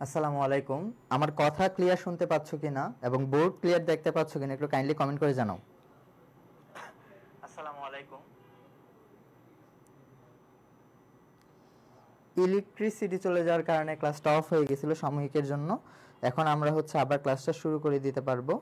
আসসালামু আলাইকুম। আমার কথা ক্লিয়ার শুনতে পাচ্ছ কিনা এবং বোর্ড ক্লিয়ার দেখতে পাচ্ছ কিনা একটু কাইন্ডলি কমেন্ট করে জানাও। আসসালামু আলাইকুম। ইলেকট্রিসিটি চলে যাওয়ার কারণে ক্লাসটা অফ হয়ে গেছিল সাময়িকের জন্য। এখন আমরা আবার ক্লাসটা শুরু করে দিতে পারবো।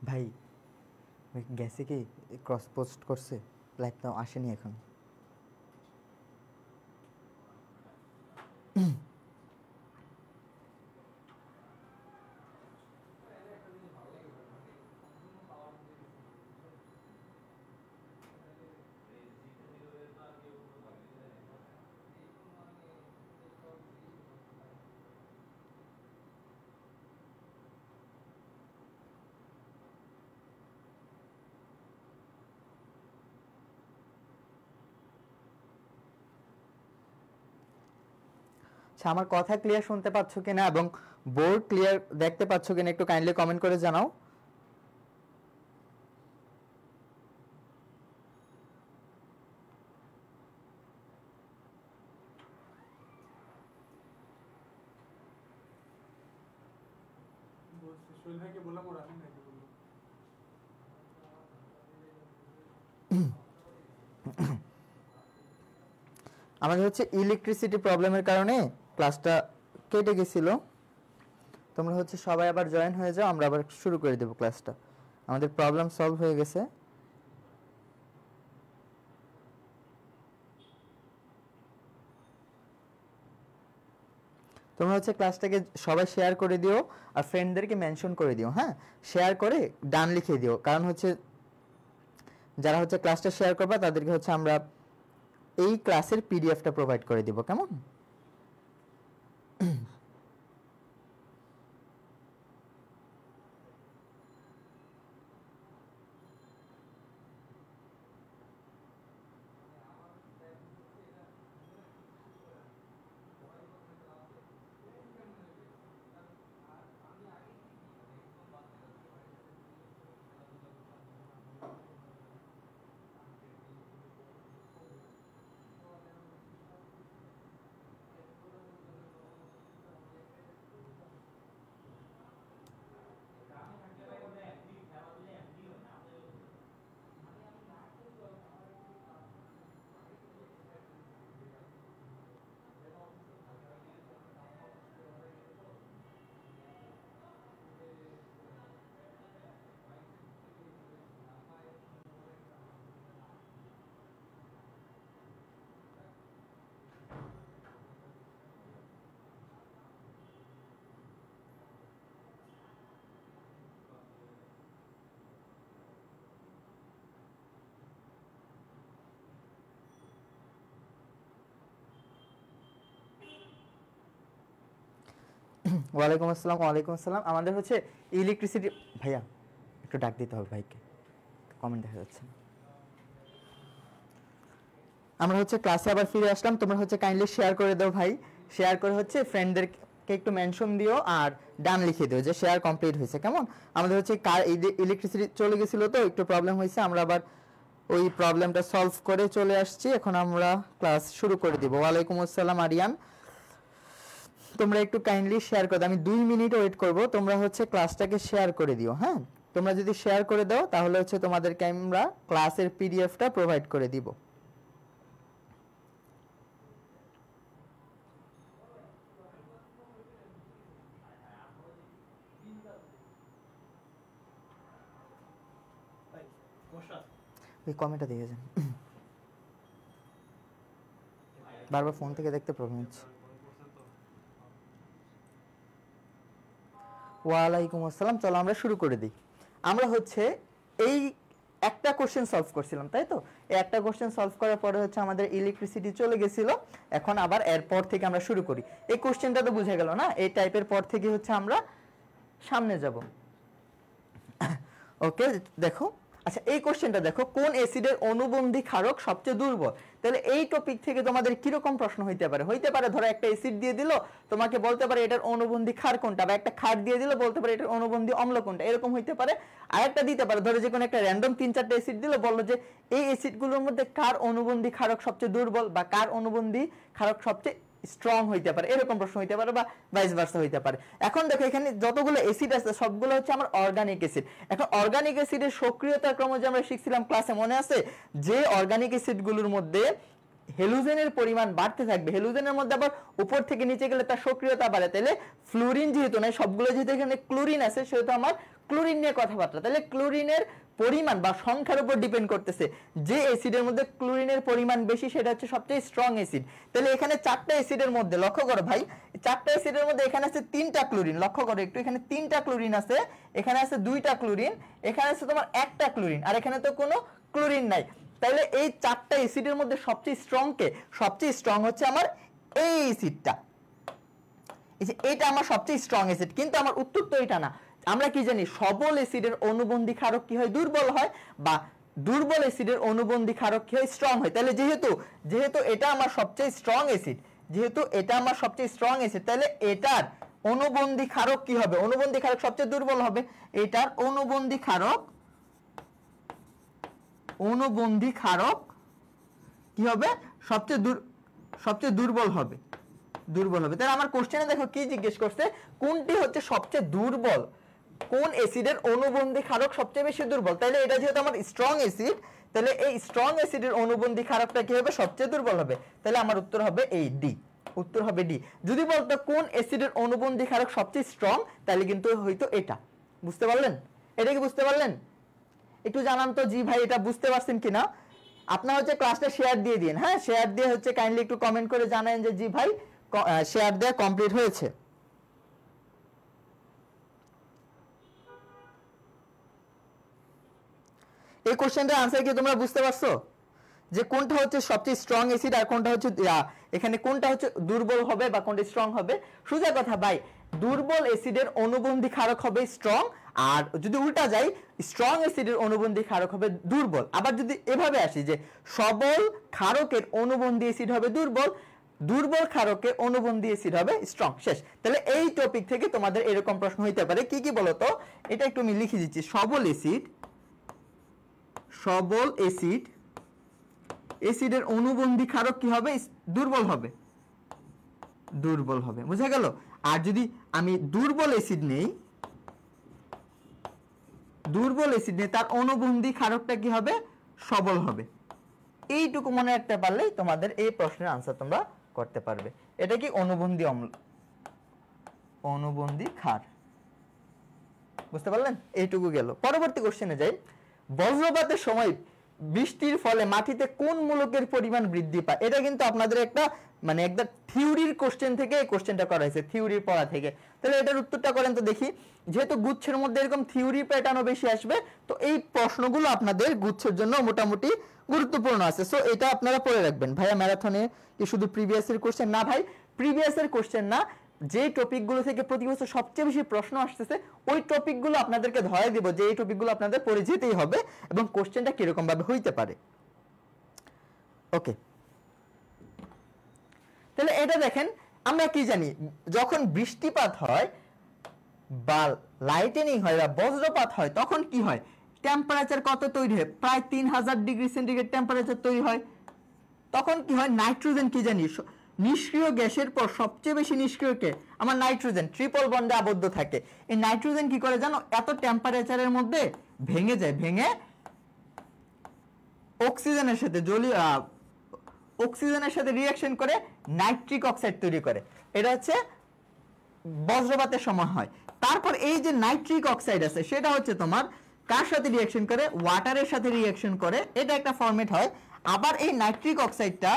ভাই গেছে কি? ক্রস পোস্ট করছে, লাইভটা আসেনি এখন। আচ্ছা, আমার কথা ক্লিয়ার শুনতে পাচ্ছ কিনা এবং বোর্ড ক্লিয়ার দেখতে পাচ্ছ কিনা একটু কাইন্ডলি কমেন্ট করে জানাও। আমাদের ইলেকট্রিসিটি প্রবলেমের কারণে ক্লাসটা কেটে গেছিল। তোমরা সবাই আবার জয়েন হয়ে যাও, আমরা আবার শুরু করে দেব ক্লাসটা। আমাদের প্রবলেম সলভ হয়ে গেছে। তোমরা ক্লাসটাকে সবাই শেয়ার করে দিও আর ফ্রেন্ডদেরকে মেনশন করে দিও। হ্যাঁ, শেয়ার করে ডান লিখে দিও, কারণ যারা ক্লাসটা শেয়ার করবে তাদেরকে আমরা এই ক্লাসের পিডিএফটা প্রোভাইড করে দিব। কেমন? ওয়ালাইকুম আসসালাম। ওয়ালাইকুম আসসালাম। আমাদের হচ্ছে ইলেকট্রিসিটি, ভাইয়া একটু ডাক দিতে হবে ভাইকে, কমেন্ট দেখা যাচ্ছে। আমরা হচ্ছে ক্লাসে আবার ফিরে আসলাম, তোমরা হচ্ছে কাইন্ডলি শেয়ার করে দাও ভাই, শেয়ার করে হচ্ছে ফ্রেন্ডদেরকে একটু মেনশন দিও আর ডান লিখে দিও যে শেয়ার কমপ্লিট হয়েছে। কেমন? আমাদের হচ্ছে ইলেকট্রিসিটি চলে গেছিলো তো একটু প্রবলেম হয়েছে, আমরা আবার ওই প্রবলেমটা সলভ করে চলে আসছি। এখন আমরা ক্লাস শুরু করে দিব। ওয়ালাইকুম আসসালাম আরিয়ান, তোমরা একটু কাইন্ডলি শেয়ার করে দাও। আমি 2 মিনিট ওয়েট করব, তোমরা হচ্ছে ক্লাসটাকে শেয়ার করে দিও। হ্যাঁ, তোমরা যদি শেয়ার করে দাও তাহলে হচ্ছে তোমাদেরকে আমরা ক্লাসের পিডিএফটা প্রোভাইড করে দিব। ওই কমেন্টটা দেখে যান, বারবার ফোন থেকে দেখতে প্রবলেম হচ্ছে। ওয়ালাইকুম আসসালাম। চলো আমরা শুরু করে দিই। আমরা হচ্ছে এই একটা কোশ্চেন সলভ করছিলাম, তাই তো? এই একটা কোশ্চেন সলভ করার পরে হচ্ছে আমাদের ইলেকট্রিসিটি চলে গেছিল। এখন আবার এরপর থেকে আমরা শুরু করি। এই কোশ্চেনটা তো বুঝে গেল না? এই টাইপের পর থেকে হচ্ছে আমরা সামনে যাব। ওকে, দেখো। আচ্ছা, এই কোশ্চেনটা দেখো, কোন অ্যাসিডের অনুবন্ধী ক্ষারক সবচেয়ে দুর্বল? তাহলে এই টপিক থেকে তোমাদের কি রকম প্রশ্ন হইতে পারে? হইতে পারে ধরো একটা অ্যাসিড দিয়ে দিল, তোমাকে বলতে পারে এটার অনুবন্ধী ক্ষার কোনটা, বা একটা ক্ষার দিয়ে দিল, বলতে পারে এটার অনুবন্ধী অম্ল কোনটা, এরকম হইতে পারে। আর একটা দিতে পারে ধরো যে কোনো একটা র্যান্ডম 3-4টা অ্যাসিড দিল, বললো যে এই অ্যাসিডগুলোর মধ্যে কার অনুবন্ধী ক্ষারক সবচেয়ে দুর্বল বা কার অনুবন্ধী ক্ষারক সবচেয়ে স্ট্রং হইতে পারে, এরকম প্রশ্ন হইতে পারে, বা ভাইস ভার্সা হইতে পারে। এখন দেখো এখানে যতগুলো অ্যাসিড আছে সবগুলো হচ্ছে আমার অর্গানিক অ্যাসিড। এখন অর্গানিক অ্যাসিডের সক্রিয়তার ক্রম যে আমরা শিখছিলাম ক্লাসে, মনে আছে? যে অর্গানিক অ্যাসিডগুলোর মধ্যে হেলুজেনের পরিমাণ বাড়তে থাকবে, হেলুজেনের মধ্যে আবার উপর থেকে নিচে গেলে তার সক্রিয়তা বাড়ে। তাহলে ফ্লোরিন যেহেতু নাই, সবগুলো যেহেতু এখানে ক্লোরিন আছে, সেহেতু আমার ক্লোরিন নিয়ে কথাবার্তা। তাহলে ক্লোরিনের পরিমাণ বা সংখ্যার উপর ডিপেন্ড করতেছে। যে অ্যাসিডের মধ্যে ক্লোরিনের পরিমাণ বেশি সেটা হচ্ছে সবচেয়ে স্ট্রং অ্যাসিড। তাহলে এখানে 4টা অ্যাসিডের মধ্যে লক্ষ্য করো ভাই, 4টা অ্যাসিডের মধ্যে এখানে আছে 3টা ক্লোরিন। লক্ষ্য করো একটু, এখানে 3টা ক্লোরিন আছে, এখানে আছে 2টা ক্লোরিন, এখানে আছে তোমার 1টা ক্লোরিন, আর এখানে তো কোনো ক্লোরিন নাই। তাহলে এই 4টা অ্যাসিডের মধ্যে সবচেয়ে স্ট্রং কে? সবচেয়ে স্ট্রং হচ্ছে আমার এই অ্যাসিডটা। এটা আমার সবচেয়ে স্ট্রং অ্যাসিড। কিন্তু আমার উত্তর তো এটা না। আমরা কি জানি? সবল অ্যাসিডের অনুবন্ধী ক্ষারক কি হয়? দুর্বল হয়। বা দুর্বল অ্যাসিডের অনুবন্ধী ক্ষারক কি হয়? স্ট্রং হয়। তাহলে যেহেতু এটা আমার সবচেয়ে স্ট্রং অ্যাসিড, যেহেতু এটা আমার সবচেয়ে স্ট্রং অ্যাসিড, তাহলে এটার অনুবন্ধী ক্ষারক কি হবে? অনুবন্ধী ক্ষারক সবচেয়ে দুর্বল হবে। এটার অনুবন্ধী ক্ষারক কি হবে? সবচেয়ে দুর্বল হবে। তাহলে আমার কোশ্চেনে দেখো কি জিজ্ঞেস করছে, কোনটি হচ্ছে সবচেয়ে দুর্বল, কোন অ্যাসিডের অনুবন্ধী ক্ষারক সবচেয়ে বেশি দুর্বল। তাহলে এটা যেহেতু আমার স্ট্রং অ্যাসিড, তাহলে এই স্ট্রং অ্যাসিডের অনুবন্ধী ক্ষারকটা কি হবে? সবচেয়ে দুর্বল হবে। তাহলে আমার উত্তর হবে এই ডি। উত্তর হবে ডি। যদি বলতো কোন অ্যাসিডের অনুবন্ধী ক্ষারক সবচেয়ে স্ট্রং, তাহলে কিন্তু হয়তো এটা। বুঝতে পারলেন? এটা কি বুঝতে পারলেন? একটু জানান তো জি ভাই এটা বুঝতে পারছেন কিনা। আপনারা হচ্ছে ক্লাসটা শেয়ার দিয়ে দিন। হ্যাঁ, শেয়ার দিয়ে হচ্ছে কাইন্ডলি একটু কমেন্ট করে জানান যে জি ভাই শেয়ার দেয়া কমপ্লিট হয়েছে। এই কোশ্চেনটার আনসার কি তোমরা বুঝতে পারছো? যে কোনটা হচ্ছে সবচেয়ে স্ট্রং অ্যাসিড আর কোনটা হচ্ছে এখানে কোনটা হচ্ছে দুর্বল হবে বা কোনটা স্ট্রং হবে? সোজা কথা ভাই, দুর্বল অ্যাসিডের অনুবন্ধী ক্ষারক হবে স্ট্রং, আর যদি উল্টা যাই স্ট্রং অ্যাসিডের অনুবন্ধী ক্ষারক হবে দুর্বল। আবার যদি এভাবে আসি যে সবল ক্ষারকের অনুবন্ধী অ্যাসিড হবে দুর্বল, দুর্বল ক্ষারকের অনুবন্ধী অ্যাসিড হবে স্ট্রং। শেষ। তাহলে এই টপিক থেকে তোমাদের এরকম প্রশ্ন হইতে পারে। কি কি বলতো? এটা একটু আমি লিখে দিচ্ছি। সবল অ্যাসিডের অনুবন্ধী ক্ষারক কি হবে? দুর্বল হবে। বুঝা গেল? আর যদি আমি দুর্বল অ্যাসিড নেই, তার অনুবন্ধী ক্ষারকটা কি হবে? সবল হবে। এইটুকু মনে রাখতে পারলেই তোমাদের এই প্রশ্নের আনসার তোমরা করতে পারবে। এটা কি? অনুবন্ধী ক্ষার। বুঝতে পারলেন? এইটুকু গেল। পরবর্তী কোশ্চেনে যাই। বজ্রপাতের সময় বৃষ্টির ফলে মাটিতে কোন মূলকের পরিমাণ বৃদ্ধি পায়? এটা কিন্তু আপনাদের একটা একটা থিওরির কোশ্চেন থেকে এই কোশ্চেনটা করা হয়েছে, থিওরির পড়া থেকে। তাহলে এটার উত্তরটা করেন তো দেখি। যেহেতু গুচ্ছের মধ্যে এরকম থিওরি প্যাটার্নও বেশি আসবে, তো এই প্রশ্নগুলো আপনাদের গুচ্ছের জন্য মোটামুটি গুরুত্বপূর্ণ আছে। সো এটা আপনারা পড়ে রাখবেন। ভাইয়া ম্যারাথনে কি শুধু প্রিভিয়াসের কোশ্চেন? না ভাই, প্রিভিয়াসের কোশ্চেন না, যে টপিকগুলো থেকে প্রতি বছর সবচেয়ে বেশি প্রশ্ন আসতেছে ওই টপিকগুলো আপনাদেরকে ধরে দিব যে এই টপিকগুলো আপনাদের পড়ে যেতেই হবে এবং কোশ্চেনটা কিরকম ভাবে হইতে পারে। ওকে, তাহলে এটা দেখেন, আমরা কি জানি যখন বৃষ্টিপাত হয় বা লাইটেনিং হয় বা বজ্রপাত হয় তখন কি হয়, টেম্পারেচার কত তৈরি হয়, প্রায় 3000 ডিগ্রি সেন্টিগ্রেড টেম্পারেচার তৈরি হয়। তখন কি হয়, নাইট্রোজেন কি জানি নিষ্ক্রিয় গ্যাসের পর সবচেয়ে বেশি নিষ্ক্রিয় কে, আমার নাইট্রোজেন, ট্রিপল বন্ডে আবদ্ধ থাকে। এই নাইট্রোজেন কি করে জানো, এত টেম্পারেচারের মধ্যে ভেঙে যায়, ভেঙে অক্সিজেনের সাথে অক্সিজেনের সাথে রিঅ্যাকশন করে নাইট্রিক অক্সাইড তৈরি করে। এটা হচ্ছে বজ্রপাতের সময় হয়। তারপর এই যে নাইট্রিক অক্সাইড আছে সেটা হচ্ছে তোমার কার সাথে রিঅ্যাকশন করে, ওয়াটারের সাথে রিঅ্যাকশন করে, এটা একটা ফরম্যাট হয়। আবার এই নাইট্রিক অক্সাইডটা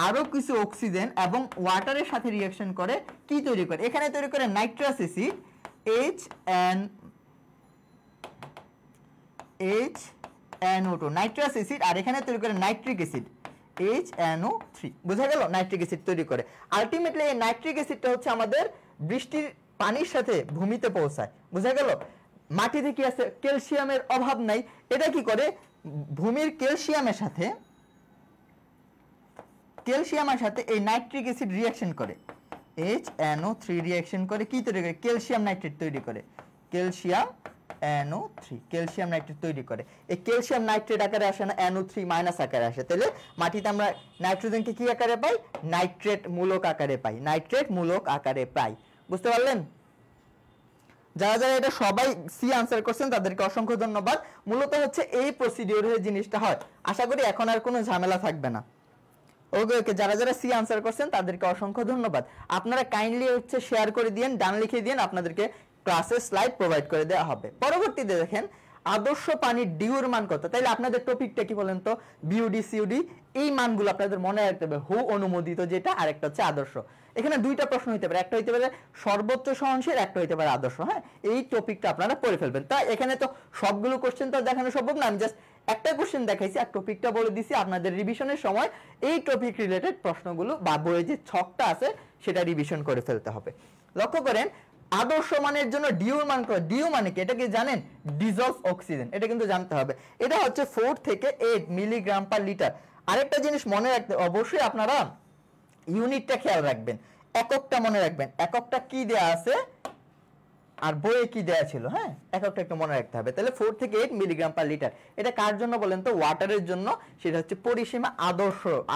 আরো কিছু অক্সিজেন এবং ওয়াটারের সাথে রিঅ্যাকশন করে কি তৈরি করে, এখানে তৈরি করে nitrous acid HNO2 nitrous acid, আর এখানে তৈরি করে নাইট্রিক অ্যাসিড HNO3। বোঝা গেল, নাইট্রিক অ্যাসিড তৈরি করে। আলটিমেটলি এই নাইট্রিক অ্যাসিডটা হচ্ছে আমাদের বৃষ্টির পানির সাথে ভূমিতে পৌঁছায়। বোঝা গেল, মাটিতে কি আছে, ক্যালসিয়ামের অভাব নাই, এটা কি করে ভূমির ক্যালসিয়ামের সাথে এই নাইট্রিক অ্যাসিড রিঅ্যাকশন করে, HNO3 রিঅ্যাকশন করে কি তৈরি করে, ক্যালসিয়াম নাইট্রেট তৈরি করে, ক্যালসিয়াম নাইট্রেট তৈরি করে। এই ক্যালসিয়াম নাইট্রেট আকারে আসে না, NO3 মাইনাস আকারে আসে। তাহলে মাটিতে আমরা নাইট্রোজেনকে কি আকারে পাই, নাইট্রেট মূলক আকারে পাই। বুঝতে পারলেন? যারা যারা এটা সবাই সি আনসার করছেন তাদেরকে অসংখ্য ধন্যবাদ। মূলত হচ্ছে এই প্রসিডিউরে জিনিসটা হয়। আশা করি এখন আর কোনো ঝামেলা থাকবে না। ওকে ওকে, যারা যারা সি আনসার করছেন তাদেরকে অসংখ্য ধন্যবাদ। আপনারা কাইন্ডলি হচ্ছে শেয়ার করে দিয়েন, ডান লিখে দিয়েন, আপনাদেরকে ক্লাসের স্লাইড প্রোভাইড করে দেওয়া হবে। পরবর্তীতে দেখেন আদর্শ পানির ডিউর মান কত। তাইলে আপনাদের টপিকটা কি বলেন তো, বিউডি সিউডি, এই মানগুলো আপনাদের মনে রাখতে হবে। হু অনুমোদিত যেটা, আর একটা হচ্ছে আদর্শ। এখানে দুইটা প্রশ্ন হইতে পারে, একটা হইতে পারে সর্বোচ্চ সহনশীল, একটা হইতে পারে আদর্শ। হ্যাঁ, এই টপিকটা আপনারা পড়ে ফেলবেন। তাই এখানে তো সবগুলো কোশ্চেন তো দেখানো সম্ভব না, আমি জাস্ট একটা কোশ্চেন দেখাইছি আর টপিকটা বলে দিছি। আপনাদের রিভিশনের সময় এই টপিক রিলেটেড প্রশ্নগুলো বা বইয়ে যে ছকটা আছে সেটা রিভিশন করে ফেলতে হবে। লক্ষ্য করেন আদর্শ মানের জন্য ডিউর মান কত, ডিউ মানে কি এটা কি জানেন, ডিজলভ অক্সিজেন, এটা কিন্তু জানতে হবে। এটা হচ্ছে 4 থেকে 8 মিলিগ্রাম পার লিটার। আরেকটা জিনিস মনে রাখতে অবশ্যই আপনারা ইউনিটটা খেয়াল রাখবেন, এককটা মনে রাখবেন, এককটা কি দেয়া আছে আর বইয়ে কি দেয়া ছিল। হ্যাঁ, এককটা একটু মনে রাখতে হবে। তাহলে 4 থেকে 8 মিলিগ্রাম পার লিটার, এটা কার জন্য বলেন তো, ওয়াটারের জন্য। সেটা হচ্ছে পরিসীমা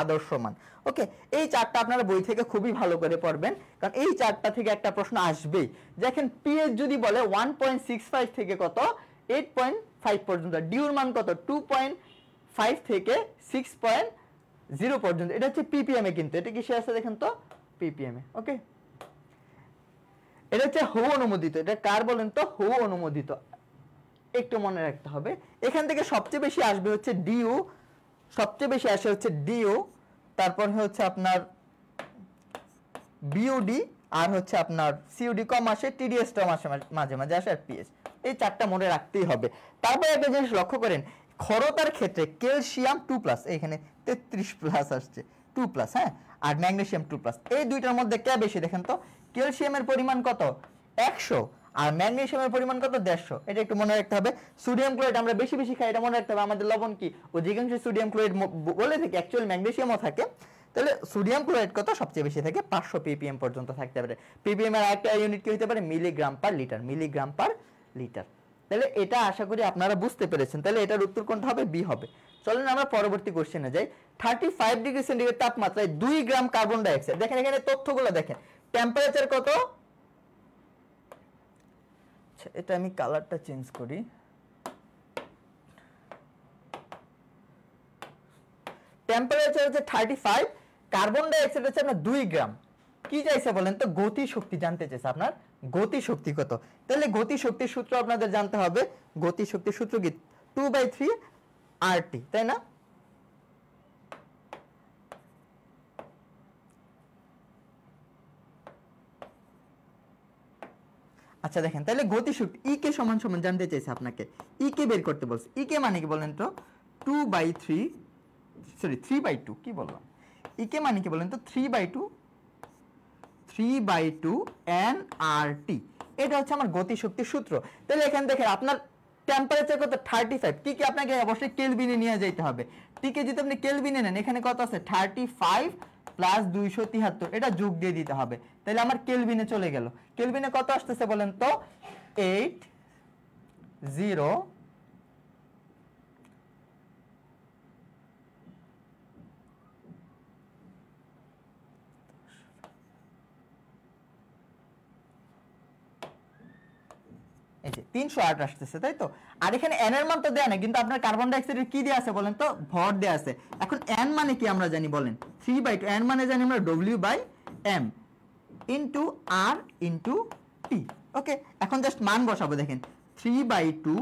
আদর্শ মান। ওকে, এই চারটা আপনারা বই থেকে খুবই ভালো করে পড়বেন, কারণ এই চারটা থেকে একটা প্রশ্ন আসবেই। দেখেন পিএইচ যদি বলে 1.65 থেকে কত 8.5 পর্যন্ত, ডিউর মান কত 2.5 থেকে 6.0 পর্যন্ত, এটা হচ্ছে পিপিএম এ। কিন্তু এটা কিসে আছে দেখেন তো, পিপিএম এ। ওকে, এটা হচ্ছে হু অনুমোদিত। এটা কার বলেন তো, হু অনুমোদিত, একটু মনে রাখতে হবে। এখান থেকে সবচেয়ে বেশি আসবে হচ্ছে ডিউ, সবচেয়ে বেশি আসে হচ্ছে ডিউ, তারপর হচ্ছে আপনার বিউডি, আর হচ্ছে আপনার সিউডি কম আসে, টিডিএস টাও মাঝে মাঝে আসে, আর পিএস। এই চারটা মনে রাখতেই হবে। তারপরে একটা জিনিস লক্ষ্য করেন, ক্ষরতার ক্ষেত্রে ক্যালসিয়াম 2+, এখানে 33+ আসছে 2+, হ্যাঁ, আর ম্যাগনেসিয়াম 2+। এই দুইটার মধ্যে কে বেশি দেখেন তো, ক্যালসিয়ামের পরিমাণ কত 100 আর ম্যাগনেসিয়ামের পরিমাণ কত 150। এটা একটু মনে রাখতে হবে। সোডিয়াম ক্লোরাইড আমরা বেশি বেশি খাই, এটা মনে রাখতে হবে। আমাদের লবণ কি অধিকাংশ সোডিয়াম ক্লোরাইড বলে থাকে, অ্যাকচুয়ালি ম্যাগনেসিয়ামও থাকে। তাহলে সোডিয়াম ক্লোরাইড কত সবচেয়ে বেশি থাকে, 500 ppm পর্যন্ত থাকতে পারে। ppm এর আরেকটা ইউনিট কি হতে পারে, মিলিগ্রাম পার লিটার। তাহলে এটা আশা করি আপনারা বুঝতে পেরেছেন। তাহলে এটার উত্তর কোনটা হবে, বি হবে। চলেন আমরা পরবর্তী কোশ্চেনে যাই। 35 ডিগ্রি সেন্টিগ্রেড তাপমাত্রায় 2 গ্রাম কার্বন ডাই অক্সাইড, দেখেন এখানে তথ্যগুলো দেখেন, টেম্পারেচার কত, এটা আমি কালারটা চেঞ্জ করি, টেম্পারেচার হচ্ছে 35, কার্বন ডাই অক্সাইড হচ্ছে আপনার 2 গ্রাম। কি চাইছে বলেন তো, গতি শক্তি জানতে চাইছে আপনার, গতি শক্তি কত। তাহলে গতি শক্তির সূত্র আপনাদের জানতে হবে। গতি শক্তির সূত্র কি, 2/3 RT, তাই না? আচ্ছা দেখেন, তাহলে গতি শক্তি ই কে সমান সমান জানতে চাইছে আপনাকে, ই কে বের করতে বলছে। ই কে মানে কি বলেন তো, 3/2, কি বললাম, ই কে মানে কি বলেন তো, 3/2 3/2 nRT। এটা হচ্ছে আমার গতিশক্তির সূত্র। তাহলে এখানে দেখেন আপনার টেম্পারেচার কত 35, টি কে আপনাকে অবশ্যই কেলভিনে নিয়ে যেতে হবে। টি কে যদি আপনি কেলভিনে নেন এখানে কত আছে 35 প্লাস 273, এটা যোগ দিয়ে দিতে হবে। তাহলে আমার কেলভিনে চলে গেল। কেলভিনে কত আসতেছে বলেন তো 80 এই যে 308 আসতেছে, তাই তো? আর এখানে n এর মান তো দেয়া নেই, কিন্তু আপনার কার্বন ডাই অক্সাইডের কি দেয়া আছে বলেন তো? ভর দেয়া আছে। এখন n মানে কি আমরা জানি বলেন? 3/2। n মানে জানি আমরা W/m into r into t। ওকে, এখন জাস্ট মান বসাবো। দেখেন 3/2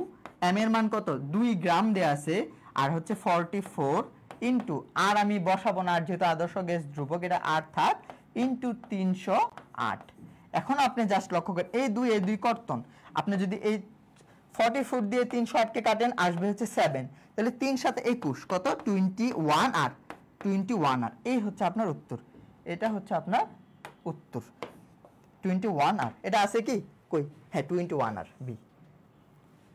m এর মান কত 2 গ্রাম দেয়া আছে, আর হচ্ছে 44 ইনটু আর আমি বসাবো না, আর যেহেতু আদর্শ গ্যাস ধ্রুবক এটা r থাক ইনটু 308। এখন আপনি জাস্ট লক্ষ্য করেন এই দুই কর্তন, আপনি যদি এই 44 দিয়ে 308 কে কাটেন আসবে হচ্ছে 7, তাহলে 3 7 21 কত 21 আর 21 আর। এই হচ্ছে আপনার উত্তর। এটা হচ্ছে আপনার উত্তর 21 আর। এটা আছে কি কই? হ্যাঁ 21 আর বি।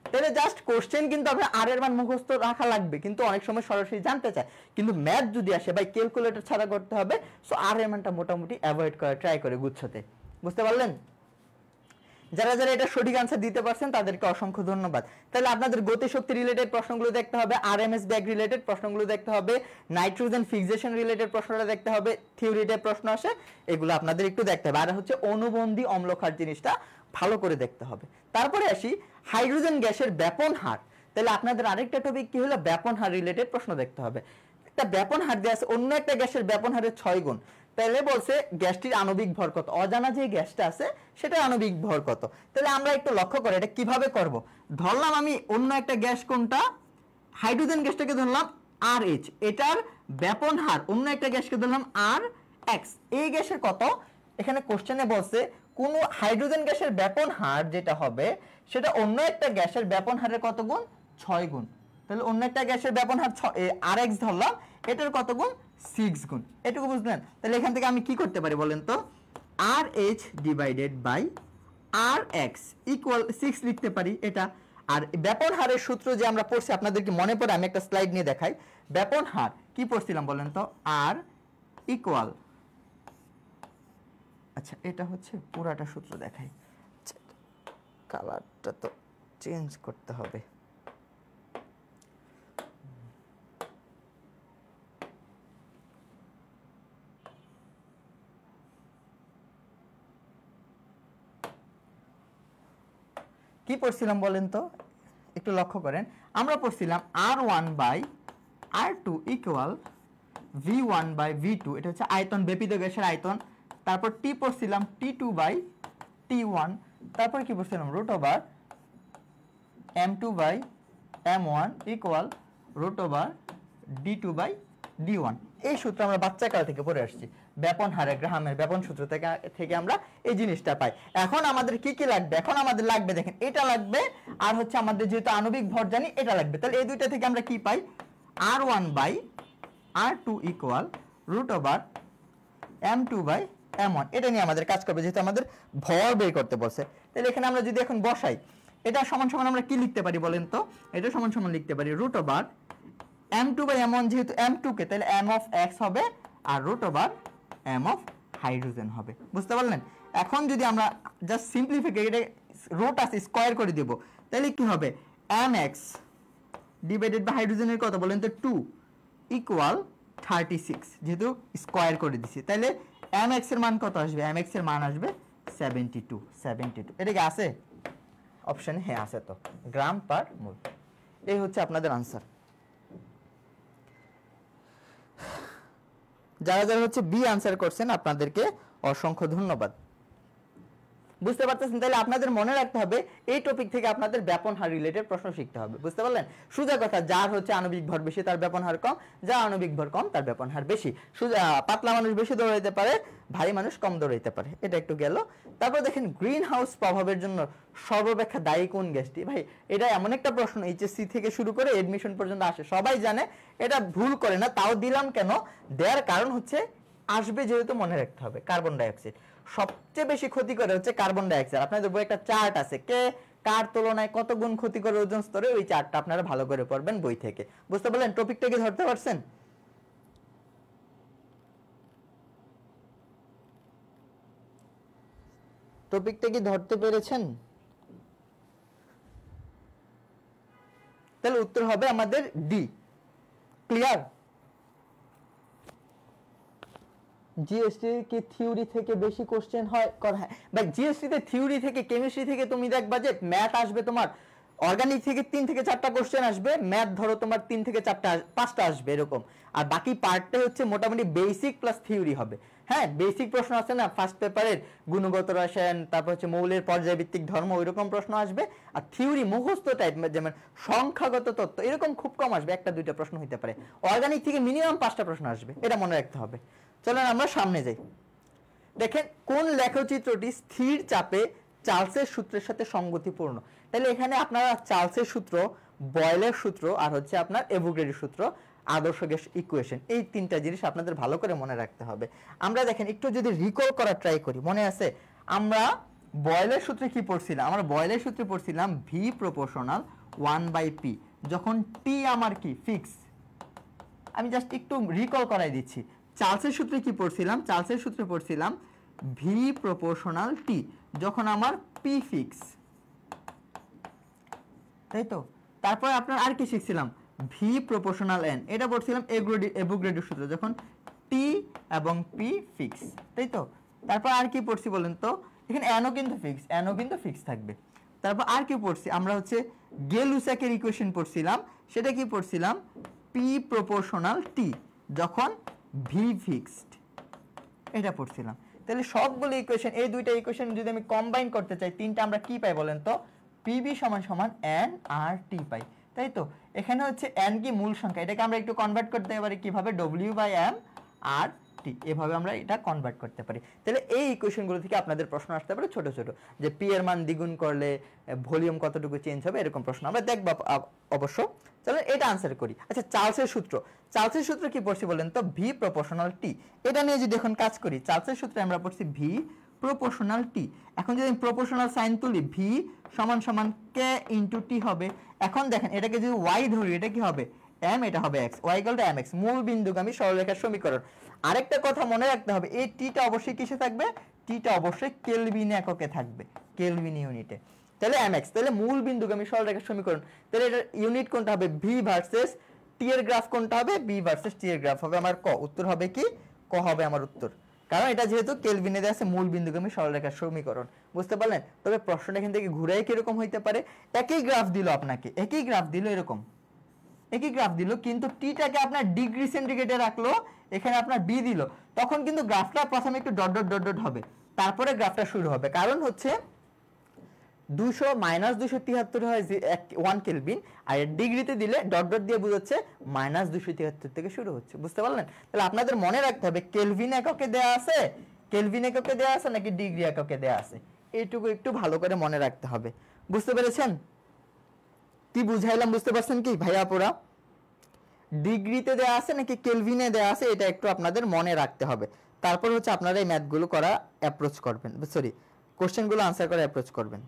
তাহলে জাস্ট কোশ্চেন কিন্তু আপনার আর এর মান মুখস্থ রাখা লাগবে, কিন্তু অনেক সময় সরাসরি জানতে চায়। কিন্তু ম্যাথ যদি আসে ভাই ক্যালকুলেটর ছাড়া করতে হবে, সো আর এর মানটা মোটামুটি অ্যাভয়েড করা ট্রাই করে গুচ্ছতে। বুঝতে পারলেন? যারা যারা এটা সঠিক আনসার দিতে পারছেন তাদেরকে অসংখ্য ধন্যবাদ। তাহলে আপনাদের গতিশক্তি রিলেটেড প্রশ্নগুলো দেখতে হবে, আরএমএস ব্যাগ রিলেটেড প্রশ্নগুলো দেখতে হবে, নাইট্রোজেন ফিক্সেশন রিলেটেড প্রশ্নটা দেখতে হবে, থিওরিতে প্রশ্ন আসে এগুলো আপনাদের একটু দেখতে হবে, আর হচ্ছে অনুবন্ধী অম্লক্ষার জিনিসটা ভালো করে দেখতে হবে। তারপরে আসি হাইড্রোজেন গ্যাসের ব্যাপন হার। তাহলে আপনাদের আরেকটা টপিক কি হলো? ব্যাপন হার রিলেটেড প্রশ্ন দেখতে হবে। একটা ব্যাপন হার দেওয়া আছে অন্য একটা গ্যাসের ব্যাপন হারের 6 গুণ। তাহলে বলছে গ্যাসটির আণবিক ভর কত, অজানা যে গ্যাসটা আছে সেটা আণবিক ভর কত। তাহলে আমরা একটু লক্ষ্য করে এটা কিভাবে করব। ধরলাম আমি অন্য একটা গ্যাস, কোনটা? হাইড্রোজেন গ্যাসটাকে ধরলাম RH, এটার ব্যাপন হার অন্য একটা গ্যাসকে ধরলাম RX। এই গ্যাসের কত? এখানে কোশ্চেনে বলছে কোন হাইড্রোজেন গ্যাসের ব্যাপন হার যেটা হবে সেটা অন্য একটা গ্যাসের ব্যাপন হারের কত গুণ? 6 গুণ। তাহলে অন্য একটা গ্যাসের ব্যাপন হার RX ধরলাম, এটার কত গুণ? 6 গুণ। এটুকু বুঝলেন? তাহলে এখান থেকে আমি কি করতে পারি বলেন তো? RH divided by RX equal 6 লিখতে পারি এটা। আর ব্যাপন হারের সূত্র যে আমরা পড়ছি আপনাদেরকে মনে পড়ে? আমি একটা স্লাইড নিয়ে দেখাই। ব্যাপন হার কি পড়ছিলাম বলেন তো? R ইকুয়াল, আচ্ছা এটা হচ্ছে পুরাটা সূত্র দেখাই, কালারটা তো চেঞ্জ করতে হবে। কি পড়ছিলাম বলেন তো? একটু লক্ষ্য করেন। আমরা পড়ছিলাম R1/R2 ইকুয়াল V1/V2, এটা হচ্ছে আয়তন, ব্যাপিত গ্যাসের আয়তন। তারপর টি পড়ছিলাম T2/T1, তারপর কি পড়ছিলাম √M2/M1 ইকুয়াল √D2/D1। এই সূত্র আমরা বাচ্চাকাল থেকে পড়ে আসছি। ব্যাপন হারে গ্রাহামের ব্যাপন সূত্র থেকে আমরা এই জিনিসটা পাই। এখন আমাদের কি কি লাগবে? এখন আমাদের লাগবে দেখেন এটা লাগবে, আর হচ্ছে আমাদের যেহেতু আণবিক ভর জানি এটা লাগবে। তাহলে এই দুইটা থেকে আমরা কি পাই? R1/R2 equal √M2/M1। এটা নিয়ে আমাদের কাজ করবে, যেহেতু আমাদের ভর বের করতে বলছে। তাহলে এখানে আমরা যদি এখন বসাই, এটা সমান সমান আমরা কি লিখতে পারি বলেন তো? এটা সমান সমান লিখতে পারি √M2/M1, যেহেতু M2 কে, তাহলে M of X হবে, আর √M of হাইড্রোজেন হবে। বুঝতে পারলেন? এখন যদি আমরা জাস্ট সিম্পলিফাই এটা রুট আছে স্কয়ার করে দেব, তাহলে কি হবে? Mx ডিভাইডেড বাই হাইড্রোজেনের কত বলেন তো? 2 ইকুয়াল 36, যেহেতু স্কয়ার করে দিছি। তাহলে Mx এর মান কত আসবে? Mx এর মান আসবে 72। এটা কি আছে অপশনে? হ্যাঁ আছে তো, গ্রাম পার মোল। এই হচ্ছে আপনাদের আনসার। যারা যারা হচ্ছে বি আনসার করছেন আপনাদেরকে অসংখ্য ধন্যবাদ। বুঝতে পারতেছেন? তাহলে আপনাদের মনে রাখতে হবে এই টপিক থেকে আপনাদের ব্যাপন হার রিলেটেড প্রশ্ন শিখতে হবে। বুঝতে পারলেন? সোজা কথা, যার হচ্ছে আণবিক ভর বেশি তার ব্যাপন হার কম, যার আণবিক ভর কম তার ব্যাপন হার বেশি। সোজা, পাতলা মানুষ বেশি দৌড়াইতে পারে, ভারী মানুষ কম দৌড়াইতে পারে। এটা একটু গেল। তারপর দেখেন গ্রিন হাউস প্রভাবের জন্য সর্বাপেক্ষা দায়ী কোন গ্যাসটি? ভাই এটা এমন একটা প্রশ্ন এইচএসসি থেকে শুরু করে এডমিশন পর্যন্ত আসে, সবাই জানে, এটা ভুল করে না। তাও দিলাম কেন? দেওয়ার কারণ হচ্ছে আসবে যেহেতু মনে রাখতে হবে কার্বন ডাই অক্সাইড। সবচেয়ে বেশি ক্ষতি করে হচ্ছে কার্বন ডাইঅক্সাইড। আপনাদের বই একটা চার্ট আছে, কে কার তুলনায় কত গুণ ক্ষতি করে ওজোন স্তরে, ওই চার্টটা আপনারা ভালো করে পড়বেন বই থেকে। বুঝতে পারলেন? টপিকটা কি ধরতে পারছেন? টপিকটা কি ধরতে পেরেছেন? তাহলে উত্তর হবে আমাদের ডি। ক্লিয়ার? জিএসটি কি থিওরি থেকে বেশি কোশ্চেন হয়? হ্যাঁ ভাই, জিএসটি তে থিওরি থেকে, কেমিস্ট্রি থেকে তুমি দেখবা যে ম্যাথ আসবে তোমার, অর্গানিক থেকে 3 থেকে 4টা কোশ্চেন আসবে, ম্যাথ ধরো তোমার 3 থেকে 4টা 5টা আসবে এরকম, আর বাকি পার্টটাই হচ্ছে মোটামুটি বেসিক প্লাস থিওরি হবে। হ্যাঁ, বেসিক প্রশ্ন আছে না ফার্স্ট পেপারের, গুণগত রসায়ন, তারপর হচ্ছে মৌলের পর্যায়ভিত্তিক ধর্ম, ওইরকম প্রশ্ন আসবে। আর থিওরি মুখস্থ টাইপ, যেমন সংখ্যাগত তত্ত্ব, এরকম খুব কম আসবে, 1টা 2টা প্রশ্ন হতে পারে। অর্গানিক থেকে মিনিমাম 5টা প্রশ্ন আসবে, এটা মনে রাখতে হবে। চলেন আমরা সামনে যাই। দেখেন কোন লেখচিত্রটি স্থির চাপে চার্লসের সূত্রের সাথে সঙ্গতিপূর্ণ। তাহলে এখানে আপনারা চার্লসের সূত্র, বয়েলের সূত্র, আর হচ্ছে আপনার অ্যাভোগাড্রোর সূত্র, আদর্শ গ্যাস ইকুয়েশন, এই 3টা জিনিস আপনাদের ভালো করে মনে রাখতে হবে। আমরা দেখেন একটু যদি রিকল করার ট্রাই করি, মনে আছে আমরা বয়েলের সূত্রে কি পড়ছিলাম? আমরা বয়েলের সূত্রে পড়ছিলাম ভি প্রপোর্শনাল 1/p, যখন টি আমার কি ফিক্স। আমি জাস্ট একটু রিকল করাই দিচ্ছি। চার্লসের সূত্রে কি পড়ছিলাম? চার্লসের সূত্রে পড়ছিলাম ভি প্রপোর্শনাল টি, যখন আমার পি ফিক্স, তাই তো। তারপর আপনার আর কি শিখছিলাম? ভি প্রপোর্শনাল এন, এটা পড়ছিলাম অ্যাভোগাড্রোর সূত্র, যখন টি এবং পি ফিক্স, তাই তো। তারপর আর কি পড়ছি বলেন তো? এখানে এনও কিন্তু ফিক্স, এনও কিন্তু ফিক্স থাকবে। তারপর আর কি পড়ছি আমরা? হচ্ছে গেলুসাকের ইকুয়েশন পড়ছিলাম, সেটা কি পড়ছিলাম? পি প্রপোর্শনাল টি, যখন ভি ফিক্সড, এটা পড়ছিলাম। তাহলে সবগুলো ইকুয়েশন, এই 2টা ইকুয়েশন যদি আমি কম্বাইন করতে চাই, 3টা, আমরা কি পাই বলেন তো? পিবি সমান সমান এন আর টি পাই, তাই তো। এখানে হচ্ছে এন কি মূল সংখ্যা, এটাকে আমরা একটু কনভার্ট করতে পারি কিভাবে? W/m আর টি, এভাবে আমরা এটা কনভার্ট করতে পারি। তাহলে এই ইকুয়েশনগুলো থেকে আপনাদের প্রশ্ন আসতে পারে ছোট ছোট, যে পি এর মান দ্বিগুণ করলে ভলিউম কতটুকু চেঞ্জ হবে, এরকম প্রশ্ন আমরা দেখব অবশ্য। চলেন এটা আনসার করি। আচ্ছা, চার্লসের সূত্র, চার্লসের সূত্র কি পড়ছি বলেন তো? ভি প্রপোর্শনাল টি। এটা নিয়ে যদি এখন কাজ করি, চার্লসের সূত্রে আমরা পড়ছি ভি প্রপোর্শনাল টি। এখন যদি আমি প্রপোর্শনাল সাইন তুলি, ভি সমান সমান কে ইনটু টি হবে। এখন দেখেন এটাকে যদি ওয়াই ধরি, এটা কি হবে? এম, এটা হবে x, y equal to m x, মূল বিন্দুগামী সরলরেখার সমীকরণ। আরেকটা কথা মনে রাখতে হবে, এই টিটা অবশ্যই কিসে থাকবে? টিটা অবশ্যই কেলভিন এককে থাকবে, কেলভিন ইউনিটে। তাহলে এম এক্স, তাহলে মূল বিন্দুগামী সরলরেখার সমীকরণ। তাহলে এটার ইউনিট কোনটা হবে? ভি ভার্সেস টি এর গ্রাফ কোনটা হবে? বি ভার্সেস টি এর গ্রাফ হবে আমার ক। উত্তর হবে কি? ক হবে আমার উত্তর, কারণ এটা যেহেতু কেলভিনে দেওয়া আছে মূল বিন্দুগামী সরলরেখার সমীকরণ। বুঝতে পারলেন? তবে প্রশ্নটা এখান থেকে ঘুরাই কিরকম হইতে পারে? একই গ্রাফ দিল আপনাকে, একই গ্রাফ দিল, এরকম একই গ্রাফ দিল, কিন্তু টিটাকে আপনার ডিগ্রি সেন্টিগ্রেডে রাখলো, এখানে আপনার বি দিল, তখন কিন্তু গ্রাফটা প্রথমে একটু ডট ডট ডট ডট হবে, তারপরে গ্রাফটা শুরু হবে। কারণ হচ্ছে 200 - 273 হয় 1 কেলভিন, আর ডিগ্রিতে দিলে ডট ডট দিয়ে বোঝাচ্ছে -273 থেকে শুরু হচ্ছে। বুঝতে পারলেন? তাহলে আপনাদের মনে রাখতে হবে কেলভিন এককে দেয়া আছে, কেলভিন এককে দেয়া আছে নাকি ডিগ্রি এককে দেয়া আছে, এইটুকু একটু ভালো করে মনে রাখতে হবে। বুঝতে পেরেছেন? কি বুঝাইলাম? বুঝতে পারছেন কি ভাইয়া আপুরা? ডিগ্রিতে দেয়া আছে নাকি কেলভিনে দেয়া আছে, এটা একটু আপনাদের মনে রাখতে হবে। তারপর হচ্ছে আপনারা এই ম্যাথগুলো করা অ্যাপ্রোচ করবেন, সরি কোশ্চেনগুলো আনসার করে অ্যাপ্রোচ করবেন।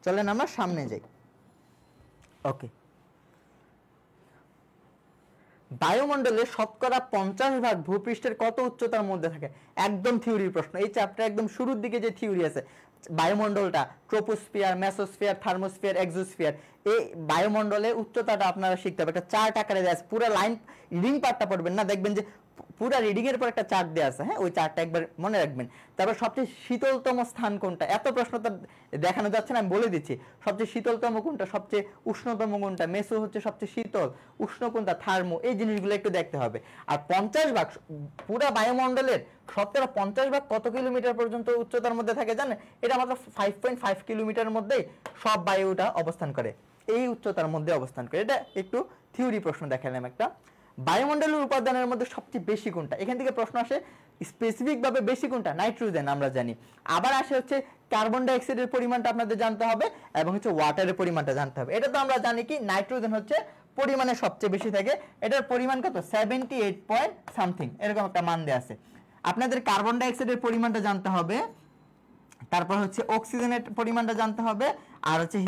চলেন আমরা সামনে যাই। ওকে, বায়ুমণ্ডলের শতকরা 50% ভূপৃষ্ঠের কত উচ্চতার মধ্যে থাকে? একদম থিওরির প্রশ্ন, এই চ্যাপ্টার একদম শুরুর দিকে যে থিওরি আছে, বায়ুমণ্ডলটা ট্রোপোস্ফিয়ার, মেসোস্ফিয়ার, থার্মোস্ফিয়ার, এক্সোস্ফিয়ার, এই বায়ুমণ্ডলের উচ্চতাটা আপনারা শিখতে হবে। একটা চার্ট আকারে দেয়া আছে, পুরো লাইন রিং পার্টটা পড়বেন না, দেখবেন যে পুরো রিডিং এর পর একটা চার্ট দেওয়া আছে, হ্যাঁ ওই চার্টটা একবার মনে রাখবেন। তারপর সবচেয়ে শীতলতম স্থান কোনটা, এত প্রশ্ন তো দেখানো যাচ্ছে না, আমি বলে দিচ্ছি। সবচেয়ে শীতলতম কোনটা, সবচেয়ে উষ্ণতম কোনটা, মেসো হচ্ছে সবচেয়ে শীতল, উষ্ণ কোনটা, থার্মো, এই জিনিসগুলো একটু দেখতে হবে। আর 50 ভাগ পুরো বায়ুমণ্ডলের 50% কত কিলোমিটার পর্যন্ত উচ্চতার মধ্যে থাকে জানেন? এটা মাত্র 5.5 কিলোমিটারের মধ্যে সব বায়ুটা অবস্থান করে, এই উচ্চতার মধ্যে অবস্থান করে। এটা একটু থিওরি প্রশ্ন দেখালাম একটা। বায়ুমণ্ডলের উপাদানের মধ্যে সবচেয়ে বেশি কোনটা, এখান থেকে প্রশ্ন আসে স্পেসিফিক ভাবে বেশি কোনটা, নাইট্রোজেন আমরা জানি। আবার আসে হচ্ছে কার্বন ডাই অক্সাইডের পরিমাণটা আপনাদের জানতে হবে এবং হচ্ছে ওয়াটারের পরিমাণটা জানতে হবে। এটা তো আমরা জানি কি নাইট্রোজেন হচ্ছে পরিমাণে সবচেয়ে বেশি থাকে, এটার পরিমাণ কত 78 পয়েন্ট সামথিং এরকম একটা মান দেয়া আছে। আপনাদের কার্বন ডাই অক্সাইডের পরিমাণটা জানতে হবে, তারপর হচ্ছে অক্সিজেনের পরিমাণটা জানতে হবে, আর হচ্ছে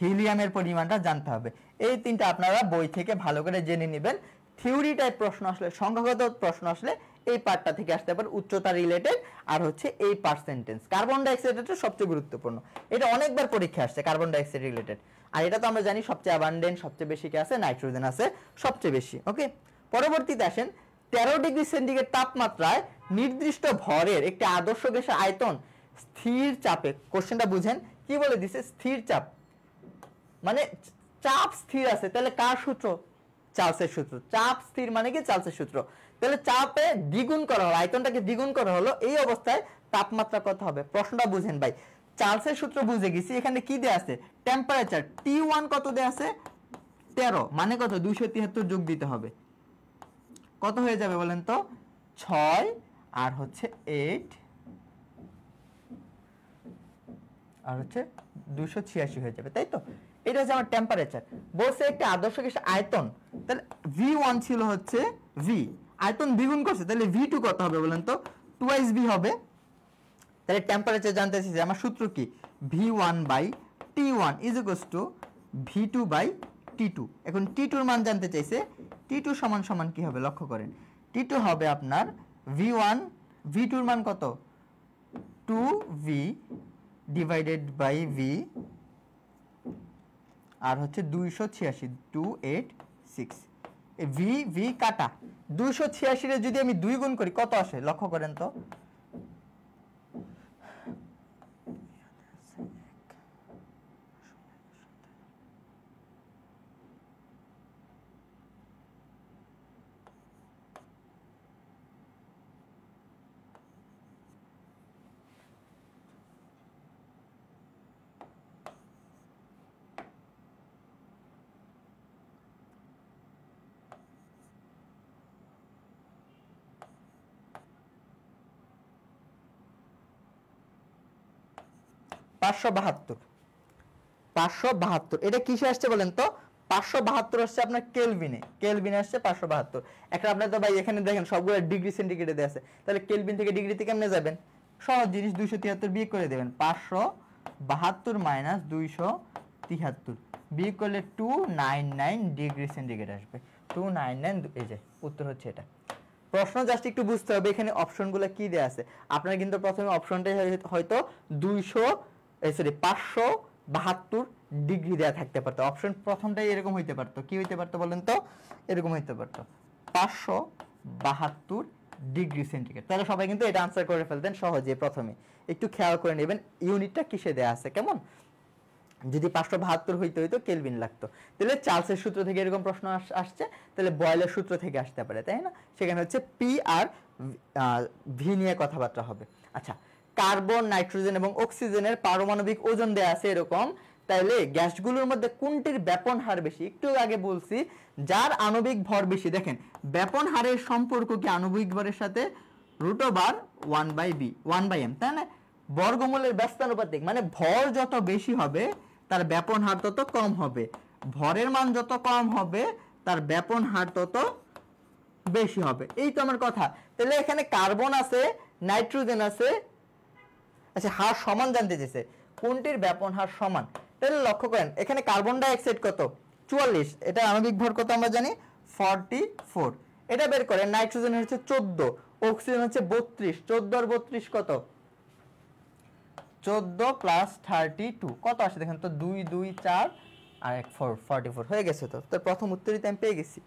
হিলিয়ামের পরিমাণটা জানতে হবে। এই তিনটা আপনারা বই থেকে ভালো করে জেনে নেবেন। থিওরি টাইপ প্রশ্ন আসলে, সংখ্যাগত প্রশ্ন আসলে এই পার্টটা থেকে আসতে পারে, উচ্চতা রিলেটেড আর হচ্ছে এই পার্সেন্টেজ। কার্বন ডাই অক্সাইডটা সবচেয়ে গুরুত্বপূর্ণ, এটা অনেকবার পরীক্ষা আসছে কার্বন ডাই অক্সাইড রিলেটেড। আর এটা তো আমরা জানি সবচেয়ে অ্যাবান্ডেন্ট, সবচেয়ে বেশি কি আছে, নাইট্রোজেন আছে সবচেয়ে বেশি। ওকে, পরবর্তীতে আসেন 13 ডিগ্রি সেন্টিগ্রেড তাপমাত্রায় নির্দিষ্ট ভরের একটি আদর্শ গ্যাসের আয়তন স্থির চাপে, কোশ্চেনটা বুঝেন কি বলে দিছে, স্থির চাপ মানে চাপ স্থির আছে, তাহলে কার সূত্র, চার্লসের সূত্র। চাপ স্থির মানে কি, চার্লসের সূত্র। তাহলে চাপে দ্বিগুণ করা হলো, আয়তনটাকে দ্বিগুণ করা হলো, এই অবস্থায় তাপমাত্রা কত হবে, প্রশ্নটা বুঝেন ভাই। চার্লসের সূত্র বুঝে গেছি, এখানে কি দেয়া আছে, টেম্পারেচার T1 কত দেয়া আছে 13, মানে কত 273 যোগ দিতে হবে, কত হয়ে যাবে বলেন তো, 6 আর হচ্ছে 8 আর হচ্ছে 286 হয়ে যাবে, তাই তো? এটা হচ্ছে আমার টেম্পারেচার। বলছে একটা আদর্শ গ্যাসের আয়তন, তাহলে V1 ছিল হচ্ছে V, আয়তন দ্বিগুণ করছে, তাহলে V2 কত হবে বলেন তো, 2x V হবে। তাহলে টেম্পারেচার জানতে চাইছে, আমার সূত্র কি, V1/T1 = V2/T2। এখন T2 এর মান জানতে চাইছে, T2 সমান সমান কি হবে লক্ষ্য করেন, T2 হবে আপনার V1, V2 এর মান কত 2V ডিভাইডেড বাই V আর হচ্ছে 286, 286, V V কাটা 286 এর যদি আমি 2 গুণ করি কত আসে লক্ষ্য করেন তো, $572। এটা কিসে আসছে বলেন তো, 572 আসছে আপনার কেলভিনে, কেলভিনে আসছে 572। এখন আপনার তো ভাই এখানে দেখেন সবগুলো ডিগ্রি সেন্টিগ্রেডে দেয়া আছে, তাহলে কেলভিন থেকে ডিগ্রিতে কেমনে যাবেন, সহজ জিনিস, 273 বিয়োগ করে দেবেন, 572 মাইনাস 273 বিয়োগ করলে 299 ডিগ্রি সেন্টিগ্রেড আসবে, 299, এই যে উত্তর হচ্ছে এটা। প্রশ্ন জাস্ট একটু বুঝতে হবে এখানে অপশনগুলো কি দেয়া আছে। আপনার কিন্তু প্রথমে অপশনটাই হয়তো 572 ডিগ্রি দেয়া থাকতে পারতো, অপশন প্রথমটাই এরকম হইতে পারতো, কি হইতে পারতো বলেন তো, এরকম হইতে পারতো 572 ডিগ্রি সেন্টিগ্রেড। তাহলে সবাই কিন্তু এটা আনসার করে ফেলতেন সহজে। প্রথমে একটু খেয়াল করে নেবেন ইউনিটটা কিসে দেয়া আছে, কেমন, যদি 572 হইতো কেলভিন লাগতো, তাহলে চার্লসের সূত্র থেকে এরকম প্রশ্ন আসছে, তাহলে বয়লের সূত্র থেকে আসতে পারে, তাই না? সেখানে হচ্ছে পি আর ভি নিয়ে কথাবার্তা হবে। আচ্ছা, কার্বন, নাইট্রোজেন এবং অক্সিজেনের পারমাণবিক ওজন দেয়া আছে এরকম, তাইলে গ্যাসগুলোর মধ্যে কোনটির ব্যাপন হার বেশি? একটু আগে বলছি যার আণবিক ভর বেশি, দেখেন ব্যাপন হারের সম্পর্ক কি আণবিক ভরের সাথে √1/b 1/m, তাই না? বর্গমূলের ব্যস্তানুপাতিক, মানে ভর যত বেশি হবে তার ব্যাপন হার তত কম হবে, ভরের মান যত কম হবে তার ব্যাপন হার তত বেশি হবে, এই তো আমার কথা। তাহলে এখানে কার্বন আছে, নাইট্রোজেন আছে, আচ্ছা হার সমান জানতে চেয়েছে, কোনটির ব্যাপন হার সমান? তাহলে লক্ষ্য করেন এখানে কার্বন ডাই অক্সাইড কত 44, এটা আণবিক ভর কত আমরা জানি 44, এটা বের করেন। নাইট্রোজেন হচ্ছে 14, অক্সিজেন হচ্ছে 32, 14 আর 32 কত, 14 প্লাস 32 কত আসে দেখেন তো, 2 2 4 আর 1 4, 44 হয়ে গেছে। তো প্রথম উত্তরই তো আমি পেয়ে গেছি।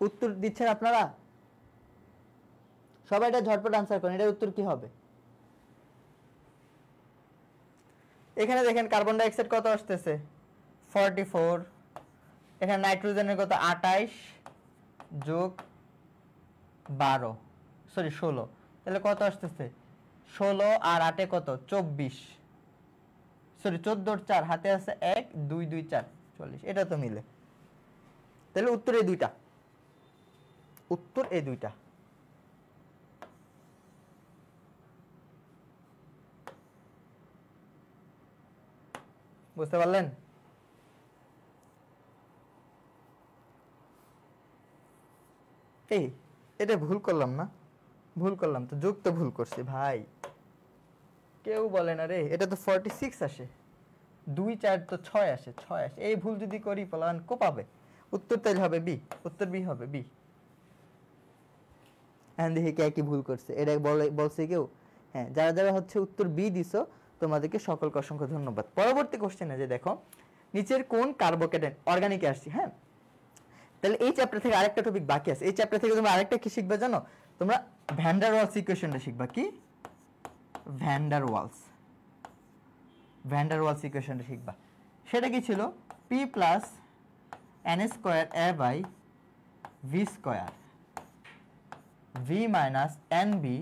উত্তর দিচ্ছেন আপনারা? সবাই এটা ঝটপট আনসার করেন, এটার উত্তর কি হবে? এখানে দেখেন কার্বন ডাই অক্সাইড কত আসতেছে 44, এখানে নাইট্রোজেনের কত 28 যোগ 12 সরি 16, তাহলে কত আসতেছে 16 আর 8 কত 24, সরি 14 4 হাতে আছে 1 2 2 4 40, এটা তো মিলে। তাহলে উত্তর এই দুইটা, উত্তর এই দুইটা। বুঝতে পারলেন? এই এটা ভুল করলাম না? ভুল করলাম তো, যোগ তো ভুল করছি ভাই, কেউ বলে না রে। এটা তো 46 আসে, 2 4 তো 6 আসে, 6 আসে। এই ভুল যদি করি পলান কোপাবে। উত্তর তাহলে হবে বি, উত্তর বি হবে বি। এখন দেখি কে কি ভুল করছে, এটা বলছে কেউ? হ্যাঁ, যারা যারা হচ্ছে উত্তর বি দিছো তোমাদেরকে সকলকে অসংখ্য ধন্যবাদ। পরবর্তী কোশ্চেনে যে দেখো, নিচের কোন কার্বোকেটাইন অর্গানিকে আসছে। হ্যাঁ, তাহলে এই চ্যাপ্টার থেকে আরেকটা টপিক বাকি আছে। এই চ্যাপ্টার থেকে তোমরা আরেকটা কি শিখবে জানো? তোমরা ভ্যান ডার ওয়ালস ইকুয়েশনটা শিখবা। কি van der Waals, van der Waals ইকুয়েশনটা শিখবা। সেটা কি ছিল? P plus N square A by V square V minus N B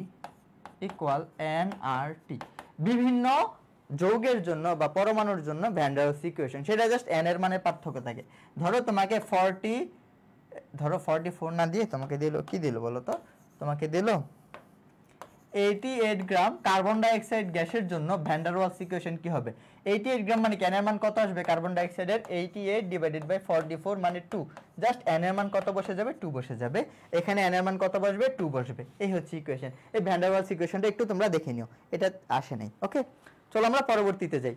equal N R T. বিভিন্ন যৌগের জন্য বা পরমাণুর জন্য ভ্যান ডার ওয়ালস ইকুয়েশন, সেটা জাস্ট এন এর মানে পার্থক্য থাকে। ধরো তোমাকে 44 না দিয়ে তোমাকে দিল কি দিল বলো তো? তোমাকে দিল 88 গ্রাম কার্বন ডাই অক্সাইড গ্যাসের জন্য ভ্যান ডার ওয়ালস ইকুয়েশন কি হবে? 88 গ্রাম মানে কি, এন এর মান কত আসবে কার্বন ডাই অক্সাইডের? 88 ডিভাইডেড বাই 44 মানে 2। জাস্ট এন এর মান কত বসে যাবে? 2 বসে যাবে। এখানে এন এর মান কত বসবে? 2 বসবে। এই হচ্ছে ইকুয়েশন। এই ভ্যান ডার ওয়ালস ইকুয়েশনটা একটু তোমরা দেখে নিও, এটা আসে নাই। ওকে, চলো আমরা পরবর্তীতে যাই।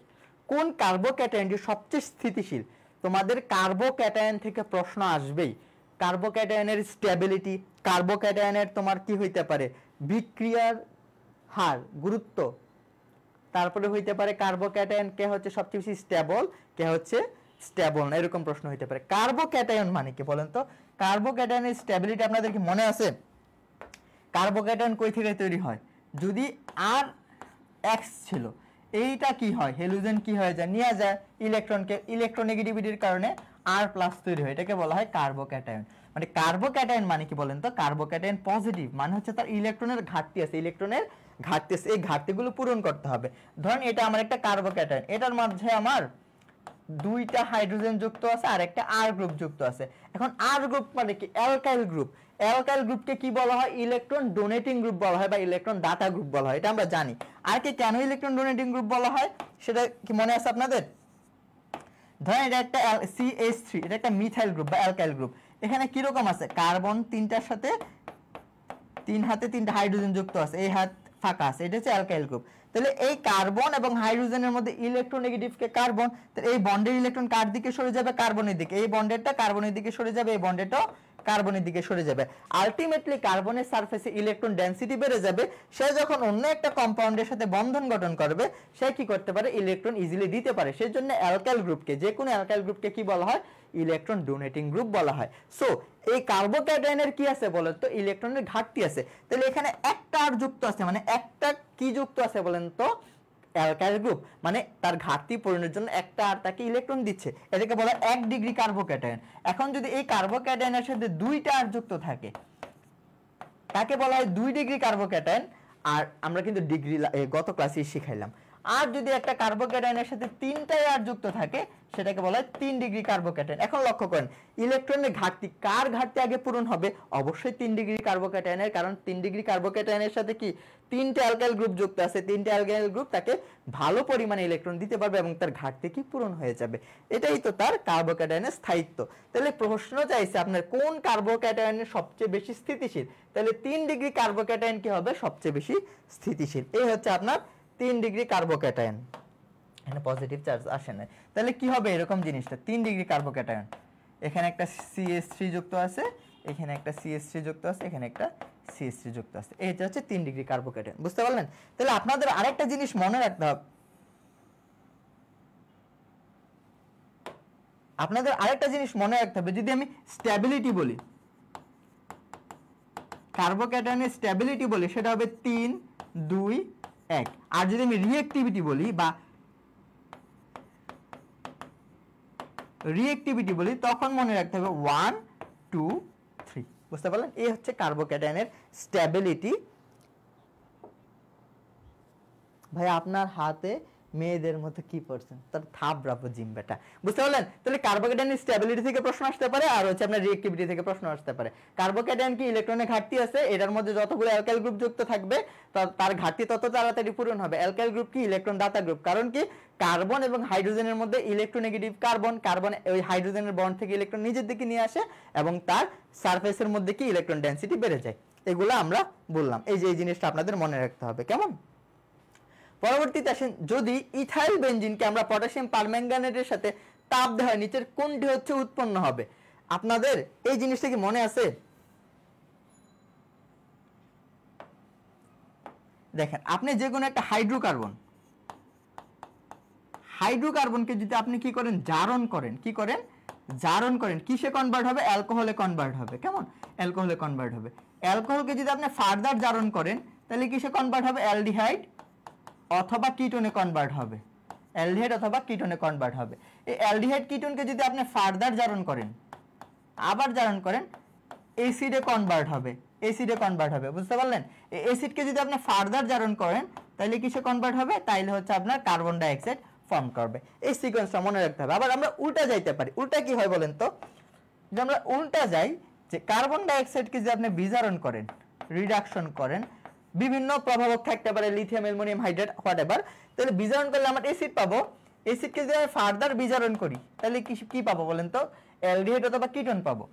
কোন কার্বোক্যাটায়নটি সবচেয়ে স্থিতিশীল? তোমাদের কার্বোক্যাটায়ন থেকে প্রশ্ন আসবেই। কার্বোক্যাটায়নের স্টেবিলিটি, কার্বোক্যাটায়নের তোমার কি হইতে পারে? বিক্রিয়ার হার, গুরুত্ব, তারপরে হইতে পারে কার্বোক্যাটায়ন কে হচ্ছে সবচেয়ে বেশি স্টেবল, কে হচ্ছে স্টেবল না, এরকম প্রশ্ন হইতে পারে। কার্বোক্যাটায়ন মানে কি বলেন তো? কার্বোক্যাটায়নের স্টেবিলিটি আপনাদের কি মনে আছে? কার্বোক্যাটায়ন কই থেকে তৈরি হয়? যদি আর এক্স ছিল, এইটা কি হয়? হ্যালোজেন কি হয়ে যায়? নিয়ে যায় ইলেকট্রনকে, ইলেকট্রোনেগেটিভিটির কারণে আর প্লাস তৈরি হয়, এটাকে বলা হয় কার্বোক্যাটায়ন। মানে কার্বোক্যাটায়ন মানে কি বলেন তো? কার্বোক্যাটায়ন পজিটিভ মানে হচ্ছে তার ইলেকট্রনের ঘাটতি আছে, ইলেকট্রনের ঘাটতি আছে, এই ঘাটতিগুলো পূরণ করতে হবে। ধরেন এটা আমার একটা কার্বোক্যাটায়ন, এটার মধ্যে আমার 2টা হাইড্রোজেন যুক্ত আছে আর একটা আর গ্রুপ যুক্ত আছে। এখন আর গ্রুপ মানে কি? Alkyl group. অ্যালকাইল গ্রুপকে কি বলা হয়? ইলেকট্রন ডোনেটিং গ্রুপ বলা হয় বা ইলেকট্রন দাতা গ্রুপ বলা হয়, এটা আমরা জানি। আর কি কেন ইলেকট্রন ডোনেটিং গ্রুপ বলা হয় সেটা কি মনে আছে আপনাদের? ধরেন এটা একটা CH3, এটা একটা মিথাইল গ্রুপ বা অ্যালকাইল গ্রুপ। এখানে কি রকম আছে? কার্বন 3টার সাথে 3 হাতে 3টা হাইড্রোজেন যুক্ত আছে, এই হাত ফাঁকা আছে, এটা হচ্ছে অ্যালকাইল গ্রুপ। তাহলে এই কার্বন এবং হাইড্রোজেনের মধ্যে ইলেকট্রোনেগেটিভ কে কার্বন, তাহলে এই বন্ডের ইলেকট্রন কার দিকে সরে যাবে? কার্বনের দিকে। এই বন্ডেরটা কার্বনের দিকে সরে যাবে, এই বন্ডেরটাও কার্বনের দিকে সরে যাবে। আলটিমেটলি কার্বনের সারফেসে ইলেকট্রন ডেনসিটি বেড়ে যাবে। সে যখন অন্য একটা কম্পাউন্ডের সাথে বন্ধন গঠন করবে, সে কি করতে পারে? ইলেকট্রন ইজিলি দিতে পারে। সেজন্য অ্যালকাইল গ্রুপকে, যে কোনো অ্যালকাইল গ্রুপকে কি বলা হয়? ইলেকট্রন ডোনেটিং গ্রুপ বলা হয়। সো এই কার্বোক্যাটায়নের কি আছে বলেন তো? ইলেকট্রনের ঘাটতি আছে। তাহলে এখানে একটা আর যুক্ত আছে, মানে একটা কি যুক্ত আছে বলেন তো? অ্যালকাইল গ্রুপ, মানে তার ঘাটতি পূরণের জন্য একটা আর তাকে ইলেকট্রন দিচ্ছে, এটাকে বলা হয় 1 ডিগ্রি কার্বোক্যাটায়ন। এখন যদি এই কার্বোক্যাটায়নের সাথে 2টা আর যুক্ত থাকে, তাকে বলা হয় 2 ডিগ্রি কার্বোক্যাটায়ন। আর আমরা কিন্তু ডিগ্রি গত ক্লাসে শিখাইলাম। আর যদি একটা কার্বোক্যাটায়নের সাথে 3টাই আর যুক্ত থাকে, সেটাকে বলা হয় 3 ডিগ্রি কার্বোক্যাটায়ন। এখন লক্ষ্য করেন ইলেকট্রনের ঘাটতি, কার ঘাটতি আগে পূরণ হবে? অবশ্যই 3 ডিগ্রি কার্বোক্যাটায়নের, কারণ 3 ডিগ্রি কার্বোক্যাটায়নের সাথে কি 3টে অ্যালকাইল গ্রুপ যুক্ত আছে, 3টে অ্যালকাইল গ্রুপ তাকে ভালো পরিমাণে ইলেকট্রন দিতে পারবে এবং তার ঘাটতি কি পূরণ হয়ে যাবে। এটাই তো তার কার্বোক্যাটায়নের স্থায়িত্ব। তাহলে প্রশ্ন চাইছে আপনার কোন কার্বোক্যাটায়নের সবচেয়ে বেশি স্থিতিশীল? তাহলে 3 ডিগ্রি কার্বোক্যাটায়ন কি হবে? সবচেয়ে বেশি স্থিতিশীল। এই হচ্ছে আপনার 3 ডিগ্রি কার্বোক্যাটায়ন। এখানে পজিটিভ চার্জ আসে না, তাহলে কি হবে এরকম জিনিসটা? 3 ডিগ্রি কার্বোক্যাটায়ন, এখানে একটা CH3 যুক্ত আছে, এখানে একটা CH3 যুক্ত আছে, এখানে একটা CH3 যুক্ত আছে। এটা হচ্ছে 3 ডিগ্রি কার্বোক্যাটায়ন। বুঝতে পারলেন? তাহলে আপনাদের আরেকটা জিনিস মনে রাখতে হবে, যদি আমি স্ট্যাবিলিটি বলি, কার্বোক্যাটায়নের স্টেবিলিটি বলি সেটা হবে 3 2 1। আর যদি আমি রিঅ্যাক্টিভিটি বলি বা রিঅ্যাক্টিভিটি বলি তখন মনে রাখতে হবে 1 2 3। বুঝতে পারলেন? এই হচ্ছে কার্বোক্যাটায়নের স্টেবিলিটি। ভাই আপনার হাতে মেয়েদের মতো কি পড়ছেন, তার থাবড়াবো জিম বেটা। বুঝতে পারলেন? তাহলে কার্বোক্যাটায়নের স্টেবিলিটি থেকে প্রশ্ন আসতে পারে, আর হচ্ছে আপনার রিঅ্যাক্টিভিটি থেকে প্রশ্ন আসতে পারে। কার্বোক্যাটায়ন কি ইলেকট্রনের ঘাটতি আছে, এটার মধ্যে যতগুলো অ্যালকাইল গ্রুপ যুক্ত থাকবে তার ঘাটতি তত তাড়াতাড়ি পূরণ হবে। অ্যালকাইল গ্রুপ কি ইলেকট্রন দাতা গ্রুপ, কারণ কি কার্বন এবং হাইড্রোজেনের মধ্যে ইলেকট্রোনেগেটিভ কার্বন, কার্বন ওই হাইড্রোজেনের বন্ড থেকে ইলেকট্রন নিজের দিকে নিয়ে আসে এবং তার সারফেসের মধ্যে কি ইলেকট্রন ডেনসিটি বেড়ে যায়। এগুলো আমরা বললাম, এই যে এই জিনিসটা আপনাদের মনে রাখতে হবে। কেমন? পরবর্তীতে আসেন, যদি ইথাইল বেনজিনকে আমরা পটাশিয়াম পারম্যাঙ্গানেটের সাথে তাপ দেওয়া হয় নিচের কোনটি হচ্ছে উৎপন্ন হবে? আপনাদের এই জিনিসটা কি মনে আছে? দেখেন, আপনি যে কোনো একটা হাইড্রোকার্বনকে যদি আপনি কি করেন, জারণ করেন, কি করেন, জারণ করেন, কিসে কনভার্ট হবে? অ্যালকোহলে কনভার্ট হবে। কেমন? অ্যালকোহলে কনভার্ট হবে। অ্যালকোহলকে যদি আপনি ফার্দার জারণ করেন তাহলে কিসে কনভার্ট হবে? অ্যালডিহাইড অথবা কিটোনে কনভার্ট হবে। অ্যালডিহাইড অথবা কিটোনে কনভার্ট হবে। এই অ্যালডিহাইড কিটোনকে যদি আপনি ফার্দার জারণ করেন, আবার জারণ করেন, অ্যাসিডে কনভার্ট হবে। অ্যাসিডে কনভার্ট হবে। বুঝতে পারলেন? এই অ্যাসিডকে যদি আপনি ফার্দার জারণ করেন তাহলে কিসে কনভার্ট হবে? তাইলে হচ্ছে আপনার কার্বন ডাইঅক্সাইড ফর্ম করবে। এই সিকোয়েন্সটা মনে রাখতে হবে। আবার আমরা উল্টা যাইতে পারি। উল্টা কি হয় বলেন তো? যদি আমরা উল্টা যাই, যে কার্বন ডাইঅক্সাইডকে যদি আপনি বিজারণ করেন, রিডাকশন করেন, বিভিন্ন প্রভাবক থাকতে পারে, লিথিয়াম, অ্যালুমিনিয়াম হাইড্রেট, হোয়াটএভার, তাহলে বিজারণ করলে আমরা অ্যাসিড পাবো। অ্যাসিডকে যদি আমি ফার্দার বিজারণ করি তাহলে কি পাবো বলেন তো? অ্যালডিহাইড অথবা কিটোন পাবো।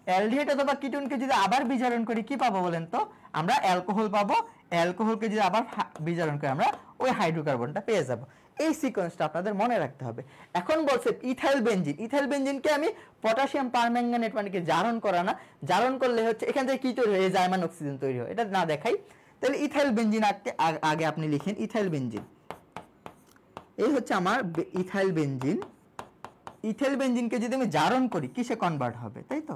অ্যালডিহাইড অথবা কিটোনকে যদি আবার বিজারণ করি কি পাবো বলেন তো? আমরা অ্যালকোহল পাবো। অ্যালকোহলকে যদি আবার বিজারণ করি আমরা ওই হাইড্রোকার্বনটা পেয়ে যাব। এই সিকোয়েন্সটা আপনাদের মনে রাখতে হবে। এখন বলছে ইথাইল বেনজিন। ইথাইল বেনজিনকে আমি পটাশিয়াম পারম্যাঙ্গানেট মানে কি জারণ করা না, জারণ করলে হচ্ছে এখান থেকে কি তৈরি হয়? জাইমান অক্সিজেন তৈরি হয়। এটা না দেখাই। তাহলে ইথাইল বেনজিন আগে আপনি লিখেন ইথাইল বেনজিন। এই হচ্ছে আমার ইথাইল বেনজিন। ইথাইল বেনজিনকে যদি আমি জারণ করি কিসে কনভার্ট হবে? তাই তো,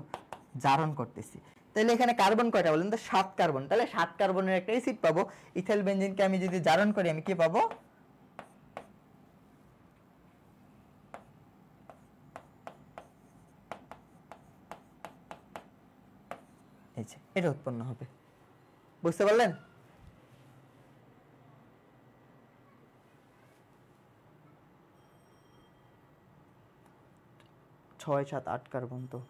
জারণ করতেছি। তাহলে এখানে কার্বন কয়টা বলেন তো? 7 কার্বন। তাহলে 7 কার্বনের একটা অ্যাসিড পাবো। ইথাইল বেনজিনকে আমি যদি জারণ করি আমি কি পাবো? এই যে এটা উৎপন্ন হবে। বুঝতে পারলেন? 6 7 8 কার্বন তো।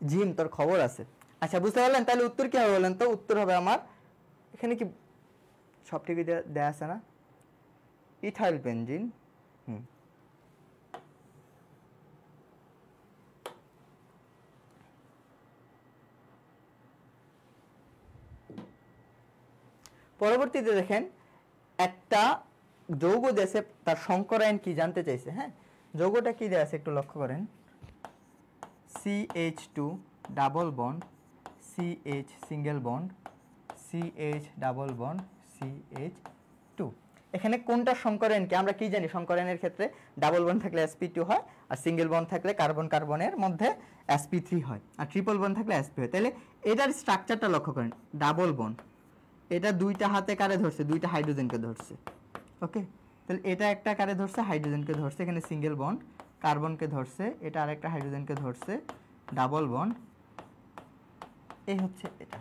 জিম তোর খবর আছে। আচ্ছা বুঝতে পারলেন? তাহলে উত্তর কি হবে বলেন তো? উত্তর হবে আমার এখানে কি সব ঠিকই দেয়া আছে না? Ethyl benzene. পরবর্তীতে দেখেন একটা যৌগ দেশে তার সংকরায়ন কি জানতে চাইছে। হ্যাঁ, যৌগটা কি দেয়া আছে একটু লক্ষ্য করেন। CH2 double bond CH single bond CH double bond CH2। এখানে কোনটা সংকরায়ন কি আমরা কি জানি? সংকরায়নের ক্ষেত্রে ডাবল বন্ড থাকলে sp2 হয়, আর সিঙ্গেল বন্ড থাকলে কার্বন কার্বনের মধ্যে sp3 হয়, আর ট্রিপল বন্ড থাকলে sp হয়। তাহলে এটার স্ট্রাকচারটা লক্ষ্য করেন। ডাবল বন্ড, এটা দুইটা হাতে কারে ধরছে? দুইটা হাইড্রোজেনকে ধরছে। ওকে, তাহলে এটা একটা কারে ধরছে? হাইড্রোজেনকে ধরছে। এখানে সিঙ্গেল বন্ড, কার্বনকে ধরছে, এটা আরেকটা হাইড্রোজেনকে ধরছে, ডাবল বন্ড। এই হচ্ছে এটা।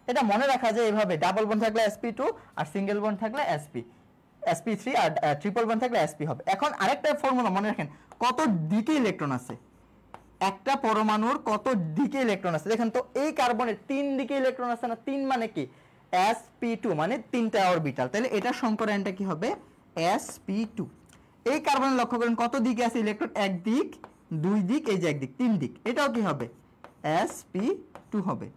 এটা মনে রাখা যায় এভাবে, ডাবল বন্ড থাকলে sp2 আর সিঙ্গেল বন্ড থাকলে sp3 আর ট্রিপল বন্ড থাকলে sp হবে। এখন আরেকটা ফর্মুলা মনে রাখেন, কত দিকে ইলেকট্রন আছে একটা পরমাণুর, কত দিকে ইলেকট্রন আছে। দেখেন তো এই কার্বনের 3 দিকে ইলেকট্রন আছে না? 3 মানে কি? sp2 মানে 3টা অরবিটাল। তাহলে এটা সংকরায়নটা কি হবে? sp2। এই কার্বনের লক্ষ্য করেন কত দিকে আছে ইলেকট্রন? এক দিক, দুই দিক, এই যে এক দিক, 3 দিক। এটাও কি হবে? sp2 হবে।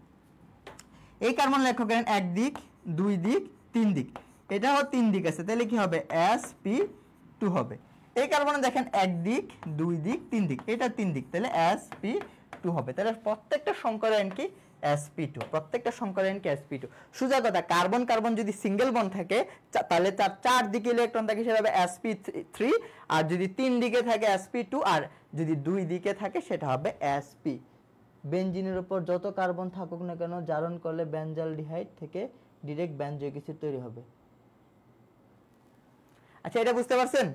এই কার্বন লক্ষ্য করেন এক দিক, দুই দিক, 3 দিক, এটাও 3 দিক আছে, তাহলে কি হবে sp2 হবে। এই কার্বনে দেখেন 1 দিক 2 দিক 3 দিক, এটা 3 দিক, তাহলে sp2 হবে। তাহলে প্রত্যেকটা সংকর আয়ন কি sp2, প্রত্যেকটা সংকর আয়ন কি sp2। সোজা কথা, কার্বন কার্বন যদি সিঙ্গেল বন্ড থাকে তাহলে তার 4 দিকে ইলেকট্রন থাকে সেটা হবে sp3, আর যদি 3 দিকে থাকে sp2, আর যদি 2 দিকে থাকে সেটা হবে sp। বেনজিনের উপর যত কার্বন থাকুক না কেন জারণ করলে বেনজালডিহাইড থেকে ডাইরেক্ট বেনজোয়িক অ্যাসিড তৈরি হবে। আচ্ছা, এটা বুঝতে পারছেন?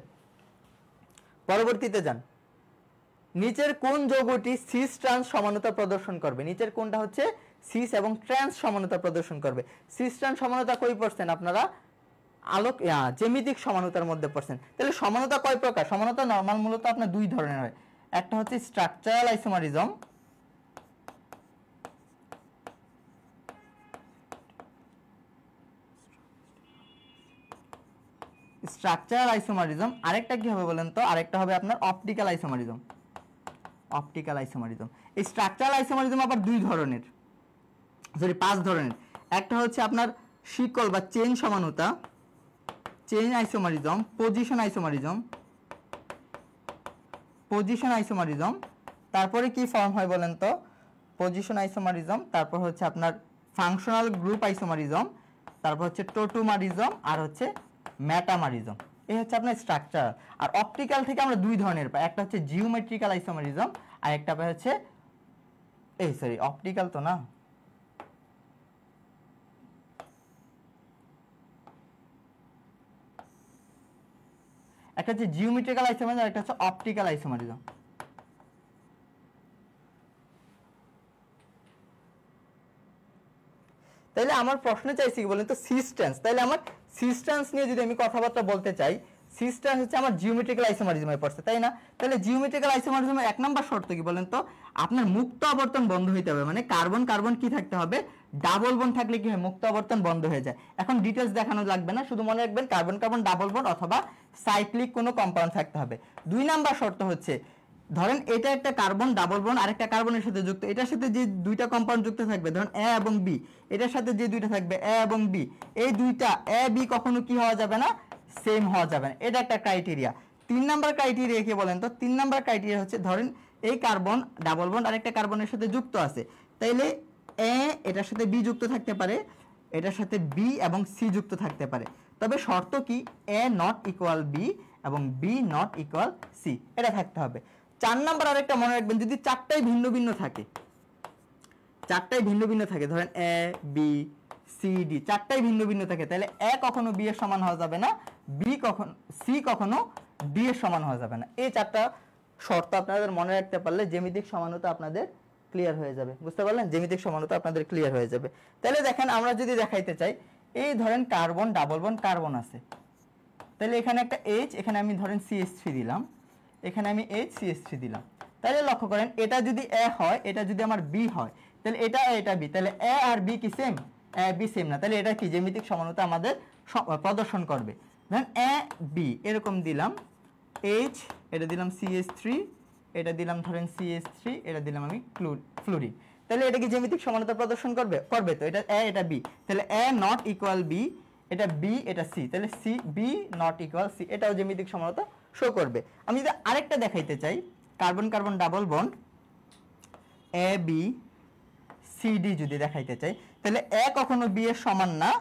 পরবর্তীতে যান। নিচের কোন যৌগটি সিস ট্রান্স সমানতা প্রদর্শন করবে? নিচের কোনটা হচ্ছে সিস এবং ট্রান্স সমানতা প্রদর্শন করবে? সিস ট্রান্স সমানতা কই পড়ছেন আপনারা? আলোক জ্যামিতিক সমানতার মধ্যে পড়ছেন। তাহলে সমানতা কয় প্রকার? সমানতা নরমাল মূলত আপনার দুই ধরনের হয়। একটা হচ্ছে স্ট্রাকচারাল আইসোমারিজম, স্ট্রাকচারাল আইসোমারিজম, আরেকটা কি হবে বলেন তো? আরেকটা হবে আপনার অপটিক্যাল আইসোমারিজম। অপটিক্যাল আইসোমারিজম, এই স্ট্রাকচারাল আইসোমারিজম আবার দুই ধরনের, সরি 5 ধরনের। একটা হচ্ছে আপনার শিকল বা চেইন সমানতা, chain isomerism, position isomerism, position isomerism, তারপরে কি ফর্ম হয় বলেন তো? পজিশন আইসোমারিজম, তারপর হচ্ছে আপনার ফাংশনাল গ্রুপ আইসোমারিজম, তারপর হচ্ছে টোটোমারিজম, আর হচ্ছে মেটামারিজম। এই হচ্ছে আপনার স্ট্রাকচার। আর অপটিক্যাল থেকে আমরা দুই ধরনের পাই, একটা হচ্ছে জিওমেট্রিক্যাল আইসোমারিজম, আর একটা পাই হচ্ছে অপটিক্যাল তো না, একটা হচ্ছে জিওমেট্রিক্যাল আইসোমারিজম, আর একটা হচ্ছে অপটিক্যাল আইসোমারিজম। তাইলে আমার প্রশ্ন চাইছি কি বলেন তো? সিস্টেন্স। তাইলে আমার সিস্টেন্স নিয়ে যদি আমি কথাবার্তা বলতে চাই, সিস্টেন্স হচ্ছে আমার জিওমেট্রিক্যাল আইসোমারিজমে পড়ছে, তাই না? তাহলে জিওমেট্রিক্যাল আইসোমারিজমের 1 নাম্বার শর্ত কি বলেন তো? আপনার মুক্ত আবর্তন বন্ধ হইতে হবে, মানে কার্বন কার্বন কি থাকতে হবে? ডাবল বন্ড থাকলে কি হয়? মুক্ত আবর্তন বন্ধ হয়ে যায়। এখন ডিটেইলস দেখানো লাগবে না, শুধু মনে রাখবেন কার্বন কার্বন ডাবল বন্ড অথবা সাইক্লিক কোনো কম্পাউন্ড থাকতে হবে। 2 নাম্বার শর্ত হচ্ছে, ধরেন এটা একটা কার্বন ডাবল বন্ড আরেকটা কার্বনের সাথে যুক্ত, এটার সাথে যে দুইটা কম্পাউন্ড যুক্ত থাকবে, ধরেন এ এবং বি, এটার সাথে যে দুইটা থাকবে এ এবং বি, এই দুইটা এ বি কখনো কি হওয়া যাবে না? সেম হওয়া যাবে না। এটা একটা ক্রাইটেরিয়া। 3 নাম্বার ক্রাইটেরিয়া কি বলেন তো? 3 নাম্বার ক্রাইটেরিয়া হচ্ছে, ধরেন এই কার্বন ডাবল বন্ড আরেকটা কার্বনের সাথে যুক্ত আছে, তাইলে এ এটার সাথে বি যুক্ত থাকতে পারে, এটার সাথে বি এবং সি যুক্ত থাকতে পারে, তবে শর্ত কি? এ নট ইকুয়াল বি এবং বি নট ইকুয়াল সি, এটা থাকতে হবে। 4 নাম্বার আরেকটা মনে রাখবেন, যদি চারটাই ভিন্ন ভিন্ন থাকে, চারটাই ভিন্ন ভিন্ন থাকে, ধরেন এ বি সি ডি চারটাই ভিন্ন ভিন্ন থাকে, তাহলে এ কখনো বি এর সমান হওয়া যাবে না, বি কখনো সি কখনো ডি এর সমান হওয়া যাবে না। এই চারটা শর্ত আপনাদের মনে রাখতে পারলে জ্যামিতিক সমানতা আপনাদের ক্লিয়ার হয়ে যাবে। বুঝতে পারলেন? জ্যামিতিক সমানতা আপনাদের ক্লিয়ার হয়ে যাবে। তাহলে দেখেন, আমরা যদি দেখাইতে চাই, এই ধরেন কার্বন ডাবল বন্ড কার্বন আছে, তাহলে এখানে একটা এইচ, এখানে আমি ধরেন CH3 দিলাম, এখানে আমি HCH3 দিলাম। তাহলে লক্ষ্য করেন, এটা যদি এ হয়, এটা যদি আমার বি হয়, তাহলে এটা এটা বি, তাহলে এ আর বি কি সেম? এ বি সেম না, তাহলে এটা কি জ্যামিতিক সমানতা আমাদের প্রদর্শন করবে। ধরেন এ বি এরকম দিলাম, এইচ এটা দিলাম CH3, এটা দিলাম ধরেন CH3, এটা দিলাম আমি ফ্লুরিন, তাহলে এটা কি জ্যামিতিক সমানতা প্রদর্শন করবে? করবে তো। এটা এ এটা বি, তাহলে এ নট ইকুয়াল বি, এটা বি এটা সি, তাহলে c b not equal c, এটাও জ্যামিতিক সমানতা শো করবে। আমি যদি আরেকটা দেখাইতে চাই, carbon carbon double bond A B C D যদি দেখাইতে চাই, তাহলে এ কখনো বি এর সমান না,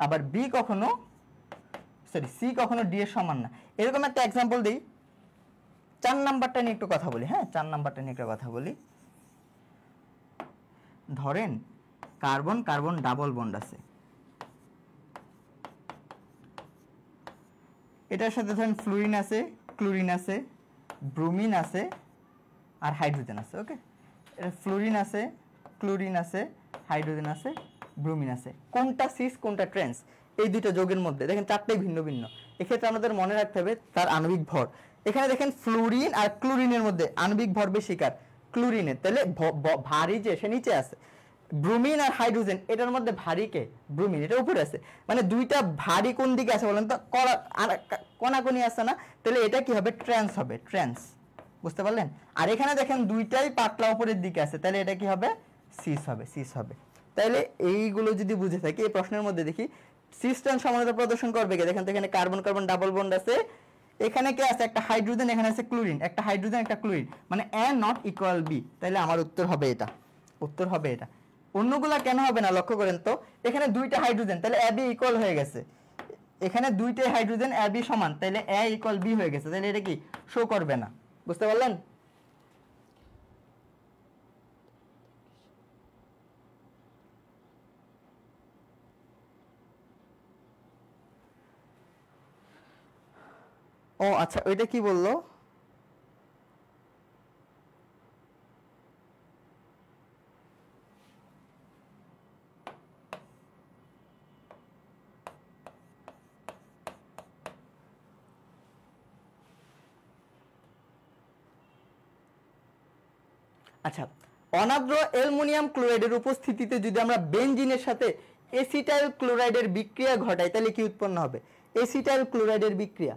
আবার বি কখনো সি কখনো ডি এর সমান না। এরকম একটা এক্সাম্পল দিই। 4 নাম্বারটা নিয়ে একটু কথা বলি। হ্যাঁ, 4 নাম্বারটা নিয়ে একটু কথা বলি। ধরেন কার্বন কার্বন ডাবল বন্ড আছে, এটার সাথে ধরেন ফ্লুরিন আছে, ক্লোরিন আছে, ব্রোমিন আছে, আর হাইড্রোজেন আছে। ওকে, এটা ফ্লুরিন আছে, ক্লোরিন আছে, হাইড্রোজেন আছে, ব্রোমিন আছে। কোনটা সিস কোনটা ট্রান্স? এই দুটো যৌগের মধ্যে দেখেন চারটাই ভিন্ন ভিন্ন। এক্ষেত্রে আমাদের মনে রাখতে হবে তার আণবিক ভর। এখানে দেখেন ফ্লুরিন আর ক্লোরিনের মধ্যে আণবিক ভর বেশি কার? ক্লোরিনের, তাহলে ভারী যে সে নিচে আছে। ব্রোমিন আর হাইড্রোজেন এটার মধ্যে ভারী কে? ব্রোমিন, এটা উপরে আছে। মানে দুইটা ভারী কোন দিকে আছে বলেন তো? কোনাকুনি আছে না, তাহলে এটা কি হবে? ট্রান্স হবে, ট্রান্স। বুঝতে পারলেন? আর এখানে দেখেন দুইটাই পাতলা উপরের দিকে আছে, তাহলে এটা কি হবে? সিস হবে, সিস হবে। তাহলে এইগুলো যদি বুঝে থাকি, এই প্রশ্নের মধ্যে দেখি সিস্টেম সমানতা প্রদর্শন করবে কি? দেখেন তো এখানে কার্বন কার্বন ডাবল বন্ড আছে, এখানে কি আছে? একটা হাইড্রোজেন, এখানে আছে ক্লোরিন, একটা হাইড্রোজেন একটা ক্লোরিন, মানে A নট ইকুয়াল B। তাহলে আমার উত্তর হবে এটা, উত্তর হবে এটা। অন্যগুলা কেন হবে না লক্ষ্য করেন তো, এখানে দুইটা হাইড্রোজেন, তাহলে AB ইকুয়াল হয়ে গেছে। এখানে দুইটা হাইড্রোজেন AB সমান, তাহলে A ইকুয়াল B হয়ে গেছে, তাহলে এটা কি শো করবে না। বুঝতে পারলেন? ও আচ্ছা, ওইটা কি বললো? আচ্ছা, অনাদ্র অ্যালুমিনিয়াম ক্লোরাইডের উপস্থিতিতে যদি আমরা বেনজিনের সাথে এসিটাইল ক্লোরাইডের বিক্রিয়া ঘটাই তাহলে কি উৎপন্ন হবে? এসিটাইল ক্লোরাইডের বিক্রিয়া।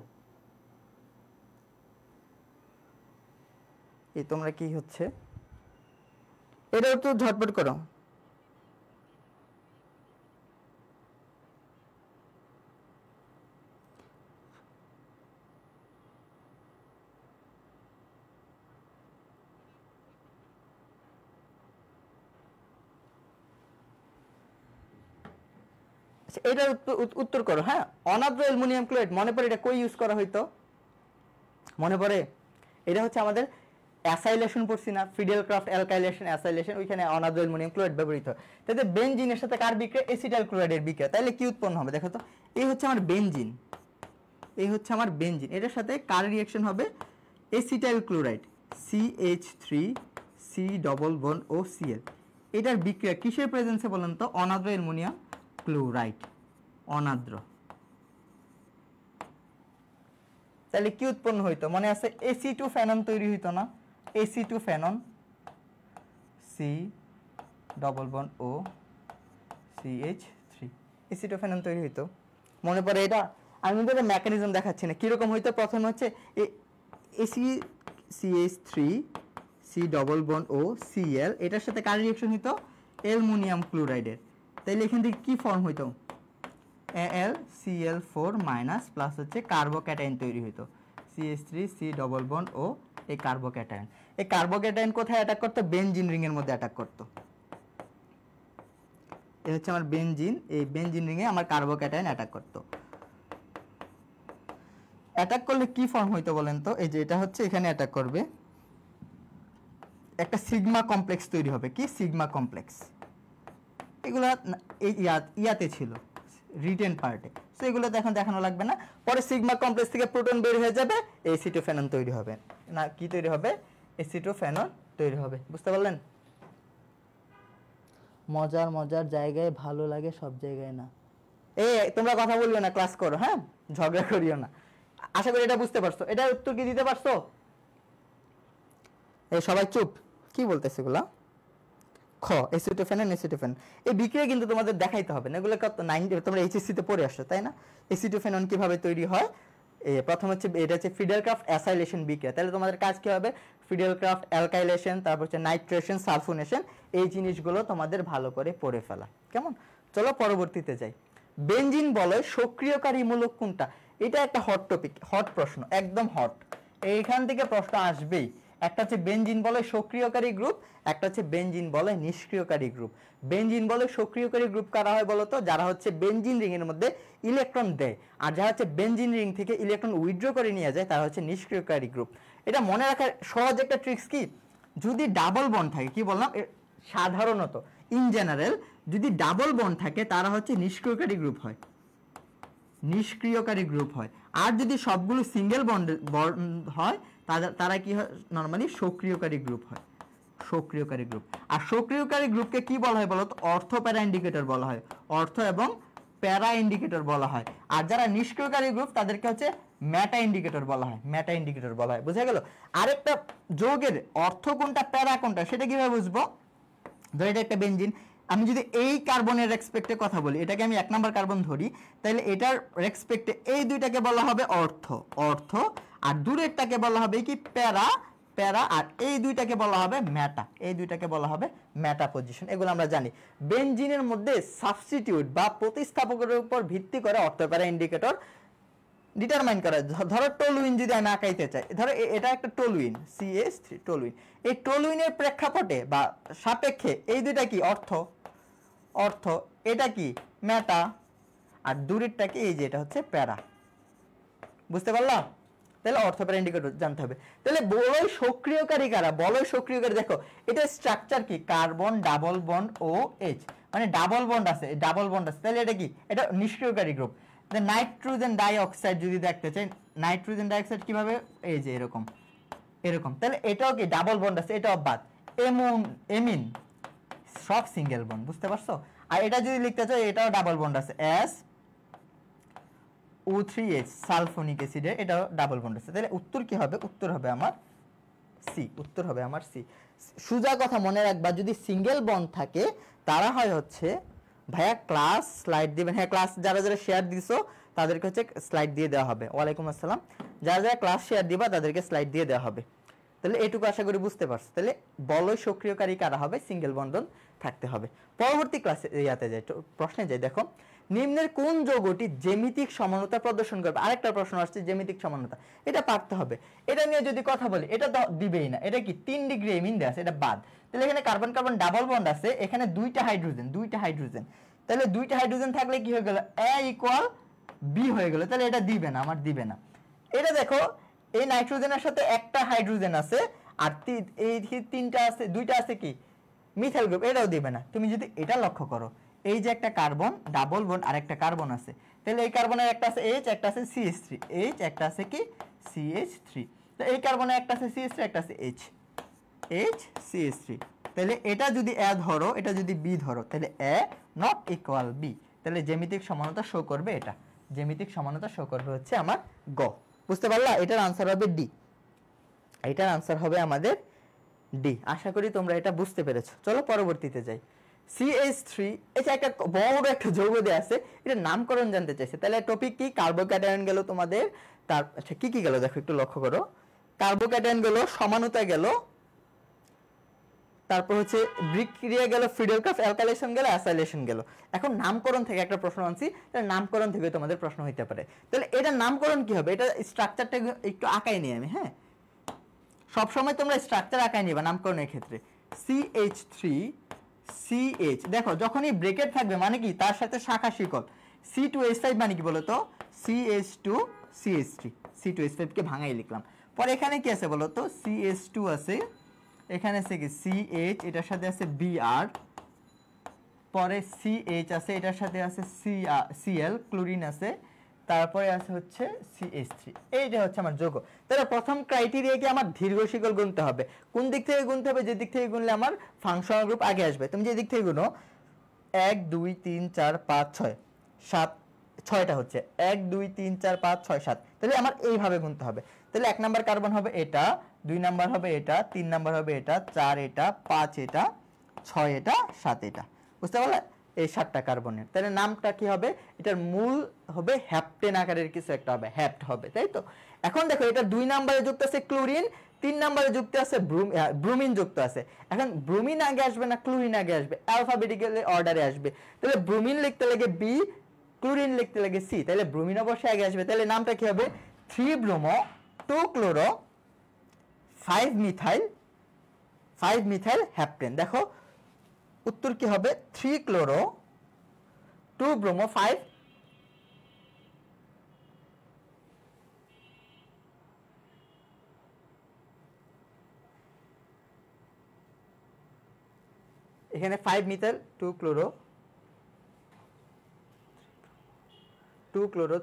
এই তোমরা কি হচ্ছে এটা একটু ঝটপট করো। এটার উত্তর করো। হ্যাঁ, অনাদ্র অ্যালুমিনিয়াম ক্লোরাইড, মনে পড়ে এটা কই ইউজ করা হইতো? মনে পড়ে? এটা হচ্ছে আমাদের অ্যাসাইলেশন পড়ছি না, ফিডেল ক্রাফট অ্যালকাইলেশন অ্যাসাইলেশন, ওইখানে অনাদ্র অ্যালুমিনিয়াম ক্লোরাইড ব্যবহৃত হয়। তাহলে বেনজিনের সাথে কার বিক্রিয়া? এসিটাইল ক্লোরাইডের বিক্রিয়া। তাহলে কি উৎপন্ন হবে দেখো তো, এই হচ্ছে আমার বেনজিন, এই হচ্ছে আমার বেনজিন, এটার সাথে কার রিঅ্যাকশন হবে? Acetyl chloride CH3C double bond O Cl, এটার বিক্রিয়া কিসের প্রেজেন্সে বলেন তো? অনাদ্র অ্যালুমিনিয়াম ক্লোরাইড, অনাদ্র। তাহলে কি উৎপন্ন হইতো? মনে আছে Ac2 ফেনন তৈরি হইতো না? Ac2 phenone, C double bond O CH3, Ac2 phenone তৈরি হইতো। মনে পড়ে এটা? আমি কিন্তু মেকানিজম দেখাচ্ছি না, কিরকম হইতো। প্রথমে হচ্ছে ACCH3 C double bond O Cl, এটার সাথে কার রিঅ্যাকশন হইতো? অ্যালুমিনিয়াম ক্লোরাইডের। তাইলে এখান থেকে কি ফর্ম হইতো? AlCl4 মাইনাস প্লাস হচ্ছে কার্বোক্যাটায়ন তৈরি হইতো, CH3C ডবল বন্ড ও এই কার্বোক্যাটায়ন। এই কার্বোক্যাটায়ন কোথায় অ্যাটাক করতো? বেনজিন রিং এর মধ্যে অ্যাটাক করতো। এই হচ্ছে আমার বেনজিন, এই বেনজিন রিং এ আমার কার্বোক্যাটায়ন অ্যাটাক করতো। অ্যাটাক করলে কি ফর্ম হইতো বলেন তো? এই যে এটা হচ্ছে এখানে অ্যাটাক করবে, একটা সিগমা কমপ্লেক্স তৈরি হবে। কি সিগমা কমপ্লেক্স? এগুলা এই ইয়াতে ছিল রিটেন পার্টে, সো এগুলো এখন দেখানো লাগবে না। পরে সিগমা কমপ্লেক্স থেকে প্রোটন বের হয়ে যাবে, এসিটোফেনন তৈরি হবে না, কি তৈরি হবে? এসিটোফেনন তৈরি হবে। বুঝতে পারলেন? মজার মজার জায়গায় ভালো লাগে, সব জায়গায় না। তোমরা কথা বলবে না, ক্লাস করো, হ্যাঁ, ঝগড়া করিও না। আশা করি এটা বুঝতে পারছো। এটার উত্তর কি দিতে পারছো? সবাই চুপ, কি বলতেছে এগুলা? খ এসিটোফেনন, এসিটোফেন, এই বিক্রিয়া কিন্তু তোমাদের দেখাইতে হবে না, এগুলো কত 9 তোমরা এইচএসসি তে পড়ে আসছো, তাই না? এসিটোফেনন কিভাবে তৈরি হয়? প্রথম হচ্ছে এটা হচ্ছে ফিডেল ক্রাফট অ্যাসাইলেশন বিক্রিয়া। তাহলে তোমাদের কাজ কি হবে? ফিডেল ক্রাফট অ্যালকাইলেশন, তারপর হচ্ছে নাইট্রেশন, সালফোনেশন, এই জিনিসগুলো তোমাদের ভালো করে পড়ে ফেলা। কেমন? চলো পরবর্তীতে যাই। বেনজিন বলয় সক্রিয়কারীমূলক কোনটা? এটা একটা হট টপিক, হট প্রশ্ন, একদম হট। এইখান থেকে প্রশ্ন আসবেই। একটা হচ্ছে বেনজিন বলয় সক্রিয়কারী গ্রুপ, একটা হচ্ছে বেনজিন বলয় নিষ্ক্রিয়কারী গ্রুপ। বেনজিন বলয় সক্রিয়কারী গ্রুপ কারা হয় বলতো? যারা হচ্ছে বেনজিন রিং এর মধ্যে ইলেকট্রন দেয়, আর যারা হচ্ছে বেনজিন রিং থেকে ইলেকট্রন উইথড্র করে নিয়ে যায় তারা হচ্ছে নিষ্ক্রিয়কারী গ্রুপ। এটা মনে রাখার সহজ একটা ট্রিক্স কি, যদি ডাবল বন্ড থাকে, কি বললাম, সাধারণত ইন জেনারেল যদি ডাবল বন্ড থাকে তারা হচ্ছে নিষ্ক্রিয়কারী গ্রুপ হয়, নিষ্ক্রিয়কারী গ্রুপ হয়। আর যদি সবগুলো সিঙ্গেল বন্ড হয় তারা কি হয়? নরমালি সক্রিয়কারী গ্রুপ হয়, সক্রিয়কারী গ্রুপ। আর সক্রিয়কারী গ্রুপকে কি বলা হয় বলতো? অর্থ প্যারা ইন্ডিকেটর বলা হয়, অর্থ এবং প্যারা ইন্ডিকেটর বলা হয়। আর যারা নিষ্ক্রিয়কারী গ্রুপ তাদেরকে হচ্ছে মেটা ইন্ডিকেটর বলা হয়, মেটা ইন্ডিকেটর বলা হয়। বুঝা গেল? আরেকটা যৌগের অর্থ কোনটা প্যারা কোনটা সেটা কিভাবে বুঝবো? ধর এটা একটা বেনজিন, আমি যদি এই কার্বনের রেসপেক্টে কথা বলি, এটাকে আমি 1 নাম্বার কার্বন ধরি, তাহলে এটার রেসপেক্টে এই দুইটাকে বলা হবে অর্থ, অর্থ, আর দূরেরটাকে বলা হবে কি প্যারা, প্যারা, আর এই দুইটাকে বলা হবে মেটা, এই দুইটাকে বলা হবে মেটা পজিশন। এগুলো আমরা জানি। বেনজিনের মধ্যে সাবস্টিটিউট বা প্রতিস্থাপকের উপর ভিত্তি করে অর্থপ্যারা ইন্ডিকেটর ডিটারমাইন করা। ধরো টলুইন যদি আমি আঁকাইতে চাই, ধরো এটা একটা টলুইন CH3 টলুইন, এই টলুইনের প্রেক্ষাপটে বা সাপেক্ষে এই দুইটা কি অর্থ, অর্থ, এটা কি মেটা, আর দূরেরটা কি এই যে এটা হচ্ছে প্যারা। বুঝতে পারলাম? তাহলে অর্থপ্যারা ইন্ডিকেটর জানতে হবে। তাহলে বলয় সক্রিয়কারী কারা? বলয় সক্রিয়কারী দেখো এটা স্ট্রাকচার কি, কার্বন ডাবল বন্ড ও H, মানে ডাবল বন্ড আছে, ডাবল বন্ড আছে, তাহলে এটা কি, এটা নিষ্ক্রিয়কারী গ্রুপ। নাইট্রোজেন ডাইঅক্সাইড যদি দেখতে চাই, নাইট্রোজেন ডাইঅক্সাইড কিভাবে, এই যে এরকম এরকম, তাহলে এটাও কি ডাবল বন্ড আছে, এটাও বাদ। এমিন সব সিঙ্গেল বন্ড, বুঝতে পারছো? আর এটা যদি লিখতে চাই এটাও ডাবল বন্ড আছে, SO3H সালফোনিক অ্যাসিডে, এটাও ডাবল বন্ড আছে। তাহলে উত্তর কি হবে? উত্তর হবে আমার সি, উত্তর হবে আমার সি। সোজা কথা মনে রাখবা, যদি সিঙ্গেল বন্ড থাকে তারা হয় হচ্ছে, ভাইয়া ক্লাস স্লাইড দিবেন, হ্যাঁ ক্লাস যারা যারা শেয়ার দিছো তাদেরকে হচ্ছে স্লাইড দিয়ে দেওয়া হবে। ওয়ালাইকুম আসসালাম। যারা যারা ক্লাস শেয়ার দিবা তাদেরকে স্লাইড দিয়ে দেওয়া হবে। তাহলে এটুকু আশা করি বুঝতে পারছো। তাহলে বলয় সক্রিয়কারী কারা হবে? সিঙ্গেল বন্ডন থাকতে হবে। পরবর্তী ক্লাসে ইয়াতে যাই, প্রশ্নে যাই। দেখো, নিম্নের কোন যৌগটি জ্যামিতিক সমানতা প্রদর্শন করবে? আরেকটা প্রশ্ন আসছে জ্যামিতিক সমানতা, এটা পারতে হবে। এটা নিয়ে যদি কথা বলি এটা তো দিবেই না, এটা কি 3 ডিগ্রি এমিন দেয়া আছে, এটা বাদ। তাহলে এখানে কার্বন কার্বন ডাবল বন্ড আছে, এখানে দুইটা হাইড্রোজেন, তাহলে দুইটা হাইড্রোজেন থাকলে কি হয়ে গেল, A ইকুয়াল B হয়ে গেল, তাহলে এটা দিবে না, আমার দিবে না। এটা দেখো এই নাইট্রোজেনের সাথে একটা হাইড্রোজেন আছে, আর এই তিনটা আছে, দুইটা আছে কি মিথাইল গ্রুপ, এটাও দিবে না। তুমি যদি এটা লক্ষ্য করো, এই যে একটা কার্বন ডাবল বন্ড আর একটা কার্বন আছে, তাহলে এই কার্বনের একটা আছে H, একটা আছে CH3, H একটা আছে কি CH3, তো এই কার্বনের একটা আছে CH3, একটা আছে H, CH3, তাহলে এটা যদি A ধরো, এটা যদি B ধরো, তাহলে A নট ইকুয়াল B, তাহলে জ্যামিতিক সমানতা শো করবে এটা, জ্যামিতিক সমানতা শো করবে হচ্ছে আমার গ। বুঝতে পারলা? এটার আনসার হবে ডি, এটার আনসার হবে আমাদের ডি। আশা করি তোমরা এটা বুঝতে পেরেছো। চলো পরবর্তীতে যাই। CH3, এটা একটা বড় একটা যৌগ দেয়া আছে, এটা নামকরণ জানতে চাইছে। তাহলে টপিক কি? কার্বোক্যাটায়ন গেল তোমাদের, তার আচ্ছা কি কি গেল দেখো একটু লক্ষ্য করো। কার্বোক্যাটায়ন গেল, সমানতা গেল, তারপর হচ্ছে বিক্রিয়া গেল, ফ্রিডেলক্রাফ অ্যালকাইলেশন গেল, অ্যাসাইলেশন গেল। এখন নামকরণ থেকে একটা প্রশ্ন আনছি, তাহলে নামকরণ থেকে তোমাদের প্রশ্ন হইতে পারে। তাহলে এটা নামকরণ কি হবে? এটা স্ট্রাকচারটা একটু আঁকাই নিই আমি, হ্যাঁ সবসময় তোমরা স্ট্রাকচার আঁকাই নিবা নামকরণের ক্ষেত্রে। CH3 CH, দেখো যখনই ব্রেকেট থাকবে মানে কি তার সাথে শাখা শিকল, C2H5 মানে কি বলতো, CH2 CH3, C2H5 কে ভাঙাই লিখলাম। পরে এখানে কি আছে বলতো, CH2 আছে, এখানে আছে কি CH, এটার সাথে আছে Br, পরে CH আছে, এটার সাথে আছে Cl ক্লোরিন আছে, তারপরে আছে হচ্ছে CH3, এইটা হচ্ছে আমার যৌগ। তাহলে প্রথম ক্রাইটেরিয়া কি, আমার দীর্ঘ শিকল গুনতে হবে। কোন দিক থেকে গুনতে হবে? যে দিক থেকে গুনলে আমার ফাংশনাল গ্রুপ আগে আসবে। তুমি যে দিক থেকে গুনো 1 2 3 4 5 6 7, 6টা হচ্ছে 1 2 3 4 5 6 7, তাহলে আমার এইভাবে গুনতে হবে। তাহলে 1 নাম্বার কার্বন হবে এটা, 2 নাম্বার হবে এটা, 3 নাম্বার হবে এটা, 4 এটা, 5 এটা, 6 এটা, 7 এটা। বুঝতে পারলে? এই 7টা কার্বনের। তাহলে নামটা কি হবে? এটার মূল হবে হ্যাপটেন আকারের কিছু একটা হবে, হ্যাপ্ট হবে, তাই তো? এখন দেখো এটা 2 নম্বরে যুক্ত আছে ক্লোরিন, 3 নম্বরে যুক্ত আছে ব্রোমিন যুক্ত আছে। এখন ব্রোমিন আগে আসবে না ক্লোরিন আগে আসবে? অ্যালফাবেটিক্যালি অর্ডারে আসবে। তাহলে ব্রোমিন লিখতে লাগে বি, ক্লোরিন লিখতে লাগে সি, তাহলে ব্রোমিন অবশ্যই আগে আসবে। তাহলে নামটা কি হবে? 3 ব্রোমো 2 ক্লোরো 5 মিথাইল হ্যাপটেন। দেখো উত্তর কি হবে? 3 ক্লোরো 2 ব্রোমো 5, এখানে 5 methyl 2 chloro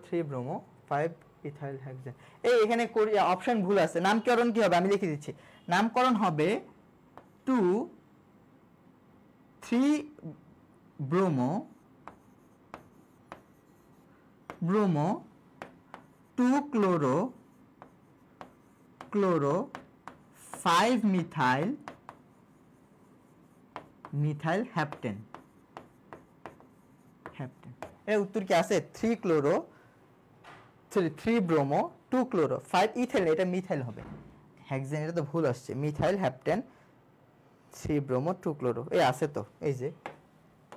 3 bromo 5 ethyl hexane. এই এখানে অপশন ভুল আছে। নামকরণ কি হবে? আমি লিখে দিচ্ছি। নামকরণ হবে 2 3 ব্রোমো 2 ক্লোরো 5 মিথাইল হ্যাপটেন। এর উত্তর কি আছে? 3 ব্রোমো 2 ক্লোরো 5 ইথাইল, এটা মিথাইল হবে। হেক্সেন, এটা তো ভুল আসছে, মিথাইল হ্যাপটেন 3 ব্রোমো 2 ক্লোরো, এই আছে তো, এই যে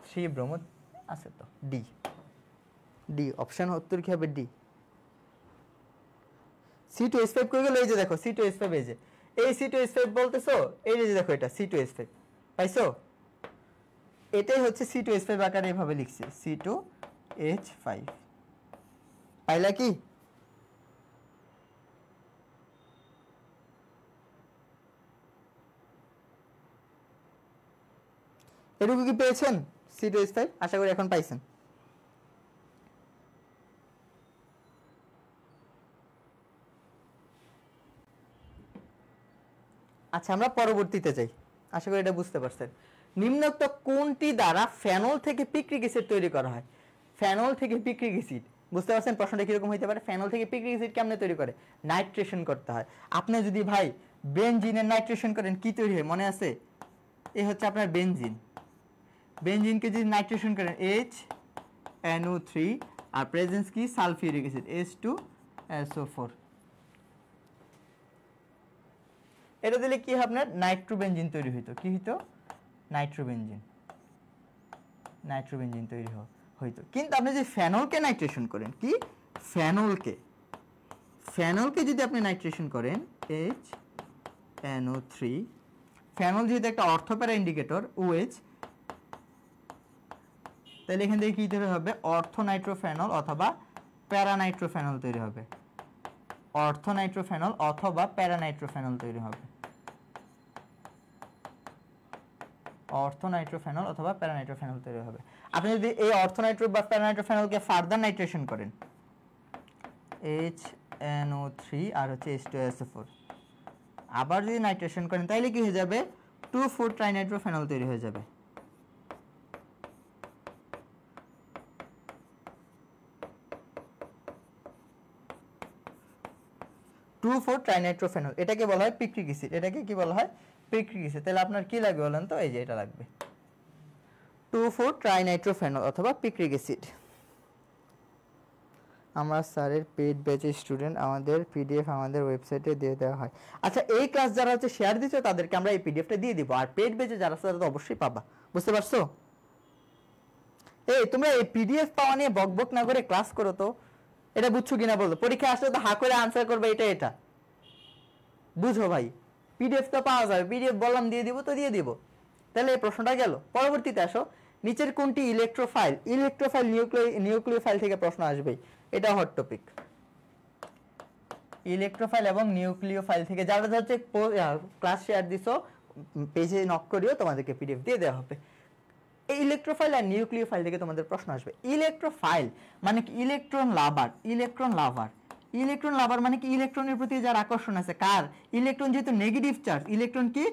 3 ব্রোমো আছে তো, ডি, ডি অপশন উত্তর কি হবে? ডি। C2H5 কই গেল? এই যে দেখো C2H5, এই যে এই C2H5 বলতেছো, এই যে দেখো এটা C2H5 পাইছো, এটাই হচ্ছে C2H5 আকারে এভাবে লিখছি, C2H5 পাইলা কি? এটুকু কি পেয়েছেন? C2H5 আশা করি এখন পাইছেন। আচ্ছা আমরা পরবর্তীতে যাই, আশা করি এটা বুঝতে পারছেন। নিম্নোক্ত কোনটি দ্বারা ফেনল থেকে পিক্রিক অ্যাসিড তৈরি করা হয়? ফেনল থেকে পিক্রিক অ্যাসিড, বুঝতে পারছেন প্রশ্নটা কিরকম হইতে পারে? ফেনল থেকে পিক্রিক অ্যাসিড কেমনে তৈরি করে? নাইট্রেশন করতে হয়। আপনি যদি ভাই বেনজিনের নাইট্রেশন করেন কি তৈরি হয় মনে আছে? এই হচ্ছে আপনার বেনজিন, বেনজিনকে যদি নাইট্রেশন করেন HNO3 আর প্রেজেন্স কি সালফিউরিক অ্যাসিড H2SO4, এটা দিলে কি হয় আপনার নাইট্রোবেনজিন তৈরি হইতো, কি হইতো? নাইট্রোবেনজিন, নাইট্রোবেনজিন তৈরি হইতো। কিন্তু আপনি যদি ফেনলকে নাইট্রেশন করেন, কি ফেনলকে, ফেনলকে যদি আপনি নাইট্রেশন করেন HNO3, ফেনল যেহেতু একটা অর্থোপ্যারা ইন্ডিকেটর OH, তাহলে এখান থেকে কি তৈরি হবে? অর্থোনাইট্রোফেনল অথবা প্যারানাইট্রোফেনল তৈরি হবে, অর্থোনাইট্রোফেনল অথবা প্যারানাইট্রোফেনল তৈরি হবে, অর্থোনাইট্রোফেনল অথবা প্যারানাইট্রোফেনল তৈরি হবে। আপনি যদি এই অর্থোনাইট্রো বা প্যারানাইট্রোফেনলকে ফার্দার নাইট্রেশন করেন HNO3 আর হচ্ছে H2SO4, আবার যদি নাইট্রেশন করেন তাহলে কি হয়ে যাবে? 2,4-ট্রাইনাইট্রোফেনল তৈরি হয়ে যাবে। ট্রাইনাইট্রোফেনল, এটাকে বলা হয় পিক্রিক অ্যাসিড, এটাকে কি বলা হয়? Picric acid. তাহলে আপনার কি লাগবে বলেন তো? এই যে এটা লাগবে 2,4-ট্রাইনাইট্রোফেনল অথবা পিক্রিক অ্যাসিড। আমার স্যারের পেইড ব্যাচের স্টুডেন্ট, আমাদের পিডিএফ আমাদের ওয়েবসাইটে দিয়ে দেওয়া হয়। আচ্ছা এই ক্লাস যারা হচ্ছে শেয়ার দিচ্ছে তাদেরকে আমরা এই পিডিএফটা দিয়ে দিব, আর পেইড ব্যাচে যারা আছে তারা তো অবশ্যই পাবা, বুঝতে পারছো? এই তোমরা এই পিডিএফ পাওয়া নিয়ে বকবক না করে ক্লাস করো তো, এটা বুঝছো কিনা বলো? পরীক্ষা আসলে তো হা করে আনসার করবে এটা এটা, বুঝো ভাই। পিডিএফ তো পাওয়া যাবে, পিডিএফ বললাম দিয়ে দিব তো দিয়ে দিব। তাহলে এই প্রশ্নটা গেল। পরবর্তীতে আসো, নিচের কোনটি ইলেকট্রোফাইল? ইলেকট্রোফাইল নিউক্লিওফাইল থেকে প্রশ্ন আসবেই, এটা হট টপিক। ইলেকট্রোফাইল এবং নিউক্লিওফাইল থেকে যারা হচ্ছে ক্লাস শেয়ার দিছো পেজে নক করিও, তোমাদেরকে পিডিএফ দিয়ে দেওয়া হবে। এই ইলেকট্রোফাইল আর নিউক্লিওফাইল থেকে তোমাদের প্রশ্ন আসবে। ইলেকট্রোফাইল মানে কি? ইলেকট্রন লাভার, ইলেকট্রন লাভার, ইলেকট্রন লাভার মানে কি? ইলেকট্রনের প্রতি যার আকর্ষণ আছে। কার? ইলেকট্রন যেহেতু নেগেটিভ চার্জ, ইলেকট্রন কি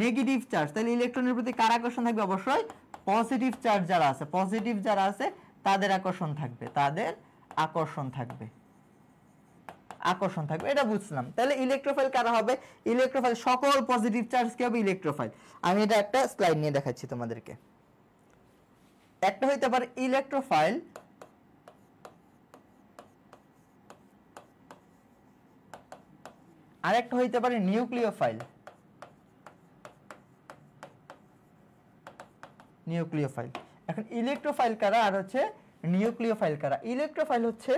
নেগেটিভ চার্জ, তাহলে ইলেকট্রনের প্রতি কার আকর্ষণ থাকবে? অবশ্যই পজিটিভ চার্জ যারা আছে, পজিটিভ যারা আছে তাদের আকর্ষণ থাকবে, তাদের আকর্ষণ থাকবে, আকর্ষণ থাকবে, এটা বুঝলাম। তাহলে ইলেকট্রোফাইল কারা হবে? ইলেকট্রোফাইল সকল পজিটিভ চার্জ কি হবে? ইলেকট্রোফাইল। আমি এটা একটা স্লাইড নিয়ে দেখাচ্ছি তোমাদেরকে। একটা হইতে পারে ইলেকট্রোফাইল, আর একটা হইতে পারে নিউক্লিওফাইল, নিউক্লিওফাইল। এখন ইলেকট্রোফাইল কারা আর হচ্ছে নিউক্লিওফাইল কারা? ইলেকট্রোফাইল হচ্ছে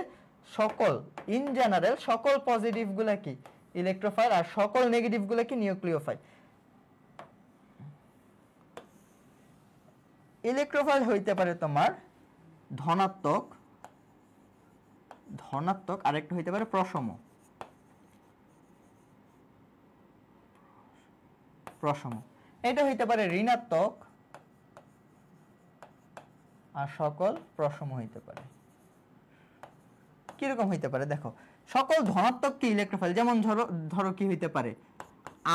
সকল, ইন জেনারেল সকল পজিটিভ গুলা কি ইলেকট্রোফাইল, আর সকল নেগেটিভ গুলা কি নিউক্লিওফাইল। ইলেকট্রোফাইল হইতে পারে তোমার ধনাত্মক, ধনাত্মক, আরেকটা হইতে পারে প্রশম, প্রশম। এটা হইতে পারে ঋণাত্মক, আর সকল প্রশম হইতে পারে। কিরকম হইতে পারে দেখো, সকল ধনাত্মক কি ইলেকট্রোফাইল, যেমন ধরো কি হইতে পারে?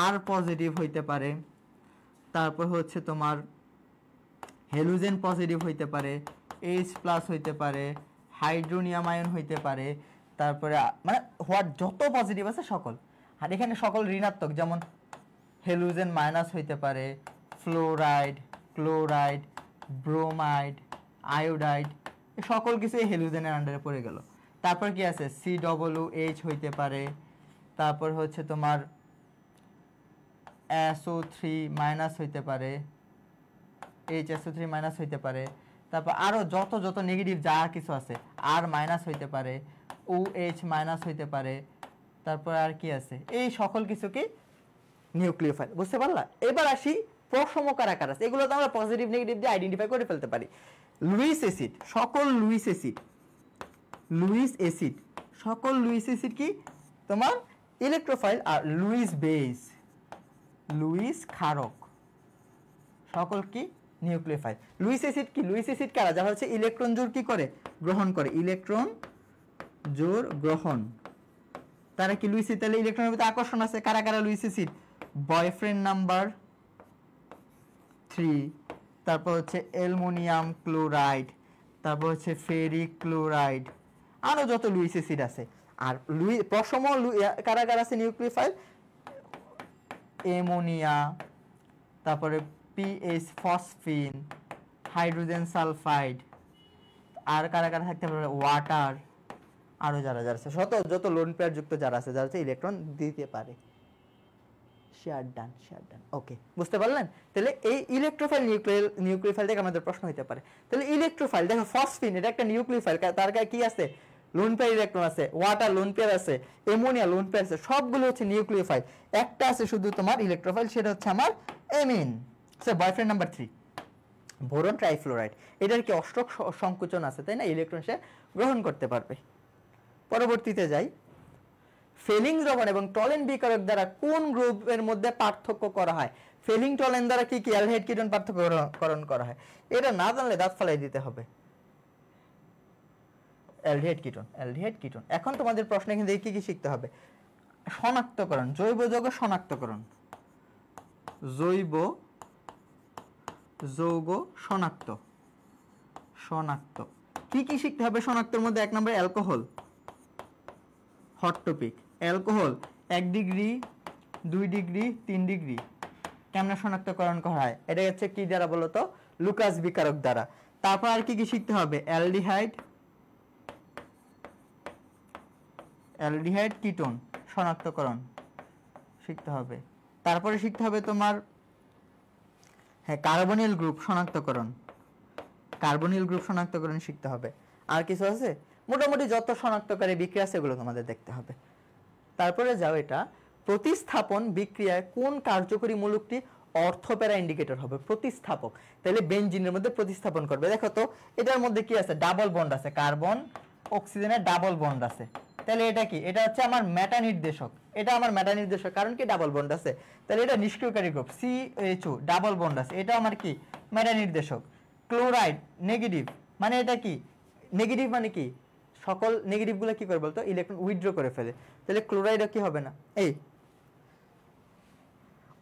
আর পজিটিভ হইতে পারে, তারপর হচ্ছে তোমার হেলুজেন পজিটিভ হইতে পারে, H প্লাস হইতে পারে, হাইড্রোনিয়াম আয়ন হইতে পারে, তারপরে মানে হোয়াট যত পজিটিভ আছে সকল। আর এখানে সকল ঋণাত্মক, যেমন হেলুজেন মাইনাস হইতে পারে, ফ্লোরাইড, ক্লোরাইড, ব্রোমাইড, আয়োডাইড, সকল কিছু এই হেলুজেনের আন্ডারে পড়ে গেল। তারপর কি আছে? COOH হইতে পারে, তারপর হচ্ছে তোমার SO3 মাইনাস হইতে পারে, HSO3 মাইনাস হইতে পারে, তারপর আরো যত যত নেগেটিভ যা কিছু আছে আর মাইনাস হইতে পারে, OH মাইনাস হইতে পারে, তারপর আর কি আছে, এই সকল কিছু কি নিউক্লিওফাইল। বুঝতে পারলা? এবার আসি প্রশম কারাকার আছে, এগুলো তো আমরা পজিটিভ নেগেটিভ দিয়ে আইডেন্টিফাই করে ফেলতে পারি। লুইস অ্যাসিড, সকল লুইস অ্যাসিড, লুইস অ্যাসিড, সকল লুইস অ্যাসিড কি তোমার ইলেকট্রোফাইল। আর লুইস বেস, লুইস ক্ষারক, সকল কি নিউক্লিওফাইল। লুইস অ্যাসিড কি, লুইস অ্যাসিড কারা, যারা হচ্ছে ইলেকট্রন জোড় কি করে গ্রহণ করে, ইলেকট্রন জোড় গ্রহণ, তারা কি লুইস অ্যাসিড। তাহলে ইলেকট্রনের ভিতরে আকর্ষণ আছে, কারা কারা লুইস অ্যাসিড, বয়ফ্রেন্ড নাম্বার 3, তারপর হচ্ছে অ্যালুমিনিয়াম ক্লোরাইড, তারপর হচ্ছে ফেরিক ক্লোরাইড, আরো যত লুইস অ্যাসিড আছে। আর প্রশম কারা কারা আছে নিউক্লিওফাইল, অ্যামোনিয়া, তারপরে পিএইচ ফসফিন, হাইড্রোজেন সালফাইড, আর কারা কারা থাকতে পারে ওয়াটার, আরো যারা যারা আছে যত লোন পেয়ার যুক্ত যারা আছে, যারা হচ্ছে ইলেকট্রন দিতে পারে। শেয়ার ডান, শেয়ার ডান, ওকে, বুঝতে পারলেন? তাহলে এই ইলেকট্রোফাইল নিউক্লিওফাইল থেকে আমাদের প্রশ্ন হতে পারে। তাহলে ইলেকট্রোফাইল দেখো, ফসফিন এটা একটা নিউক্লিওফাইল, তার গায়ে কি আছে, লোন পেয়ার ইলেকট্রন আছে, ওয়াটার লোন পেয়ার আছে, অ্যামোনিয়া লোন পেয়ার আছে, সবগুলো হচ্ছে নিউক্লিওফাইল। একটা আছে শুধু তোমার ইলেকট্রোফাইল, সেটা হচ্ছে আমার এমিন, বয়ফ্রেন্ড নাম্বার 3, বোরন ট্রাইফ্লোরাইড। এটার কি অষ্টক সংকোচন আছে, তাই না, ইলেকট্রন সে গ্রহণ করতে পারবে। পরবর্তীতে যাই, ফেলিং দ্রবণ এবং টলেন বিকারক দ্বারা কোন গ্রুপের মধ্যে পার্থক্য করা হয়। ফেলিং টলেন দ্বারা কি কি অ্যালডিহাইড কিটোন পার্থক্যকরণ করা হয়, এটা না জানলে দাঁত ফালাই দিতে হবে। Aldehyde ketone, aldehyde ketone. এখন তোমাদের প্রশ্ন এখান থেকে কি কি শিখতে হবে, শনাক্তকরণ, জৈব যৌগ শনাক্তকরণ, জৈব যৌগ শনাক্ত, শনাক্ত কি কি শিখতে হবে শনাক্তের মধ্যে। 1 number alcohol, hot topic, alcohol 1 degree 2 degree 3 degree কেমনে শনাক্তকরণ করা হয়, এটা হচ্ছে কি দ্বারা বলতো, লুকাস বিকারক দ্বারা। তারপর আর কি কি শিখতে হবে, অ্যালডিহাইড, অ্যালডিহাইড কিটোন শনাক্তকরণ শিখতে হবে। তারপরে শিখতে হবে তোমার কার্বনিল গ্রুপ শনাক্তকরণ, কার্বনিল গ্রুপ শনাক্তকরণ শিখতে হবে। আর কিছু আছে, মোটামুটি যত শনাক্তকারী বিক্রিয়া আছে এগুলো তোমাদের দেখতে হবে। তারপরে যাও, এটা প্রতিস্থাপন বিক্রিয়ায় কোন কার্যকরী মূলকটি অর্থপ্যারা ইন্ডিকেটর হবে, প্রতিস্থাপক। তাহলে বেনজিনের মধ্যে প্রতিস্থাপন করবে। দেখো তো এটার মধ্যে কি আছে, ডাবল বন্ড আছে, কার্বন অক্সিজেনের ডাবল বন্ড আছে। তাহলে এটা কি, এটা হচ্ছে আমার মেটা নির্দেশক, এটা আমার মেটা নির্দেশক, কারণ কি ডাবল বন্ড আছে। তাহলে এটা নিষ্ক্রিয়কারী গ্রুপ, CHO ডাবল বন্ড আছে, এটা আমার কি মেটা নির্দেশক। ক্লোরাইড নেগেটিভ, মানে এটা কি নেগেটিভ, মানে কি সকল নেগেটিভ গুলো কি করে বলতো, ইলেকট্রন উইথড্র করে ফেলে। তাহলে ক্লোরাইডও কি হবে না, এই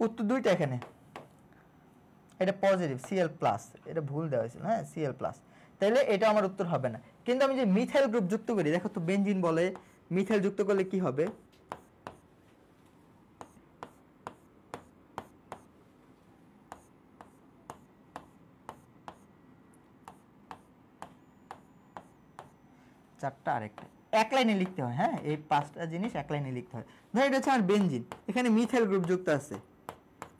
উত্তর দুইটা এখানে, এটা পজিটিভ Cl+, এটা ভুল দেওয়া হয়েছিল, হ্যাঁ Cl+, তাহলে এটা আমার উত্তর হবে না। কিন্তু আমি যে মিথাইল গ্রুপ যুক্ত করি, দেখো তো বেনজিন বলে মিথাইল যুক্ত করলে কি হবে, চারটা আরেকটা এক লাইনে লিখতে হয়, হ্যাঁ এই 5টা জিনিস এক লাইনে লিখতে হয়। ধর এটা হচ্ছে আমার বেনজিন, এখানে মিথাইল গ্রুপ যুক্ত আছে,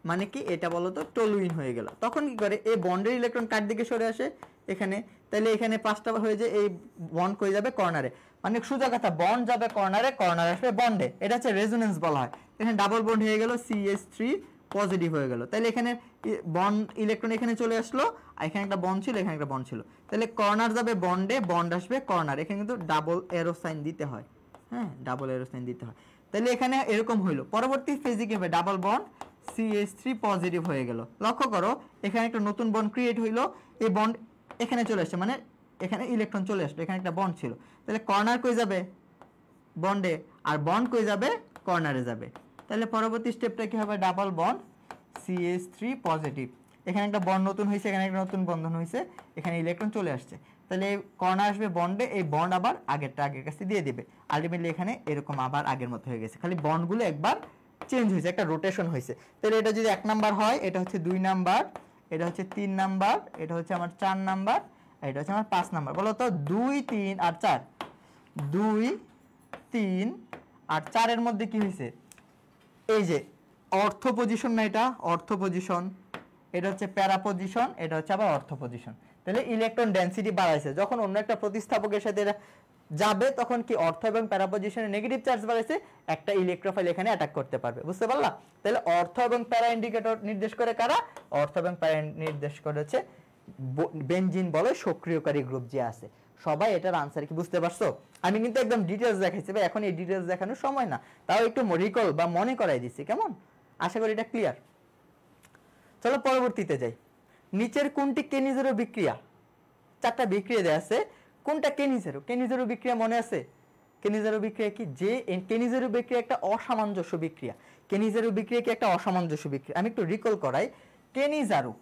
মানে কি এটা বলো তো টলুইন হয়ে গেল। তখন কি করে, এই বন্ডের ইলেকট্রন কার দিকে সরে আসে এখানে, তাহলে এখানে 5টা হয়ে যায়, এই বন্ড কই যাবে কর্নারে, মানে সোজা কথা বন্ড যাবে কর্নারে, কর্নার আসবে বন্ডে, এটা হচ্ছে রেজোনেন্স বলা হয়। এখানে ডাবল বন্ড হয়ে গেল, CH3 পজিটিভ হয়ে গেল। তাহলে এখানে বন্ড ইলেকট্রন এখানে চলে আসলো, আর এখানে একটা বন্ড ছিল, এখানে একটা বন্ড ছিল, তাহলে কর্নার যাবে বন্ডে, বন্ড আসবে কর্নার, এখানে কিন্তু ডাবল এরো সাইন দিতে হয়, হ্যাঁ ডাবল এরো সাইন দিতে হয়। তাহলে এখানে এরকম হইলো, পরবর্তী ফেজে কি হবে, ডাবল বন্ড CH3 পজিটিভ হয়ে গেল। লক্ষ্য করো এখানে একটা নতুন বন্ড ক্রিয়েট হইলো, এই বন্ড এখানে চলে আসছে, মানে এখানে ইলেকট্রন চলে আসলো, এখানে একটা বন্ড ছিল, তাহলে কর্নার কই যাবে বন্ডে, আর বন্ড কই যাবে কর্নারে যাবে। তাহলে পরবর্তী স্টেপটা কি হবে, ডাবল বন্ড CH3 পজিটিভ, এখানে একটা বন্ড নতুন হয়েছে, এখানে একটা নতুন বন্ধন হয়েছে, এখানে ইলেকট্রন চলে আসছে, তাহলে কর্নার আসবে বন্ডে, এই বন্ড আবার আগেরটা আগের কাছে দিয়ে দিবে, আলটিমেটলি এখানে এরকম আবার আগের মতো হয়ে গেছে, খালি বন্ডগুলো একবার চেঞ্জ হয়েছে, একটা রোটেশন হয়েছে। তাহলে এটা যদি 1 নাম্বার হয়, এটা হচ্ছে 2 নাম্বার, এটা হচ্ছে 3 নাম্বার, এটা হচ্ছে আমার 4 নাম্বার, আর এটা হচ্ছে আমার 5 নাম্বার। বলো তো 2 3 আর 4, 2 3 আর 4 এর মধ্যে কি হয়েছে, এই যে অর্থ পজিশন না, এটা অর্থ পজিশন, এটা হচ্ছে প্যারা পজিশন, এটা হচ্ছে আবার অর্থ পজিশন। তাহলে ইলেকট্রন ডেনসিটি বাড়াইছে, যখন অন্য একটা প্রতিস্থাপকের সাথে এটা যাবে তখন কি অর্থ এবং প্যারা পজিশনে নেগেটিভ চার্জ বাড়াইছে, একটা ইলেকট্রোফাইল এখানে অ্যাটাক করতে পারবে। বুঝতে পারলা? তাহলে অর্থ এবং প্যারা ইন্ডিকেটর নির্দেশ করে কারা? অর্থ এবং প্যারা নির্দেশ করেছে বেনজিন বলে সক্রিয়কারী গ্রুপ যে আছে। সবাই এটার আনসার কি বুঝতে পারছো? আমি কিন্তু একদম ডিটেইলস দেখাইছি ভাই, এখন এই ডিটেইলস দেখানোর সময় না, তাও একটু রিকল বা মনে করাই দিচ্ছি, কেমন? আশা করি এটা ক্লিয়ার। চলো পরবর্তীতে যাই। নিচের কোনটি কেনিজেরো বিক্রিয়া? চারটা বিক্রিয়া দেয়া আছে, কোনটা কেনিজেরো? কেনিজেরো বিক্রিয়া মনে আছে? কেনিজেরো বিক্রিয়া কি? যে কেনিজেরো বিক্রিয়া একটা অসামঞ্জস্য বিক্রিয়া। কেনিজেরো বিক্রিয়া কি একটা অসামঞ্জস্য বিক্রিয়া? আমি একটু রিকল করাই। কেনিজারো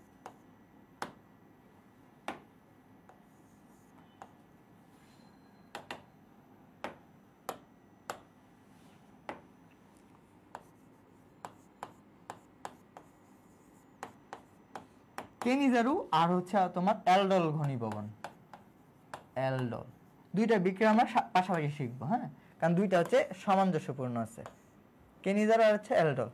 কেনিজারু আর হচ্ছে তোমার অ্যালডল ঘনীভবন, অ্যালডল, দুইটা বিক্রিয়া আমরা পাশাপাশি শিখবো, হ্যাঁ, কারণ দুইটা হচ্ছে সামঞ্জস্যপূর্ণ আছে, কেনিজারু আর হচ্ছে অ্যালডল।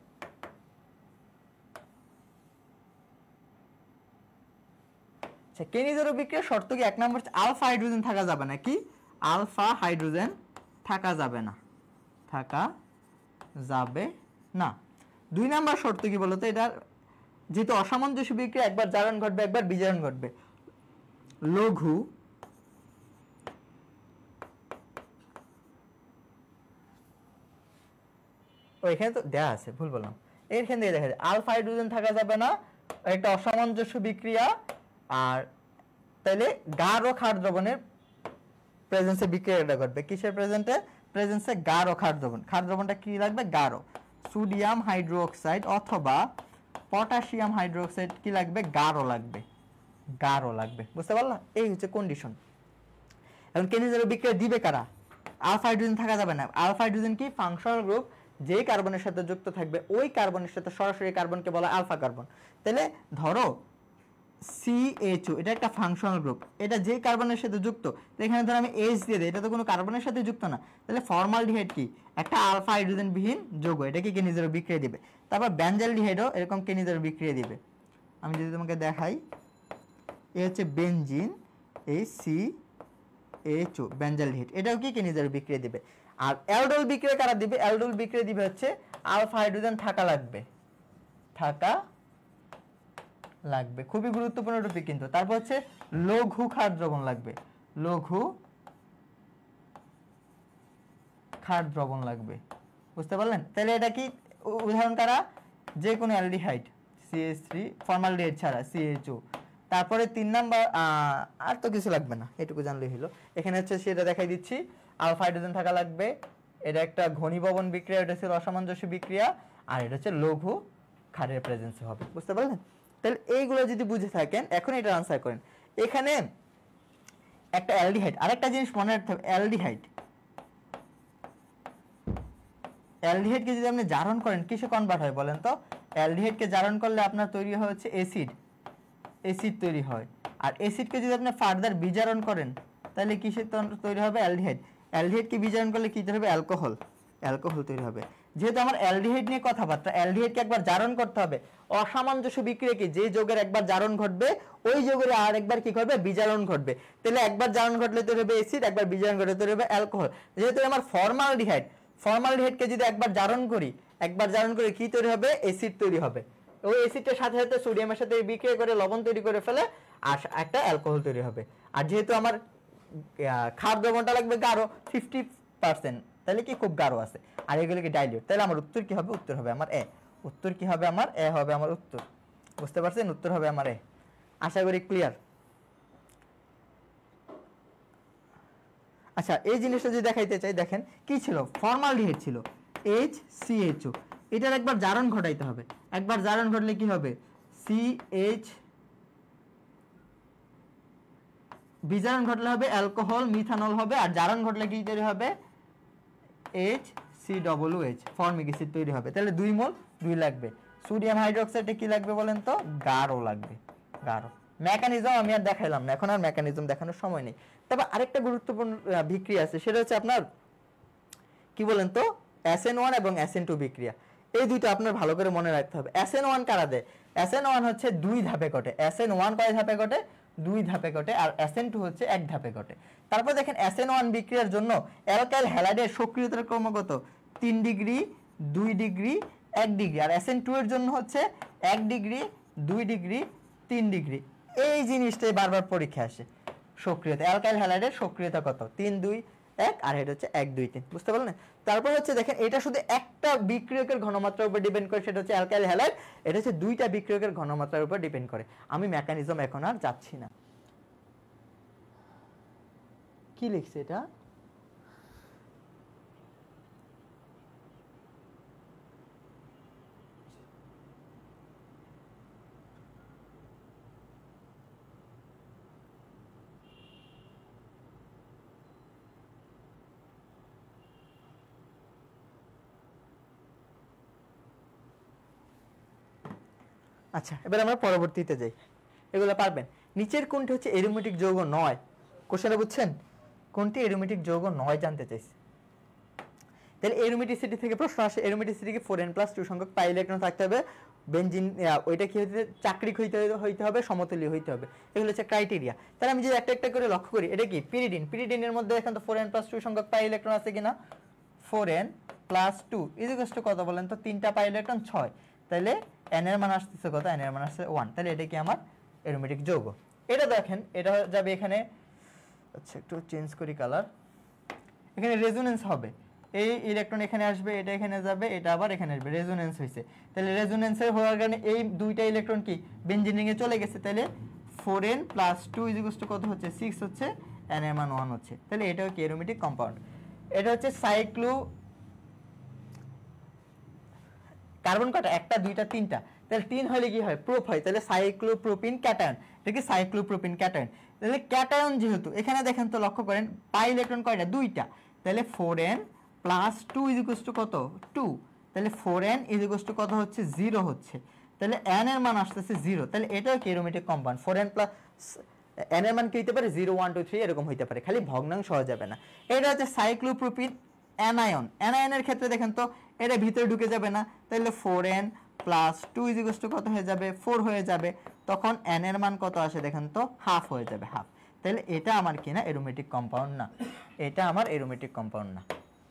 আচ্ছা, কেনিজারু বিক্রিয়ার শর্ত কি? এক নম্বর আলফা হাইড্রোজেন থাকা যাবে না। কি? আলফা হাইড্রোজেন থাকা যাবে না, থাকা যাবে না। দুই নাম্বার শর্ত কি বলতো? এটার যেহেতু অসামঞ্জস্য বিক্রিয়া, একবার জারণ ঘটবে একবার বিজারণ ঘটবে, লঘু এখানে তো দেয়া আছে, ভুল বললাম, এখান থেকে দেখা যায় আলফা হাইড্রোজেন থাকা যাবে না, একটা অসামঞ্জস্য বিক্রিয়া। আর তাহলে গাঢ় ক্ষার দ্রবণের প্রেজেন্সে বিক্রিয়াটা ঘটবে। কিসের প্রেজেন্সে? গাঢ় ক্ষার দ্রবণ। ক্ষার দ্রবণটা কি লাগবে? গাঢ়। সোডিয়াম হাইড্রোক্সাইড অথবা পটাশিয়াম হাইড্রোক্সাইড কি লাগবে? গাঢ় লাগবে, গাঢ় লাগবে। বুঝতে পারলা? এই হচ্ছে কন্ডিশন। এখন কেনিজারো বিক্রিয়া দিবে কারা? আলফা হাইড্রোজেন থাকা যাবে না। আলফা হাইড্রোজেন কি? ফাংশনাল গ্রুপ, যেই কার্বনের সাথে যুক্ত থাকবে ওই কার্বনের সাথে সরাসরি কার্বনকে বলা আলফা কার্বন। তাহলে ধরো CH2, এটা একটা ফাংশনাল গ্রুপ, এটা যে কার্বনের সাথে যুক্ত, এখানে ধর আমি H দিয়ে দিই, এটা তো কোনো কার্বনের সাথে যুক্ত না। তাহলে ফর্মালডিহাইড কি? একটা আলফা হাইড্রোজেন বিহীন যৌগ, এটা কি কেনিজারো বিক্রিয়া দিবে। তারপর বেনজালডিহাইডও এরকম কেনিজারো বিক্রিয়া দিবে। আমি যদি তোমাকে দেখাই, এ হচ্ছে বেনজিন, এই CH2 বেনজালডিহাইড, এটাও কি কেনিজারো বিক্রিয়া দিবে। আর অ্যালডোল বিক্রিয়া কারা দিবে? অ্যালডোল বিক্রিয়া দিবে হচ্ছে আলফা হাইড্রোজেন থাকা লাগবে, থাকা লাগবে, খুবই গুরুত্বপূর্ণ টপিক কিন্তু। তারপর হচ্ছে লঘু ক্ষার দ্রবণ লাগবে, লঘু ক্ষার দ্রবণ লাগবে। বুঝতে পারলেন? তাহলে এটা কি উদাহরণ কারা? যে কোনো অ্যালডিহাইড, CH3 ফর্মালডিহাইড ছাড়া, CH2। তারপরে 3 নাম্বার, আর তো কিছু লাগবে না, এটুকু জানলেই হলো। এখানে হচ্ছে সেটা দেখাই দিচ্ছি, আলফা হাইড্রোজেন থাকা লাগবে, এটা একটা ঘনীভবন বিক্রিয়া, এটা ছিল অসামঞ্জস্য বিক্রিয়া, আর এটা হচ্ছে লঘু ক্ষারের প্রেজেন্সে হবে। বুঝতে পারলেন? তাহলে এইগুলো যদি বুঝে থাকেন, এখন এটা আনসার করেন। এখানে একটা অ্যালডিহাইড, আরেকটা জিনিস মনে রাখতে হবে, অ্যালডিহাইডকে যদি আপনি জারণ করেন কিসে কনভার্ট হয় বলেন তো? অ্যালডিহাইডকে জারণ করলে আপনার তৈরি হয় হচ্ছে অ্যাসিড তৈরি হয়। আর অ্যাসিডকে যদি আপনি ফার্দার বিজারণ করেন তাহলে কিসে তৈরি হবে? অ্যালডিহাইড। অ্যালডিহাইডকে বিজারণ করলে কি তৈরি হবে? অ্যালকোহল তৈরি হবে। যেহেতু আমার অ্যালডিহাইড নিয়ে কথাবার্তা, অ্যালডিহাইডকে একবার জারণ করতে হবে। অসামঞ্জস্য বিক্রিয়া কি? যে যৌগের একবার জারণ ঘটবে ওই যৌগের আর একবার কি করবে? বিজারণ ঘটবে। তাহলে একবার জারণ ঘটলে তৈরি হবে অ্যাসিড, একবার বিজারণ ঘটলে তৈরি হবে অ্যালকোহল। যেহেতু আমার ফর্মালডিহাইডকে যদি একবার জারণ করি কি তৈরি হবে? অ্যাসিড তৈরি হবে। ওই অ্যাসিডের সাথে সাথে সোডিয়ামের সাথে বিক্রিয়া করে লবণ তৈরি করে ফেলে আর একটা অ্যালকোহল তৈরি হবে। আর যেহেতু আমার ক্ষার দ্রবণটা লাগবে গাঢ় 50%, তাহলে কি খুব গাঢ় আছে, আর এগুলো কি ডাইলিউট। তাহলে আমার উত্তর কি হবে? উত্তর হবে আমার এ। উত্তর কি হবে আমার? এ হবে আমার উত্তর। বুঝতে পারছেন? উত্তর হবে আমার এ। আশা করি ক্লিয়ার। আচ্ছা, এই জিনিসটা যদি দেখাইতে চাই, দেখেন কি ছিল? ফর্মালডিহাইড ছিল, HCH2, এটার একবার জারণ ঘটাইতে হবে। একবার জারণ ঘটলে কি হবে? CH, বিজারণ ঘটলে হবে অ্যালকোহল, মিথানল হবে, আর জারণ ঘটলে কি তৈরি হবে? HCOOH, ফর্মিক অ্যাসিড তৈরি হবে। তাহলে 2 মোল 2 লাগবে। সোডিয়াম হাইড্রোক্সাইডে কি লাগবে বলেন তো? গাঢ় লাগবে, গাঢ়। মেকানিজম আমি আর দেখাইলাম না, এখন আর মেকানিজম দেখানোর সময় নেই। তবে আরেকটা গুরুত্বপূর্ণ বিক্রিয়া আছে, সেটা হচ্ছে আপনার কি বলেন তো? SN1 এবং SN2 বিক্রিয়া। এই দুইটা আপনার ভালো করে মনে রাখতে হবে। SN1 কারা দেয়? SN1 হচ্ছে 2 ধাপে ঘটে। SN1 কয় ধাপে ঘটে? 2 ধাপে ঘটে। আর SN2 হচ্ছে 1 ধাপে ঘটে। তারপর দেখেন SN1 বিক্রিয়ার জন্য অ্যালকাইল হ্যালাইডের সক্রিয়তার ক্রম কত? 3 ডিগ্রি, 2 ডিগ্রি, 1 ডিগ্রি। আর SN2 এর জন্য হচ্ছে 1 ডিগ্রি, 2 ডিগ্রি, 3 ডিগ্রি। এই জিনিসটাই বারবার পরীক্ষা আসে। সক্রিয়তা, অ্যালকাইল হ্যালাইডের সক্রিয়তা কত? 3 2 1, আর এটা হচ্ছে 1 2 3। বুঝতে পারলেন? তারপর হচ্ছে দেখেন এটা শুধু একটা বিক্রিয়কের ঘনমাত্রার উপর ডিপেন্ড করে, সেটা হচ্ছে অ্যালকাইল হ্যালাইড। এটা হচ্ছে দুইটা বিক্রিয়কের ঘনমাত্রার উপর ডিপেন্ড করে। আমি মেকানিজম এখন আর যাচ্ছি না। কি লিখছে এটা? আচ্ছা, এবার আমরা পরবর্তীতে যাই। এগুলো পারবেন। নিচের কোনটি হচ্ছে এরোমেটিক যৌগ নয়? কোশ্চেনটা বুঝছেন? কোনটি এরোমেটিক যৌগ নয় জানতে চাইছে। তাহলে এরোমেটিসিটি থেকে প্রশ্ন আসে। এরোমেটিসিটিকে 4n+2 সংখ্যক পাই ইলেকট্রন থাকতে হবে। বেনজিন ওইটা কি হতে? চাকরিক হইতে হবে, সমতুল্য হইতে হবে। এগুলো হচ্ছে ক্রাইটেরিয়া। তাহলে আমি যদি একটা একটা করে লক্ষ্য করি, এটা কি পিরিডিন। পিরিডিনের মধ্যে এখন তো 4n+2 সংখ্যক পাই ইলেকট্রন আছে কিনা? 4n+2 ইকুয়াল টু কত বলেন তো? 3টা পাই ইলেকট্রন 6। তাহলে n এর মান আসছে কত? n এর মান আসছে 1। তাহলে এটা কি আমার এরোমেটিক যৌগ। এটা দেখেন, এটা যাবে এখানে। আচ্ছা, একটু চেঞ্জ করি কালার। এখানে রেজোনেন্স হবে। এই ইলেকট্রন এখানে আসবে, এটা এখানে যাবে, এটা আবার এখানে আসবে। রেজোনেন্স হয়েছে। তাহলে রেজোনেন্সের হওয়ার কারণে এই দুইটা ইলেকট্রন কি বেনজিন রিংয়ে চলে গেছে। তাহলে 4n+2 ইকুয়াল টু কত হচ্ছে? 6 হচ্ছে। n এর মান 1 হচ্ছে। তাহলে এটাও কি এরোমেটিক কম্পাউন্ড। এটা হচ্ছে সাইক্লো কার্বন কয়টা? একটা, দুইটা, তিনটা। তাহলে 3 হলে কি হয়? প্রোপ হয়। তাহলে সাইক্লোপ্রোপিন ক্যাটায়ন। এটা কি সাইক্লোপ্রোপিন ক্যাটায়ন। তাহলে ক্যাটায়ন যেহেতু, এখানে দেখেন তো লক্ষ্য করেন পাই ইলেকট্রন কয়টা? দুইটা। তাহলে 4n+2 ইকুয়াল টু কত? 2। তাহলে 4n ইকুয়াল টু কত হচ্ছে? 0 হচ্ছে। তাহলে n এর মান আসতেছে 0। তাহলে এটাও কি এরোমেটিক কম্পাউন্ড। 4n+ n এর মান কি হইতে পারে? 0 1 2 3 এরকম হইতে পারে, খালি ভগ্নাংশ হওয়া যাবে না। এটা হচ্ছে সাইক্লোপ্রোপিন অ্যানায়ন। অ্যানায়নের ক্ষেত্রে দেখেন তো এটা ভিতরে ঢুকে যাবে না। তাহলে 4n+2 ইকুয়াল টু কত হয়ে যাবে? 4 হয়ে যাবে। তখন n এর মান কত আসে দেখেন তো? হাফ হয়ে যাবে, হাফ। তাহলে এটা আমার কি না? এরোমেটিক কম্পাউন্ড না। এটা আমার এরোমেটিক কম্পাউন্ড না।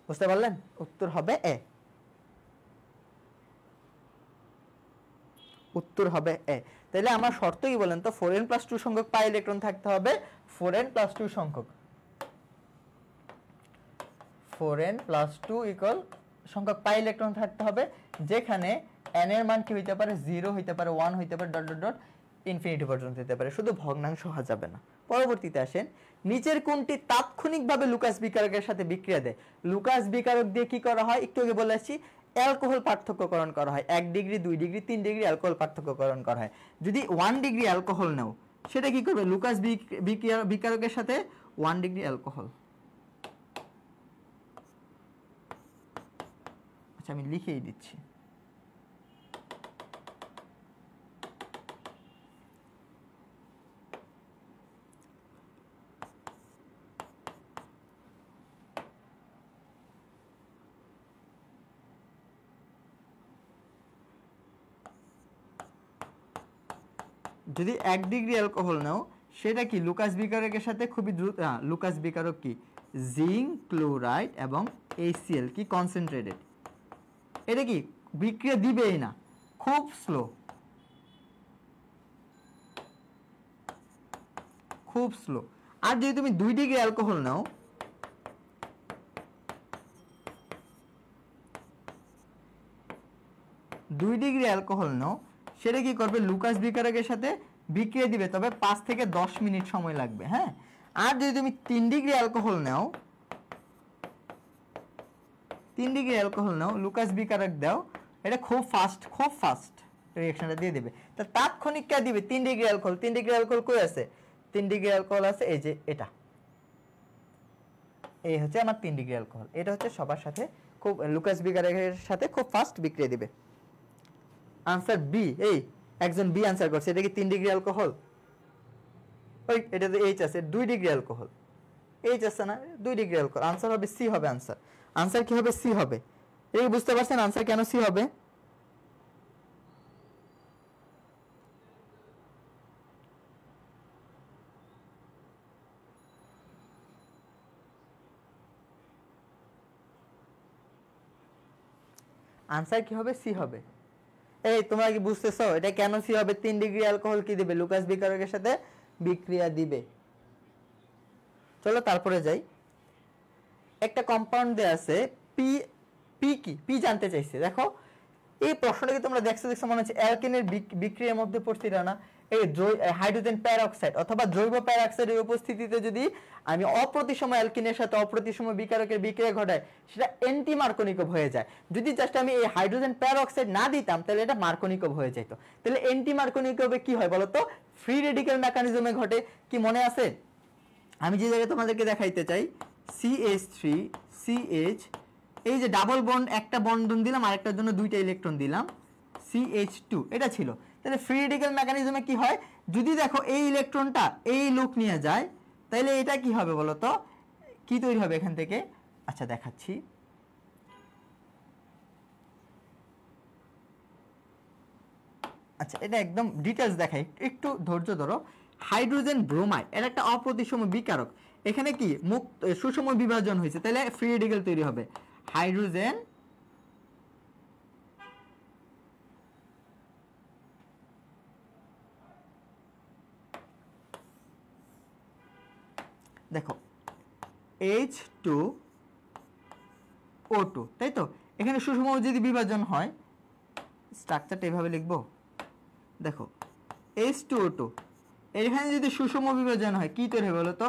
বুঝতে পারলেন? উত্তর হবে এ। উত্তর হবে এ। তাহলে আমার শর্ত কি বলেন তো? 4n+2 সংখ্যক পাই ইলেকট্রন থাকতে হবে। 4n+2 সংখ্যক 4n+2 ইকুয়াল সংখ্যক পাই ইলেকট্রন থাকতে হবে, যেখানে n এর মান কি হইতে পারে? 0 হইতে পারে, 1 হইতে পারে, ডট ডট ডট ইনফিনিটি পর্যন্ত হতে পারে। শুধু ভগ্নাংশ হওয়া যাবে না। পরবর্তীতে আসেন, নিচের কোনটি তাৎক্ষণিকভাবে লুকাস বিকারকের সাথে বিক্রিয়া দেয়? লুকাস বিকারক দিয়ে কি করা হয়? একটু আগে বলে আসছি, অ্যালকোহল পার্থক্যকরণ করা হয়। 1 ডিগ্রি, 2 ডিগ্রি, 3 ডিগ্রি অ্যালকোহল পার্থক্যকরণ করা হয়। যদি 1 ডিগ্রি অ্যালকোহল নাও, সেটা কি করবে? লুকাস বিকারকের সাথে 1 ডিগ্রি অ্যালকোহল। আচ্ছা, আমি লিখেই দিচ্ছি। যদি 1 ডিগ্রি অ্যালকোহল নাও, সেটা কি লুকাস বিকারকের সাথে খুবই দ্রুত। লুকাস বিকারক কি? জিঙ্ক ক্লোরাইড এবং HCl কি কনসেন্ট্রেটেড। এটা কি বিক্রিয়া দিবেই না, খুব স্লো, খুব স্লো। আর যদি তুমি 2 ডিগ্রি অ্যালকোহল নাও, 2 ডিগ্রি অ্যালকোহল নাও, সেটা কি করবে? লুকাস বিকারকের সাথে বিক্রিয়া দিবে, তবে 5 থেকে 10 মিনিট সময় লাগবে। হ্যাঁ। আর যদি তুমি 3 ডিগ্রি অ্যালকোহল নাও, 3 ডিগ্রি অ্যালকোহল নাও, লুকাস বিকারক দাও, এটা খুব ফাস্ট, খুব ফাস্ট রিঅ্যাকশনটা দিয়ে দিবে। তা তাৎক্ষণিক কে দিবে? 3 ডিগ্রি অ্যালকোহল। 3 ডিগ্রি অ্যালকোহল কই আছে? 3 ডিগ্রি অ্যালকোহল আছে এই যে এটা। এই হচ্ছে আমার 3 ডিগ্রি অ্যালকোহল। এটা হচ্ছে সবার সাথে খুব, লুকাস বিকারকের সাথে খুব ফাস্ট বিক্রিয়া দিবে। Answer B. এই একজন বি আনসার করছে। এটা কি 3 ডিগ্রি অ্যালকোহল? ওই এটা তো এইচ আছে, 2 ডিগ্রি অ্যালকোহল। এইচ আছে না, 2 ডিগ্রি অ্যালকোহল। আনসার হবে সি হবে। আনসার কি হবে? সি হবে। এই বুঝতে পারছেন আনসার কেন সি হবে? আনসার কি হবে? সি হবে। এই তোমরা কি বুঝতেছো এটা কেন সি হবে? 3 ডিগ্রি অ্যালকোহল কি দিবে? লুকাস বিকারকের সাথে বিক্রিয়া দিবে। চলো তারপরে যাই। একটা কম্পাউন্ড দেয়া আছে পি। পি কি? পি জানতে চাইছে। দেখো এই প্রশ্নটা কি তোমরা দেখছো মনে হচ্ছে অ্যালকেনের বিক্রিয়ার মধ্যে পড়ছিল না? এই হাইড্রোজেন প্যারঅক্সাইড অথবা জৈব প্যারঅক্সাইডের উপস্থিতিতে যদি আমি অপ্রতিসম অ্যালকিনের সাথে অপ্রতিসম বিকারকের বিক্রিয়া ঘটায় সেটা অ্যান্টি মার্কোনিকভ হয়ে যায়। যদি জাস্ট আমি এই হাইড্রোজেন প্যারঅক্সাইড না দিতাম তাহলে এটা মার্কোনিকভ হয়ে যেত। তাহলে অ্যান্টি মার্কোনিকভে কি হয় বলো তো? ফ্রি রেডিক্যাল মেকানিজমে ঘটে। কি মনে আছে? আমি যে জায়গায় তোমাদেরকে দেখাইতে চাই CH3 CH, এই যে ডাবল বন্ড একটা বন্ধন দিলাম আরেকটার জন্য দুইটা ইলেকট্রন দিলাম CH2, এটা ছিল। তাহলে ফ্রি রেডিক্যাল মেকানিজমে কি হয়? যদি দেখো এই ইলেকট্রনটা এই লুক নিয়ে যায় তাহলে এটা কি হবে বলো তো? কি তৈরি হবে এখান থেকে? আচ্ছা দেখাচ্ছি। আচ্ছা এটা একদম ডিটেইলস দেখাই, একটু ধৈর্য ধরো। হাইড্রোজেন ব্রোমাইড এর একটা অপ্রতিসম বিকারক, এখানে কি মুক্ত সুষম বিভাজন হয়েছে, তাহলে ফ্রি রেডিক্যাল তৈরি হবে। হাইড্রোজেন দেখো H2O2, তাই তো? এখানে সুষম যদি বিভাজন হয় স্ট্রাকচারটা এভাবে লিখবো। দেখো H2O2 এখানে যদি সুষম বিভাজন হয় কি তৈরি হবে বলো তো?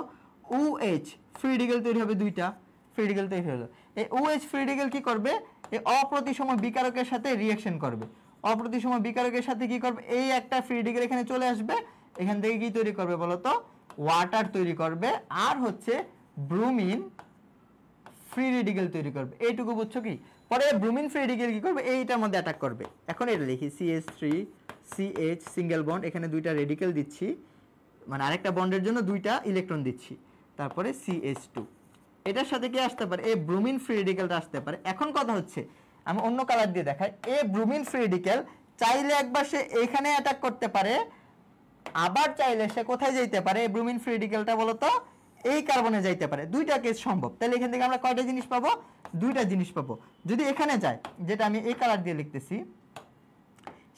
OH ফ্রি রেডিক্যাল তৈরি হবে, দুইটা ফ্রি রেডিক্যাল তৈরি হলো। এই OH ফ্রি রেডিক্যাল কি করবে? এই অপ্রতিসম বিকারকের সাথে রিঅ্যাকশন করবে। অপ্রতিসম বিকারকের সাথে কি করবে? এই একটা ফ্রি রেডিক্যাল এখানে চলে আসবে, এখান থেকে কি তৈরি করবে বলো তো? ওয়াটার তৈরি করবে, আর হচ্ছে ব্রোমিন ফ্রি রেডিক্যাল তৈরি করবে। এইটুকু বুঝছো কি? পরে ব্রোমিন ফ্রি রেডিক্যাল কি করবে? এইটার মধ্যে অ্যাটাক করবে। এখন এটা লিখি CH3 CH সিঙ্গেল বন্ড, এখানে দুইটা রেডিক্যাল দিচ্ছি, মানে আরেকটা বন্ডের জন্য দুইটা ইলেকট্রন দিচ্ছি, তারপরে CH2। এটার সাথে কি আসতে পারে? এই ব্রোমিন ফ্রি রেডিক্যালটা আসতে পারে। এখন কথা হচ্ছে আমি অন্য কালার দিয়ে দেখাই। এই ব্রোমিন ফ্রি রেডিক্যাল চাইলে একবার সে এখানে অ্যাটাক করতে পারে, আবার চাইলে সে কোথায় যেতে পারে? এই ব্রোমিন ফ্রি রেডিক্যালটা বলো তো এই কার্বনে যাইতে পারে। দুইটা কেস সম্ভব। তাহলে এখান থেকে আমরা কয়টা জিনিস পাবো? দুইটা জিনিস পাবো। যদি এখানে যায়, যেটা আমি এই কালার দিয়ে লিখতেছি,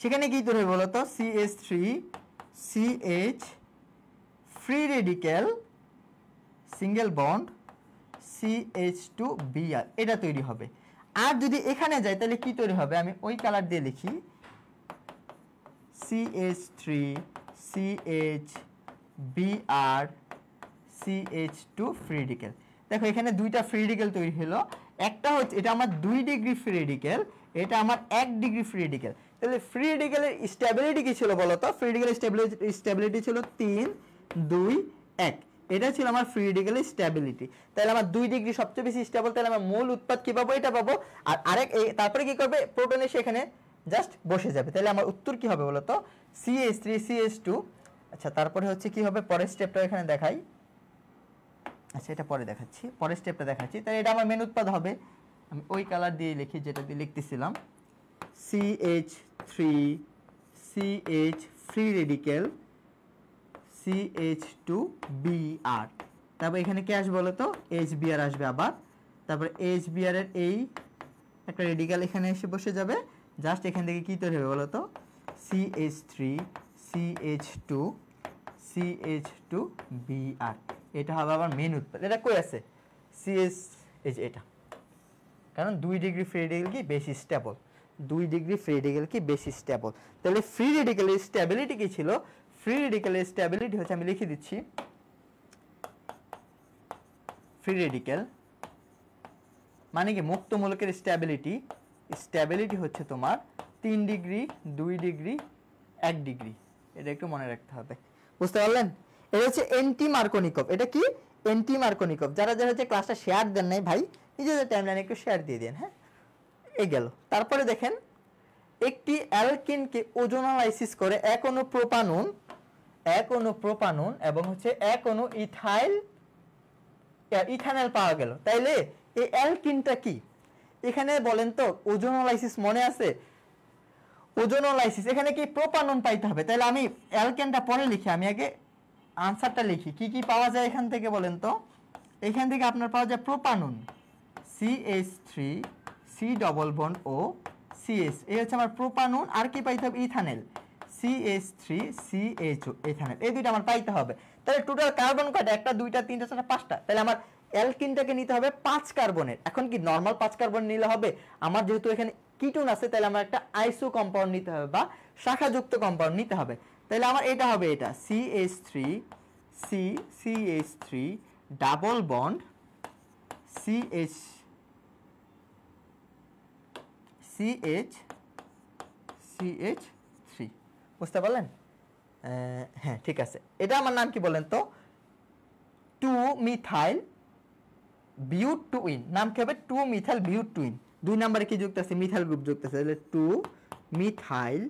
সেখানে কি তৈরি হবে বলো তো? CH3 CH free radical single bond CH2Br, এটা তৈরি হবে। আর যদি এখানে যায় তাহলে কি তৈরি হবে? আমি ওই কালার দিয়ে লিখি CH3 CHBr CH2 free radical. দেখো এখানে দুইটা ফ্রি রেডিক্যাল তৈরি হলো। একটা হচ্ছে এটা আমার 2 ডিগ্রি ফ্রি রেডিক্যাল, এটা আমার 1 ডিগ্রি ফ্রি রেডিক্যাল। তাহলে ফ্রি রেডিক্যালের স্টেবিলিটি কি ছিল বলো তো? ফ্রি রেডিক্যালের স্টেবিলিটি ছিল 3 2 1, এটা ছিল আমার ফ্রি রেডিক্যালের স্টেবিলিটি। তাহলে আমার 2 ডিগ্রি সবচেয়ে বেশি স্টেবল, তাহলে আমার মূল উৎপাদ কি পাবো? এটা পাবো। আর আরেক তারপরে কি করবে? প্রোটন এসে এখানে জাস্ট বসে যাবে। তাহলে আমার উত্তর কি হবে বলো তো? CH3 CH2। আচ্ছা তারপরে হচ্ছে কি হবে? পরের স্টেপটা এখানে দেখাই। আচ্ছা এটা পরে দেখাচ্ছি, পরের স্টেপটা দেখাচ্ছি। তাহলে এটা আমার মেন উৎপাদ হবে। আমি ওই কালার দিয়ে লিখি যেটা দিয়ে লিখতেছিলাম, CH3 CH free radical CH2Br। তারপর এখানে কি আসবে বলো তো? HBr আসবে আবার। তারপরে HBr এর এই একটা রেডিক্যাল এখানে এসে বসে যাবে, জাস্ট এখান থেকে কি তৈরি হবে বলো তো? CH3 CH2 CH2Br, এটা হবে আবার মেন উৎপাদ। এটা কই আছে? CH এটা, কারণ 2 ডিগ্রি ফ্রি রেডিক্যাল কি বেশি স্টেবল, 2 ডিগ্রি ফ্রি রেডিক্যাল কি বেশি স্টেবল। তাহলে ফ্রি রেডিক্যালের স্টেবিলিটি কি ছিল? ফ্রি রেডিক্যালের স্টেবিলিটি হচ্ছে, আমি লিখে দিচ্ছি, ফ্রি রেডিক্যাল মানে কি মুক্ত মূলকের স্টেবিলিটি। স্টেবিলিটি হচ্ছে তোমার 3 ডিগ্রি 2 ডিগ্রি 1 ডিগ্রি। এটা একটু মনে রাখতে হবে, বুঝতে পারলেন? এটা হচ্ছে অ্যান্টি মার্কোনিকভ। এটা কি? অ্যান্টি মার্কোনিকভ। যারা যারা হচ্ছে ক্লাসটা শেয়ার দেন নাই ভাই, নিজেদের টাইমলাইনে একটু শেয়ার দিয়ে দেন। হ্যাঁ এই গেল। তারপরে দেখেন একটি অ্যালকিনকে ওজোনালাইসিস করে এক অণু প্রোপানন এবং হচ্ছে এক অণু ইথানল পাওয়া গেল। তাইলে এই অ্যালকিনটা কি? এখানে বলেন তো ওজোনালাইসিস মনে আছে? ওজোনালাইসিস এখানে কি প্রোপানন পাইতে হবে। তাহলে আমি অ্যালকেনটা পরে লিখি, আমি আগে আনসারটা লিখি। কি কি পাওয়া যায় এখান থেকে বলেন তো? এখান থেকে আপনার পাওয়া যায় propanone CH3 C double bond O CH, এই হচ্ছে আমার প্রোপানন, আর কি পাইতে হবে ইথানল, CH3CHO ইথানল, এই দুইটা আমার পাইতে হবে। তাহলে টোটাল কার্বন কয়টা, একটা দুইটা তিনটা চারটা পাঁচটা, তাহলে আমার অ্যালকিনটাকে নিতে হবে 5 কার্বনের। এখন কি নরমাল 5 কার্বন নিলে হবে, আমার যেহেতু এখানে কিটোন আছে তাহলে আমার একটা আইসো কম্পাউন্ড নিতে হবে বা শাখাযুক্ত কম্পাউন্ড নিতে হবে। তাহলে আমার এটা হবে এটা CH3 ডাবল বন্ড CH3, বুঝতে পারলেন? হ্যাঁ ঠিক আছে, এটা আমার নাম কি বলেন তো, 2-মিথাইল বিউটুইন, নাম কি হবে 2-মিথাইল বিউটুইন। 2 নম্বরে কি যুক্ত আছে, মিথাইল গ্রুপ যুক্ত আছে, তাহলে 2-মিথাইল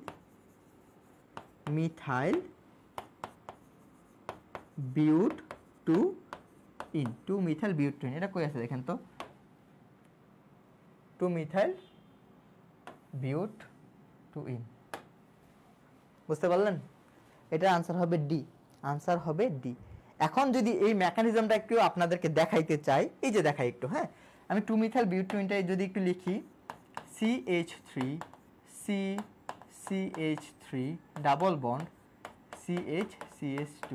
বিউটুইন, 2-মিথাইল বিউটুইন, এটা কই আছে দেখেন তো, 2-মিথাইল বিউটুইন, বুঝতে পারলেন? এটার আনসার হবে ডি, আনসার হবে ডি। এখন যদি এই মেকানিজমটা একটু আপনাদেরকে দেখাইতে চাই, এই যে দেখাই একটু, হ্যাঁ আমি 2-মিথাইল বিউটুইনটা যদি একটু লিখি, CH3 double bond CH2,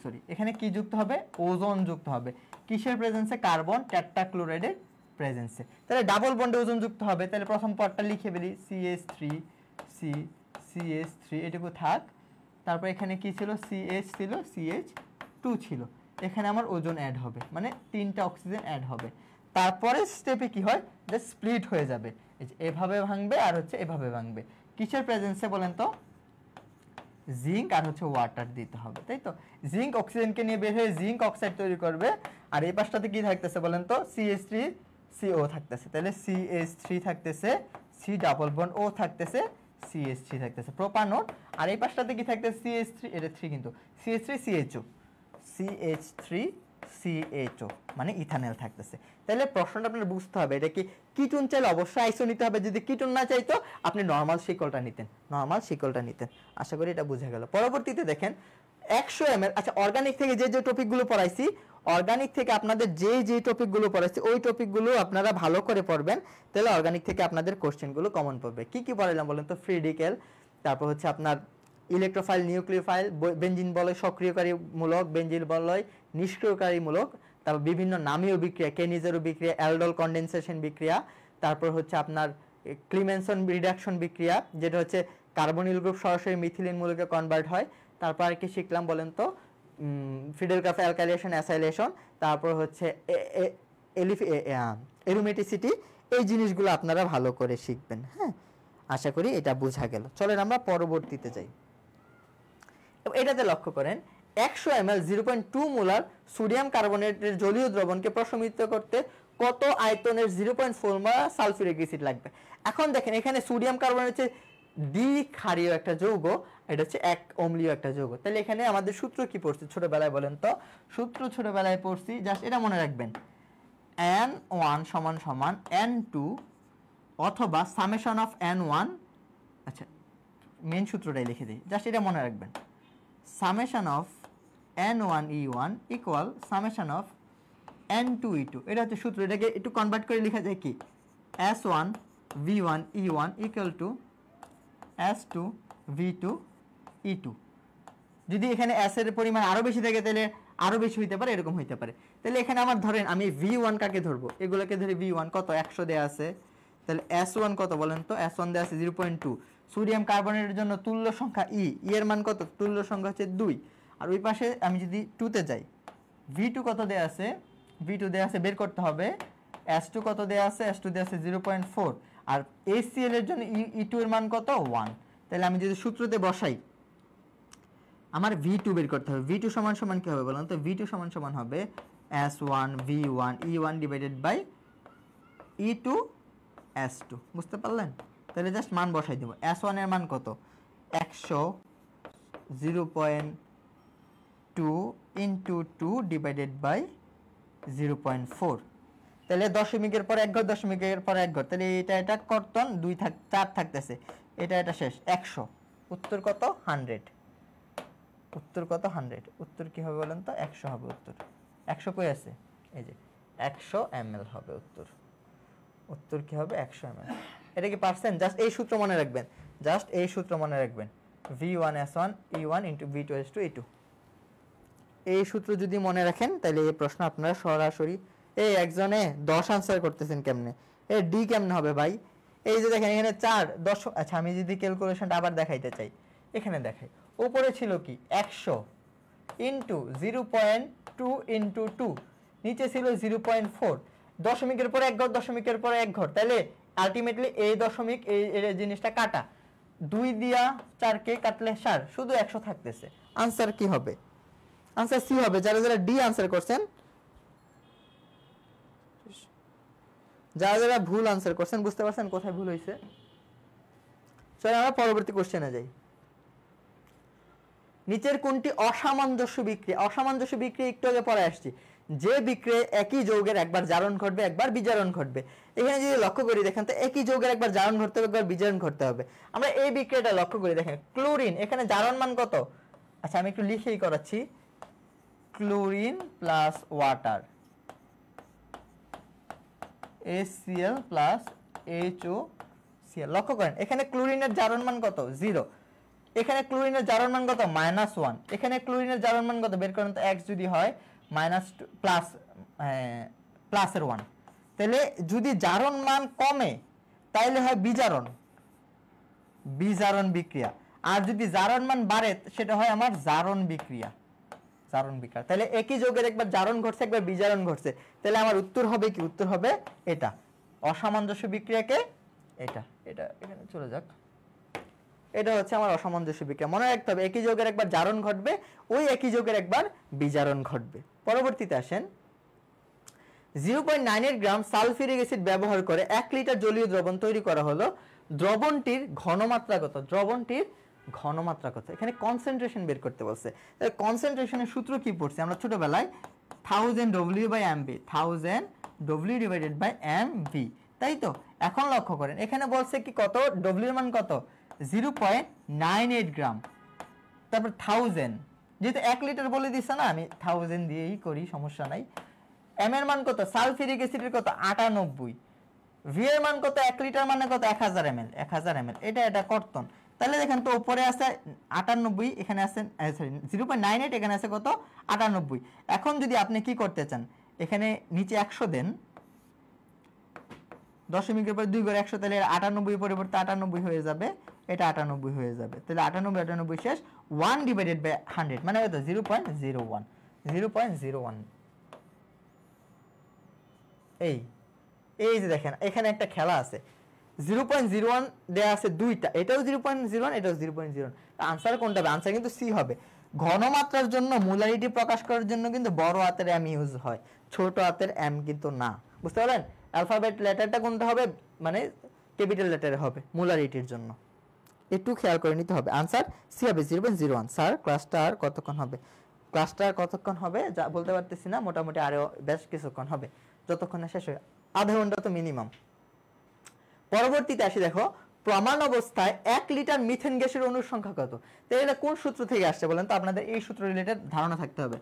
sorry এখানে কি যুক্ত হবে, ওজোন যুক্ত হবে, কিসের প্রেজেন্সে, কার্বন টেট্রাক্লোরাইডের প্রেজেন্সে। তাহলে ডাবল বন্ডে ওজোন যুক্ত হবে, তাহলে প্রথম পদটা লিখে ফেলি CH3 এটুকু থাক, তারপর এখানে কি ছিল, CH ছিল, CH2 ছিল, এখানে আমার ওজোন অ্যাড হবে, মানে 3টা অক্সিজেন অ্যাড হবে। তারপরে স্টেপে কি হয়, যে স্প্লিট হয়ে যাবে, এই যে এভাবে ভাঙবে আর হচ্ছে এভাবে ভাঙবে, কিসের প্রেজেন্সে বলেন তো, জিঙ্ক আর হচ্ছে ওয়াটার দিতে হবে, তাই তো। জিঙ্ক অক্সিজেনকে নিয়ে বের হয়ে জিঙ্ক অক্সাইড তৈরি করবে, আর এই পাশটাতে কি থাকতেছে বলেন তো, CH3CO থাকতেছে, তাহলে CH3 থাকতেছে, C ডাবল বন্ড O থাকতেছে, CH3 থাকতেছে প্রোপানন, আর এই পাশটাতে কি থাকতেছে, CH3, এটা 3 কিন্তু, CH3CHO মানে ইথানল থাকতেছে। তাহলে প্রশ্নটা আপনার বুঝতে হবে, এটা কি কিটোন চাইলে অবশ্যই আইসো নিতে হবে, যদি কিটোন না চাইতো আপনি নরমাল শিকলটা নিতেন, আশা করি এটা বুঝে গেল। পরবর্তীতে দেখেন 100 ml, আচ্ছা অর্গানিক থেকে যে টপিকগুলো পড়াইছি, অর্গানিক থেকে আপনাদের যে টপিকগুলো পড়াইছি ওই টপিকগুলো আপনারা ভালো করে পড়বেন, তাহলে অর্গানিক থেকে আপনাদের কোশ্চেনগুলো কমন পড়বে। কি কি পড়াইলাম বলেন তো, ফ্রি রেডিক্যাল, তারপর হচ্ছে আপনার ইলেকট্রোফাইল, নিউক্লিওফাইল, বেঞ্জিন বলয় সক্রিয়কারীমূলক, বেঞ্জিন বলয় নিষ্ক্রিয়কারীমূলক, তারপর বিভিন্ন নামীয় বিক্রিয়া, কেনিজেরো বিক্রিয়া, অ্যালডোল কনডেনসেশন বিক্রিয়া, তারপর হচ্ছে আপনার ক্লিমেনসন রিডাকশন বিক্রিয়া, যেটা হচ্ছে কার্বনিল গ্রুপ সরাসরি মিথিলিন মূলকে কনভার্ট হয়। তারপর আর কি শিখলাম বলেন তো, ফিডেলগ্রাফ অ্যালকাইলেশন, অ্যাসাইলেশন, তারপর হচ্ছে এরোমেটিসিটি, এই জিনিসগুলো আপনারা ভালো করে শিখবেন। হ্যাঁ আশা করি এটা বোঝা গেল। চলেন আমরা পরবর্তীতে যাই। এটাতে লক্ষ্য করেন 100 ml 0.2 মোলার সোডিয়াম কার্বনেটের জলীয় দ্রবণকে প্রশমিত করতে কত আয়তনের 0.4 মোলার সালফিউরিক অ্যাসিড লাগবে। এখন দেখেন এখানে সোডিয়াম কার্বনেট হচ্ছে দ্বিক্ষারীয় একটা যৌগ, এটা হচ্ছে এক অম্লীয় একটা যৌগ। তাহলে এখানে আমাদের সূত্র কি পড়ছি ছোটবেলায় বলেন তো, সূত্র ছোটবেলায় পড়ছি, জাস্ট এটা মনে রাখবেন, N1 সমান সমান N2 অথবা সামেশন অফ N1, আচ্ছা মেন সূত্রটাই লিখে দিই, জাস্ট এটা মনে রাখবেন, summation of N1E1 equal summation of N2E2, এটা হচ্ছে সূত্র। এটাকে একটু কনভার্ট করে লেখা যায় কি, S1 V1 E1 equal to S2 V2 E2। যদি এখানে S এর পরিমাণ আরো বেশি থাকে তাহলে আরো বেশি হইতে পারে, এরকম হইতে পারে। তাহলে এখানে আমার ধরেন আমি V1 কাকে ধরবো, এগুলোকে ধরে V1 কত 100 দেয়া আছে, তাহলে S1 কত বলেন তো, S1 দেয়া আছে 0.2। সোডিয়াম কার্বনেটের জন্য তুল্য সংখ্যা E এর মান কত, তুল্য সংখ্যা হচ্ছে 2। আর ওই পাশে আমি যদি 2 তে যাই, V2 কত দেয়া আছে, V2 দেয়া আছে বের করতে হবে, S2 কত দেয়া আছে, S2 দেয়া আছে 0.4, আর HCl এর জন্য E2 এর মান কত 1। তাহলে আমি যদি সূত্রতে বসাই, আমার V2 বের করতে হবে, V2 সমান সমান কি হবে বলুন তো, V2 সমান সমান হবে S1 V1 E1 divided by E2 S2, বুঝতে পারলেন? তাহলে জাস্ট মান বসাই দেব, S1 এর মান কত 100, 0.2 ইন্টু 2 ডিভাইডেড বাই 0.4, তাহলে দশমিকের পর এক ঘর, দশমিকের পর এক ঘর, তাহলে এটা কর্তন 2 4 থাকতেছে, এটা শেষ 100, উত্তর কত 100, উত্তর কত 100, উত্তর কি হবে বলেন তো 100 হবে উত্তর। 100 কই আছে, এই যে 100 ml হবে উত্তর। উত্তর কি হবে 100 ml। এটা কি পারছেন? জাস্ট এই সূত্র মনে রাখবেন, জাস্ট এই সূত্র মনে রাখবেন, V1S1 E1 * V2S2 E2। এই সূত্র যদি মনে রাখেন তাহলে এই প্রশ্ন আপনারা সরাসরি, এই একজনে 10 আনসার করতেছেন কেমনে, এ ডি কেমনে হবে ভাই? এই যে দেখেন এখানে 4 10। আচ্ছা আমি যদি ক্যালকুলেশনটা আবার দেখাইতে চাই, এখানে দেখাই, উপরে ছিল কি 100 ইনটু 0.2 ইনটু 2, নিচে ছিল 0.4, দশমিকের পরে এক ঘর, দশমিকের পরে এক ঘর, তাহলে আলটিমেটলি এই দশমিক এই জিনিসটা কাটা, 2 দিয়া 4 কে কাটলে 4, শুধু 100 থাকতেছে। আনসার কি হবে? আনসার সি হবে। যারা যারা ডি আনসার করছেন, যারা যারা ভুল আনসার করছেন বুঝতে পারছেন কোথায় ভুল হয়েছে। চলো আমরা পরবর্তী কোশ্চেনে যাই। নিচের কোনটি অসামঞ্জস্য বিক্রিয়া? অসামঞ্জস্য বিক্রিয়া একটু আগে পরে আসছি, যে বিক্রিয়ায় একই যৌগের একবার জারণ ঘটবে একবার বিজারণ ঘটবে। এখানে যদি লক্ষ্য করি দেখেন তো একই যৌগের একবার জারণ ঘটতে হবে একবার বিজারণ ঘটতে হবে। আমরা এই বিক্রিয়াটা লক্ষ্য করি, দেখেন ক্লোরিন, এখানে জারণ মান কত? আচ্ছা আমি একটু লিখেই করাচ্ছি, chlorine plus water HCl plus HOCl। লক্ষ্য করেন এখানে ক্লোরিনের জারণ মান কত? 0। এখানে ক্লোরিনের জারণ মান কত? -1। এখানে ক্লোরিনের জারণ মান কত বের করেন তো, x যদি হয় প্লাসের 1, তাহলে যদি জারণ মান কমে তাইলে হয় বিজারণ, বিজারণ বিক্রিয়া, আর যদি জারণ মান বাড়ে সেটা হয় আমার জারণ বিক্রিয়া, জারণ বিক্রিয়া। তাহলে একই যৌগের একবার জারণ ঘটছে একবার বিজারণ ঘটছে, তাহলে আমার উত্তর হবে কি? উত্তর হবে এটা, অসামঞ্জস্য বিক্রিয়াকে এটা, এটা এখানে চলে যাক, এটা হচ্ছে আমার অসামঞ্জস্য বিক্রিয়া। মনে রাখতে হবে একই যৌগের একবার জারণ ঘটবে, ওই একই যৌগের একবার বিজারণ ঘটবে। পরবর্তীতে আসেন, 0.98 গ্রাম সালফিউরিক অ্যাসিড ব্যবহার করে 1 লিটার জলীয় দ্রবণ তৈরি করা হলো, দ্রবণটির ঘনমাত্রা কত? দ্রবণটির ঘনমাত্রা কত? এখানে কনসেন্ট্রেশন বের করতে বলছে। তাহলে কনসেন্ট্রেশনের সূত্র কি পড়ছি আমরা ছোটবেলায়? 1000 W/mv, 1000 W divided by mv, তাই তো? এখন লক্ষ্য করেন এখানে বলছে কি কত? W এর মান কত? 0.98 গ্রাম, তারপর 1000, যেহেতু 1 লিটার বলে দিছে না, আমি 1000 দিয়েই করি, সমস্যা নাই। m এর মান কত? সালফিউরিক অ্যাসিডের কত? 98। v এর মান কত? 1 লিটার মানে কত? 1000 ml, 1000 ml, এটা কর্তন। তাহলে দেখেন তো উপরে আছে 98, এখানে আছে সরি 0.98, এখানে আছে কত? 98। এখন যদি আপনি কি করতে চান, এখানে নিচে 100 দেন, দশমিকের পর 2 করে 100, তাহলে 98 পরিবর্তে 98 হয়ে যাবে, এটা 98 হয়ে যাবে। তাহলে 98 শেষ, 1 ডিভাইডেড বাই 100 মানে কত? 0.01, 0.01। এই যে দেখেন এখানে একটা খেলা আছে, 0.01 দেয়া আছে দুইটা, এটাও 0.01, এটাও 0.01। আনসার কোনটা হবে? আনসার কিন্তু সি হবে। ঘনমাত্রার জন্য মোলারিটি প্রকাশ করার জন্য কিন্তু বড় হাতের m ইউজ হয়, ছোট হাতের m কিন্তু না। বুঝতে পারলেন? অ্যালফাবেট লেটারটা কোনটা হবে? মানে ক্যাপিটাল লেটারে হবে মোলারিটির জন্য, একটু খেয়াল করে নিতে হবে। আনসার সি হবে 0.01। স্যার ক্লাসটা আর কতক্ষণ হবে? ক্লাসটা আর কতক্ষণ হবে যা বলতে পারতেছি না, মোটামুটি আরো বেশ কিছুক্ষণ হবে, যতক্ষণ না শেষ হয়, আধা ঘন্টা তো মিনিমাম। পরবর্তীতে আসি, দেখো প্রমাণ অবস্থায় 1 লিটার মিথেন গ্যাসের অণুর সংখ্যা কত? তাহলে এটা কোন সূত্র থেকে আসছে বলেন তো? আপনাদের এই সূত্র রিলেটেড ধারণা থাকতে হবে।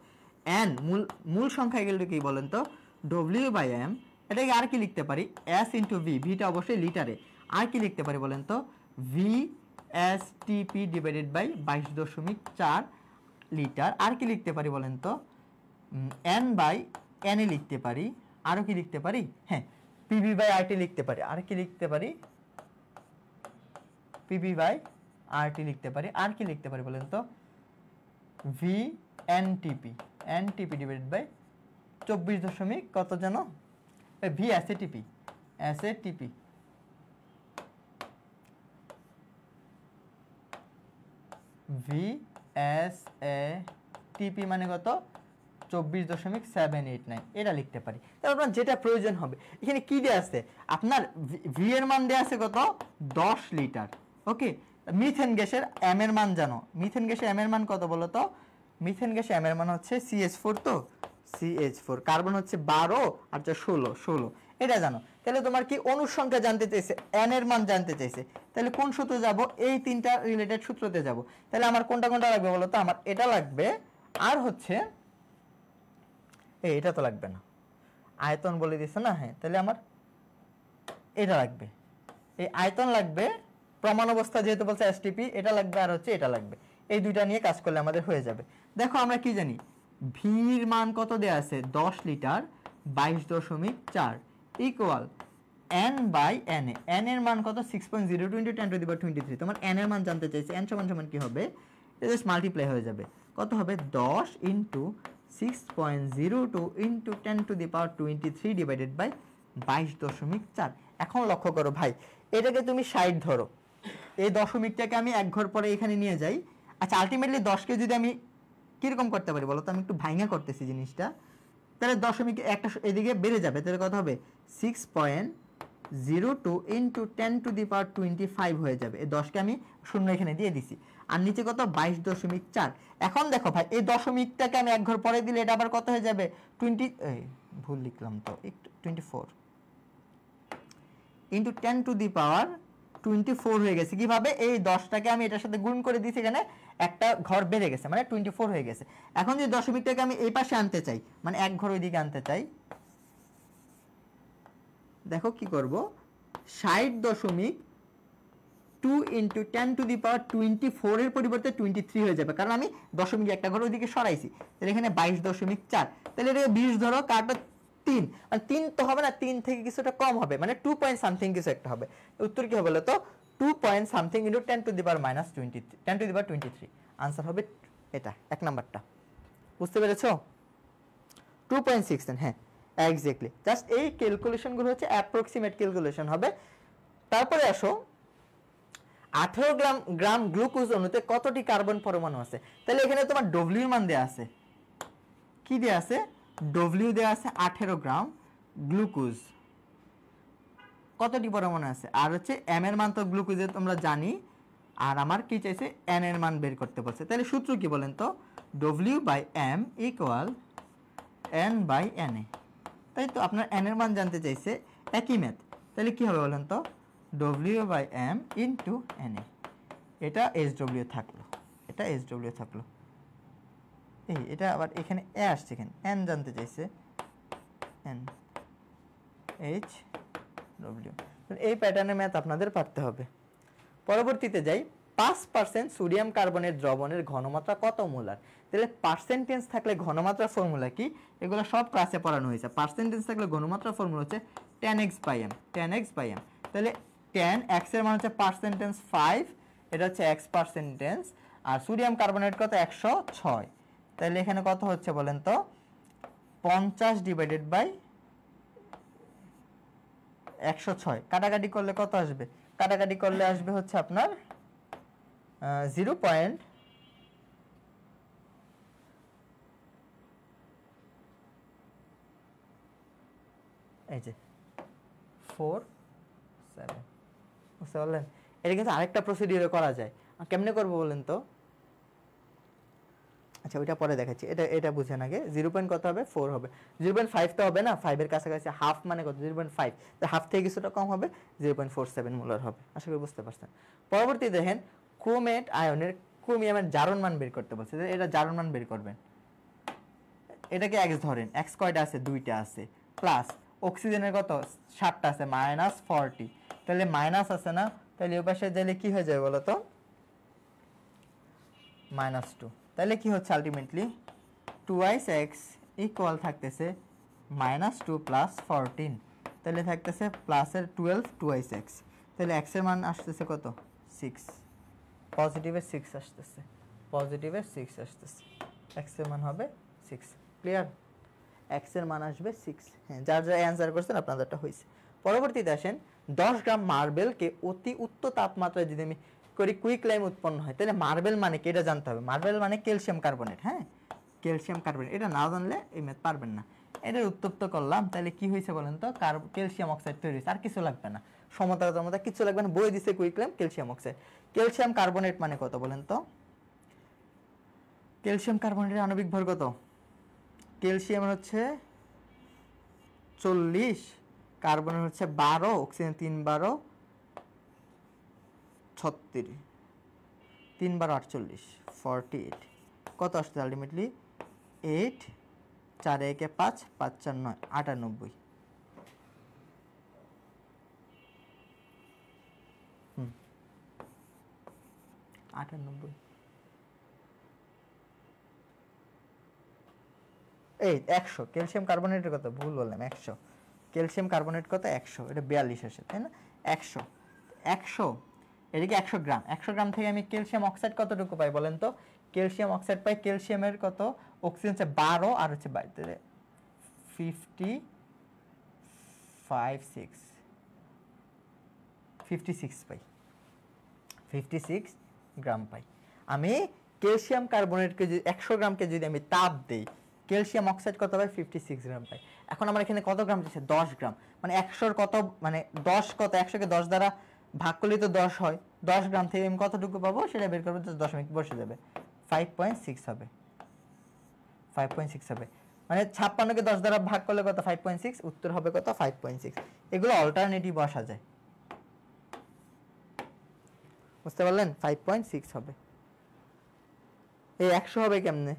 n মূল সংখ্যা এগুলো কি বলেন তো? W/m, এটাকে আর কি লিখতে পারি? S * V, ভিটা অবশ্যই লিটারে, আর কি লিখতে পারি বলেন তো? VSTP divided by 22.4 litre. আর কি লিখতে পারি বলেন তো? N/n লিখতে পারি, আরো কি লিখতে পারি? হ্যাঁ, PV/RT লিখতে পারি, আর কি লিখতে পারি? PV/RT লিখতে পারি, আর কি লিখতে পারি বলেন তো? VNTP, NTP ডিভাইডেড বাই 24 কত জানো? VSATP, SATP, VSATP মানে কত? 24.789, এটা লিখতে পারি। তাহলে আপনার যেটা প্রয়োজন হবে, এখানে কি দেয়া আছে? আপনার ভি এর মান দেয়া আছে কত? 10 লিটার। ওকে, মিথেন গ্যাসের এম এর মান জানো? মিথেন গ্যাসের এম এর মান কত বলো তো? মিথেন গ্যাসের এম এর মান হচ্ছে CH4, তো CH4, কার্বন হচ্ছে 12 আর 16, এটা জানো। তাহলে তোমার কি অণুর সংখ্যা জানতে চাইছে, এন এর মান জানতে চাইছে, তাহলে কোন সূত্রে যাব? এই তিনটা রিলেটেড সূত্রতে যাব। তাহলে আমার কোনটা কোনটা লাগবে বলো তো? আমার এটা লাগবে, আর হচ্ছে এটা তো লাগবে না, আয়তন বলে দিছে না। হ্যাঁ, তাহলে আমার এটা লাগবে, এই আয়তন লাগবে, প্রমাণ অবস্থা যেহেতু বলছে এসটিপি, এটা লাগবে আর হচ্ছে এটা লাগবে। এই দুইটা নিয়ে কাজ করলে আমাদের হয়ে যাবে। দেখো আমরা কি জানি, ভির মান কত দেয়া আছে, 10 litre 22.4 equal n by n A, n এর মান কত 6.02 × 10⁻23। তোমার n এর মান জানতে চাইছে, n সমান সমান কি হবে, এটা জাস্ট মাল্টিপ্লাই হয়ে যাবে, কত হবে 10 × 6.02 × 10⁻23 ডিভাইডেড বাই 22.4। এখন লক্ষ্য করো ভাই, এটাকে তুমি 60 ধরো, এই দশমিকটাকে আমি এক ঘর পরে এখানে নিয়ে যাই। আচ্ছা আলটিমেটলি 10কে যদি আমি কিরকম করতে পারি বলো তো, আমি একটু ভাঙা করতেছি জিনিসটা, তাহলে দশমিক একটা এদিকে বেড়ে যাবে, তাহলে কত হবে 6.02 × 10⁻25 হয়ে যাবে। এই 10কে আমি শূন্য এখানে দিয়ে দিছি, আর নিচে কত 22.4। এখন দেখো ভাই, এই দশমিকটাকে আমি এক ঘর পরে দিলে এটা আবার কত হয়ে যাবে 20, ভুল লিখলাম তো, একটু 24 × 10⁻24 হয়ে গেছে। কিভাবে, এই 10টাকে আমি এটার সাথে গুণ করে দিয়েছি, এখানে একটা ঘর বেড়ে গেছে, মানে 24 হয়ে গেছে। এখন যদি দশমিকটাকে আমি এই পাশে আনতে চাই, মানে এক ঘর ওইদিকে আনতে চাই, দেখো কি করব, 60.2 × 10⁻24 এর পরিবর্তে 23 হয়ে যাবে, কারণ আমি দশমিক একটা ঘর ওইদিকে সরাইছি। তাহলে এখানে 22.4, তাহলে এটাকে 20 ধরো, কারটা 3, মানে 3 তো হবে না, 3 থেকে কিছুটা কম হবে, মানে 2 পয়েন্ট সামথিং কিছু একটা হবে। উত্তর কি হবে বলো তো, 2 পয়েন্ট সামথিং × 10⁻23। আনসার হবে এটা, এক নাম্বারটা। বুঝতে পেরেছো, 2.6। হ্যাঁ এক্স্যাক্টলি, জাস্ট এই ক্যালকুলেশনগুলো হচ্ছে অ্যাপ্রক্সিমেট ক্যালকুলেশন হবে। তারপরে আসো, 18 গ্রাম গ্লুকোজ অণুতে কতটি কার্বন পরমাণু আছে। তাহলে এখানে তোমার ডব্লিউ মান দেয়া আছে, কি দেয়া আছে, ডব্লিউ দেয়া আছে 18 গ্রাম গ্লুকোজ কতটি পরমাণু আছে, আর হচ্ছে এম এর মান তো গ্লুকোজে তোমরা জানি, আর আমার কি চাইছে এন এর মান বের করতে বলছে। তাহলে সূত্র কি বলেন তো, W/m ইকুয়াল N/Na। তাই তো, আপনার এন এর মান জানতে চাইছে, একই ম্যাথ। তাহলে কি হবে বলেন তো, W/m × Na। এটা SW থাকলো, এটা SW থাকলো, এই এটা আবার এখানে এ আসছে, এখানে এন জানতে চাইছে, NHW। এই প্যাটার্নের ম্যাথ আপনাদের পারতে হবে। পরবর্তীতে যাই, 5% সোডিয়াম কার্বনের দ্রবণের ঘনমাত্রা কত মোলার। তাহলে পার্সেন্টেজ থাকলে ঘনমাত্রা ফর্মুলা কি, এগুলো সব ক্লাসে পড়ানো হয়েছে। পার্সেন্টেজ থাকলে ঘনমাত্রা ফর্মুলা হচ্ছে 10x/m, 10x/m। তাহলে 10 x এর মান হচ্ছে পার্সেন্টেজ 5, এটা হচ্ছে x পার্সেন্টেজ, আর সোডিয়াম কার্বনেট কত 106। তাহলে এখানে কত হচ্ছে বলেন তো, 50 ডিভাইডেড বাই 106, কাটাকাটি করলে কত আসবে, কাটাকাটি করলে আসবে হচ্ছে আপনার 0. এই যে 47, বুঝতে পারলেন। এটা কিন্তু আরেকটা প্রসিডিউরে করা যায়, কেমনে করবো বলেন তো, আচ্ছা ওইটা পরে দেখাচ্ছি, এটা বুঝেন আগে। 0. কত হবে, 4 হবে, 0.5 তো হবে না, 5 এর কাছাকাছি, হাফ মানে কত 0.5, তো হাফ থেকে কিছুটা কম হবে, 0.47 মোলার হবে। আশা করি বুঝতে পারছেন। পরবর্তী দেখেন, ক্রোমেট আয়নের ক্রোমিয়ামের জারণ মান বের করতে বলছে, এটা জারণ মান বের করবেন। এটাকে x ধরেন, x কয়টা আছে, 2টা আছে, প্লাস অক্সিজেনের কত 7টা আছে, -40, তাহলে মাইনাস আছে না, তাহলে ওই পাশে গেলে কি হয়ে যাবে বলো তো, -2। তাহলে কি হচ্ছে আলটিমেটলি 2x ইকুয়াল থাকতেছে -2 + 14, তাহলে থাকতেছে প্লাসের 12 2x। তাহলে x এর মান আসতেছে কত 6, পজিটিভের 6 আসতেছে, পজিটিভের 6 আসতেছে, x এর মান হবে 6। ক্লিয়ার, x এর মান আসবে 6। হ্যাঁ, যার যা অ্যান্সার করছেন আপনাদেরটা হয়েছে। পরবর্তীতে আসেন, 10 গ্রাম মার্বেলকে অতি উচ্চ তাপমাত্রায় যদি আমি করি কুইকলাইম উৎপন্ন হয়, তাহলে মার্বেল মানে কি এটা জানতে হবে। মার্বেল মানে ক্যালসিয়াম কার্বনেট, হ্যাঁ ক্যালসিয়াম কার্বনেট, এটা না জানলে এই ম্যাথ পারবেন না। এটা উত্তপ্ত করলাম, তাহলে কি হয়েছে বলেন তো, ক্যালসিয়াম অক্সাইড তৈরি হয়েছে, আর কিছু লাগবে না, সমতা কিছু লাগবে না, বই দিছে কুইকলাইম ক্যালসিয়াম অক্সাইড। ক্যালসিয়াম কার্বনেট মানে কত বলেন তো, ক্যালসিয়াম কার্বনেটের আণবিক ভর কত, ক্যালসিয়াম হচ্ছে 40, কার্বনের হচ্ছে 12, অক্সিজেন 3 12 36, 3 12 48, 48 কত আসছে আলটিমেটলি 8, 4 1 5, 5 4 9 98। 98 এই 100 ক্যালসিয়াম কার্বনেটের কত ভুল বললাম 100 ক্যালসিয়াম কার্বনেট কত 100 এটা 42 আসে তাই না 100 100 এদিকে 100 গ্রাম 100 গ্রাম থেকে আমি ক্যালসিয়াম অক্সাইড কতটুকু পাই বলেন তো ক্যালসিয়াম অক্সাইড পাই ক্যালসিয়ামের কত অক্সিজেন হচ্ছে 12 আর হচ্ছে 52 56 পাই 56 গ্রাম পাই আমি ক্যালসিয়াম কার্বনেটকে যদি 100 গ্রামকে যদি আমি তাপ দেই ক্যালসিয়াম অক্সাইড কত পাই 56 গ্রাম পাই এখন আমার এখানে কত গ্রাম দিচ্ছে 10 গ্রাম মানে 100 এর কত মানে 10 কত 100 কে 10 দ্বারা ভাগ করলে তো 10 হয় 10 গ্রাম থেকে আমি কতটুকু পাবো সেটা বের করব তো দশমিক বসে যাবে 5.6 হবে 5.6 হবে মানে 56 কে 10 দ্বারা ভাগ করলে কত 5.6 উত্তর হবে কত 5.6 এগুলো অল্টারনেটিভ বসা যায় বুঝতে পারলেন 5.6 হবে এই 100 হবে কেমনে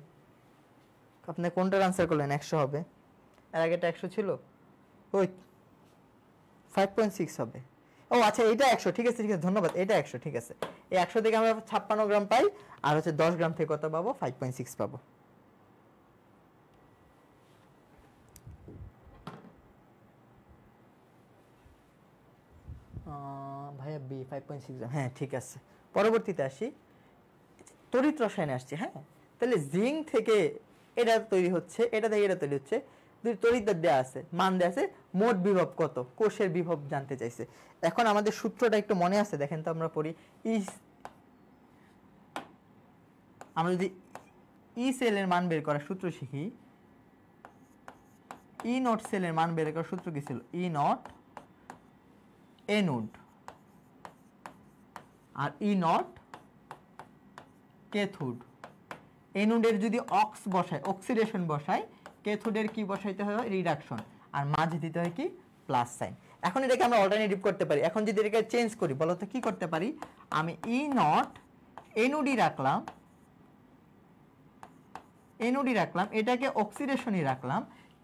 আপনি কোনটার आंसर করলেন 100 হবে এর আগেটা 100 ছিল ওই 5.6 হবে ও আচ্ছা এটা 100 ঠিক আছে ধন্যবাদ এটা 100 ঠিক আছে এই 100 থেকে আমরা 56 গ্রাম পাই আর হচ্ছে 10 গ্রাম থেকে কত পাবো 5.6 পাবো ভাইয়া বি 5.6 হ্যাঁ ঠিক আছে পরবর্তীতে আসি তড়িৎ রসায়নে আসছে হ্যাঁ তাহলে জিঙ্ক থেকে এটা তৈরি হচ্ছে এটা থেকে এটা তৈরি হচ্ছে দুই তড়িৎ দেয়া আছে মান দেয়া আছে মোট বিভব কত কোষের বিভব জানতে চাইছে এখন আমাদের সূত্রটা একটু মনে আছে দেখেন তো আমরা পড়ি আমরা যদি ই সেলের মান বের করার সূত্র শিখি ই নট সেলের মান বের করার সূত্র কি ছিল ই নট এনোড আর ই নট ক্যাথোড এনোডের যদি অক্স বসায় অক্সিডেশন বসায় ক্যাথোডের কি বসাইতে হয় রিডাকশন আর মাঝে দিতে হয় কি প্লাস সাইন এখন এটাকে আমরা অল্টারনেটিভ করতে পারি এখন যদি এটাকে চেঞ্জ করি বলো তো কি করতে পারি আমি ই নট এনোডি রাখলাম এটাকে অক্সিডেশনই রাখলাম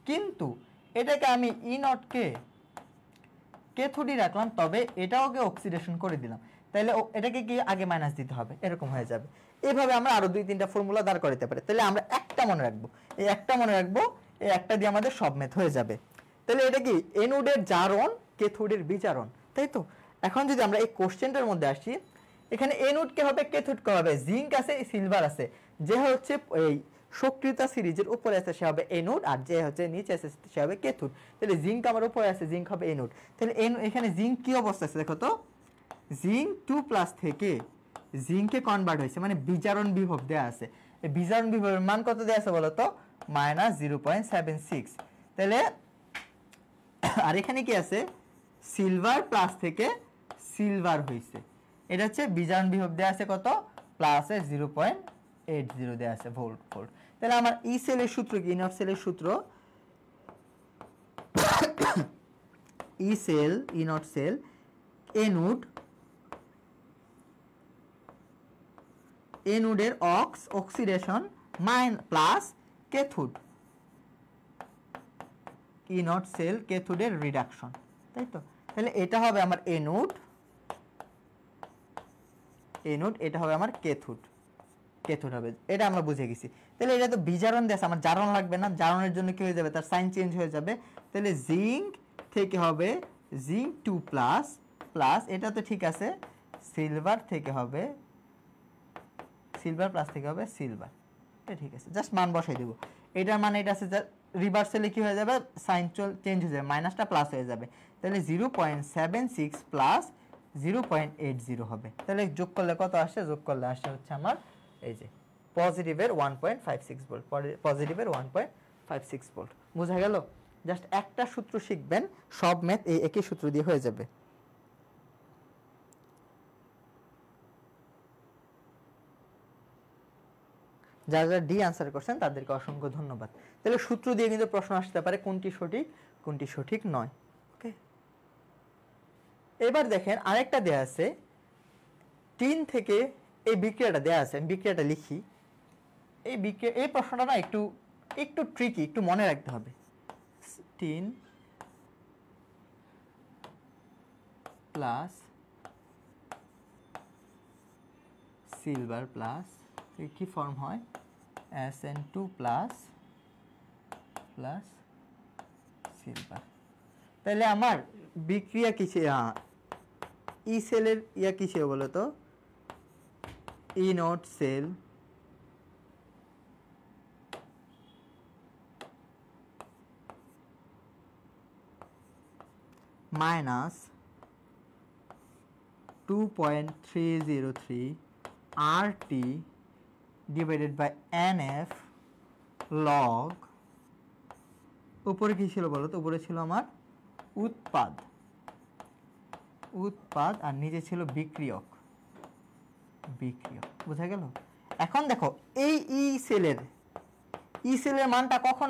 কিন্তু এটাকে আমি ই নট কে ক্যাথোডি রাখলাম তবে এটাওকে অক্সিডেশন করে দিলাম তাহলে এটাকে কি আগে মাইনাস দিতে হবে এরকম হয়ে যাবে এইভাবে আমরা আরো দুই তিনটা ফর্মুলা দাঁড় করাতে পারি তাহলে আমরা একটা মনে রাখবো এই একটা দিয়ে আমাদের সব ম্যাথ হয়ে যাবে তাহলে এটা কি এনোডের জারণ ক্যাথোডের বিজারণ তাই তো এখন যদি আমরা এই কোশ্চেনটার মধ্যে আসি এখানে এনোড কে হবে ক্যাথোড কে হবে জিঙ্ক আছে সিলভার আছে যে হচ্ছে এই সক্রিয়তা সিরিজের উপরে আছে সে হবে এনোড আর যে হচ্ছে নিচে আছে সে হবে ক্যাথোড তাহলে জিঙ্ক আমার উপরে আছে জিঙ্ক হবে এনোড তাহলে এখানে জিঙ্ক কি অবস্থা আছে দেখো তো জিঙ্ক 2+ থেকে জিঙ্কে কনভার্ট হয়েছে মানে বিজারণ বিভব দেয়া আছে এই বিজারণ বিভবের মান কত দেয়া আছে বলো তো -0.76 তাহলে আর এখানে কি আছে সিলভার প্লাস থেকে সিলভার হইছে এটা হচ্ছে বিজারণ বিভব দেয়া আছে কত প্লাসে 0.80 দেয়া আছে ভোল্ট তাহলে আমার ই সেলের সূত্র কি নট সেলের সূত্র E cell E naught cell এনোডের oxidation plus cathode E naught cell ক্যাথোডের রিডাকশন তাই তো তাহলে এটা হবে আমার এনোড এটা হবে আমার ক্যাথোড হবে এটা আমরা বুঝে গেছি তাহলে এটা তো বিজারণ দেশ আমার জারণ লাগবে না জারণের জন্য কি হয়ে যাবে তার সাইন চেঞ্জ হয়ে যাবে তাহলে জিঙ্ক থেকে হবে জিঙ্ক 2+ এটা তো ঠিক আছে সিলভার থেকে হবে সিলভার প্লাস থেকে হবে সিলভার এটা ঠিক আছে জাস্ট মান বসাই দেব এটার মানে এটা আছে রিভার্সালে কি হয়ে যাবে সাইন চেঞ্জ হয়ে যাবে মাইনাসটা প্লাস হয়ে যাবে তাহলে 0.76 প্লাস 0.80 হবে তাহলে যোগ করলে কত আসে যোগ করলে আসে হচ্ছে আমার এই যে পজিটিভের 1.56 ভোল্ট পজিটিভের 1.56 ভোল্ট বোঝা গেল জাস্ট একটা সূত্র শিখবেন সব ম্যাথ এই একই সূত্র দিয়ে হয়ে যাবে যারা ডি आंसर করছেন তাদেরকে অসংখ্য ধন্যবাদ তাহলে সূত্র দিয়ে কিন্তু প্রশ্ন আসতে পারে কোনটি সঠিক নয় ওকে এবার দেখেন আরেকটা দেয়া আছে 3 থেকে এই বিক্রিয়াটা দেয়া আছে আমি বিক্রিয়াটা লিখি এই প্রশ্নটা না একটু ট্রিকি একটু মনে রাখতে হবে 3 + সিলভার প্লাস কি ফর্ম হয় SN2 প্লাস প্লাস সিলভার। তাহলে আমার বিক্রিয়া কিসে ই সেলের ইয়া কিসে বলো তো E naught cell minus 2.303 RT divided by NF log উপরে কি ছিল বলো তো উপরে ছিল আমার উৎপাদ আর নিচে ছিল বিক্রিয়ক বুঝা গেল। এখন দেখো এই ই সেলের মানটা কখন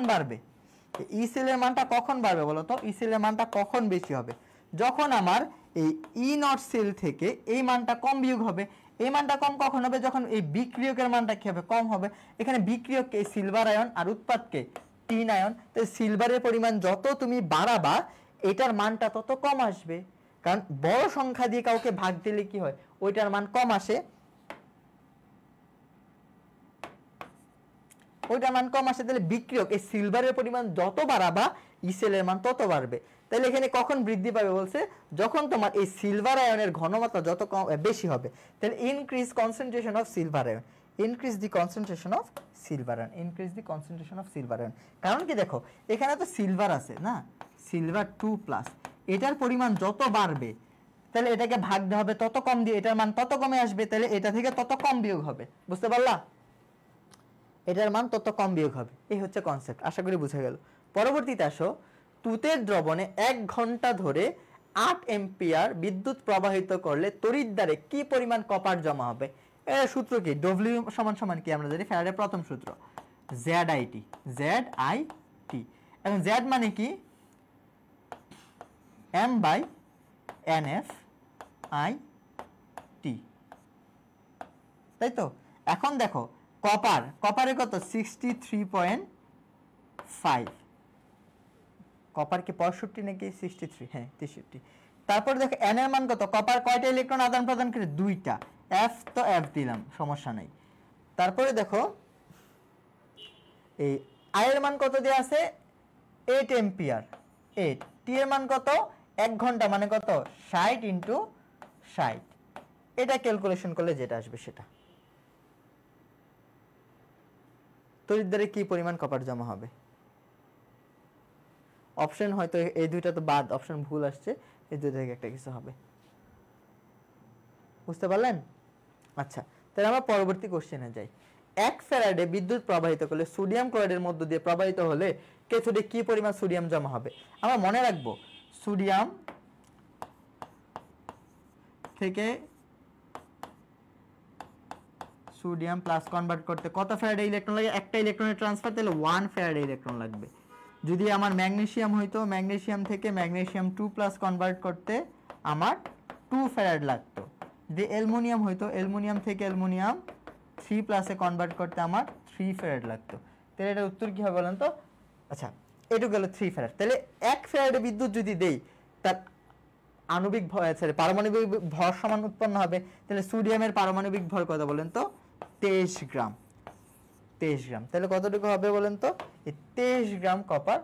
বাড়বে বলো তো ই সেলের মানটা কখন বেশি হবে যখন আমার এই ই নট সেল থেকে এই মানটা কম বিয়োগ হবে। এই মানটা কম কখন হবে যখন এই বিক্রিয়কের মানটা কি হবে কম হবে। এখানে বিক্রিয়ককে সিলভার আয়ন আর উৎপাদকে টিন আয়ন, তো সিলভারের পরিমাণ যত তুমি বাড়াবা এটার মানটা তত কম আসবে, কারণ বড় সংখ্যা দিয়ে কাউকে ভাগ দিলে কি হয় ওইটার মান কম আসে, তাহলে বিক্রিয়ক এই সিলভারের পরিমাণ যত বাড়াবা ই সেলের মান তত বাড়বে। তাহলে এখানে কখন বৃদ্ধি পাবে বলছে যখন তোমার এই সিলভার আয়নের ঘনমাত্রা যত বেশি হবে। তাহলে increase concentration of silver ion, increase the concentration of silver ion. কারণ কি দেখো এখানে তো সিলভার আছে না, সিলভার 2 প্লাস, এটার পরিমাণ যত বাড়বে তাহলে এটাকে ভাগ দেওয়া হবে তত কম দিয়ে, এটার মান তত কমে আসবে, তাহলে এটা থেকে তত কম বিয়োগ হবে। বুঝতে পারলা? এটার মান তত কম বিয়োগ হবে। এই হচ্ছে কনসেপ্ট, আশা করি বুঝা গেল। পরবর্তীতে আসো, তুতের দ্রবণে 1 ঘন্টা ধরে 8 এম্পিয়ার বিদ্যুৎ প্রবাহিত করলে তড়িৎদ্বারে কি পরিমাণ কপার জমা হবে। এর সূত্র কি? ডব্লিউ সমান সমান কি আমরা জানি, ফ্যারাডের প্রথম সূত্র ZIT। এবং Z মানে কি M/NF/IT, তাই তো। এখন দেখো কপারে কত 63.5, কপার কি 65 নাকি 63? হ্যাঁ 63। তারপর দেখো এন এর মান কত, কপার কয়টা ইলেকট্রন আদান প্রদান করে? 2টা। এফ তো এফ দিলাম, সমস্যা নাই। তারপরে দেখো এই আই এর মান কত দেয়া আছে? 8 এম্পিয়ার। 8 টি এর মান কত? 1 ঘন্টা মানে কত 60 × 60। এটা ক্যালকুলেশন করলে যেটা আসবে সেটা। তড়িৎদ্বারে কি পরিমাণ কপার জমা হবে? অপশন হয়তো এই দুইটা তো বাদ, অপশন ভুল আসছে, এই দুই থেকে একটা কিছু হবে। বুঝতে পারলেন? আচ্ছা, তাহলে আমরা পরবর্তী কোশ্চেনে যাই। 1 ফ্যারাডে বিদ্যুৎ প্রবাহিত করলে সোডিয়াম ক্লোরাইডের মধ্য দিয়ে প্রবাহিত হলে ক্যাথোডে কি পরিমাণ সোডিয়াম জমা হবে? আমরা মনে রাখবো সোডিয়াম থেকে সোডিয়াম প্লাস কনভার্ট করতে কত ফ্যারাডে ইলেকট্রন লাগে? একটা ইলেকট্রনের ট্রান্সফার, তাহলে 1 ফ্যারাডে ইলেকট্রন লাগবে। যদি আমার ম্যাগনেসিয়াম হইতো, ম্যাগনেসিয়াম থেকে ম্যাগনেসিয়াম 2 প্লাস কনভার্ট করতে আমার 2 ফ্যারাড লাগতো। যদি অ্যালুমিনিয়াম হইতো, অ্যালুমিনিয়াম থেকে অ্যালুমিনিয়াম 3 প্লাসে কনভার্ট করতে আমার 3 ফ্যারাড লাগতো। তাহলে এটার উত্তর কি হবে বলেন তো? আচ্ছা, এটুকু গেল 3 ফ্যারাড। তাহলে 1 ফ্যারাডে বিদ্যুৎ যদি দেই তার আণবিক ভর পারমাণবিক ভর সমান উৎপন্ন হবে। তাহলে সোডিয়ামের পারমাণবিক ভর কত বলেন তো? 23 গ্রাম। 23 গ্রাম। তাহলে কতটুকু হবে বলেন তো? এই 23 গ্রাম কপার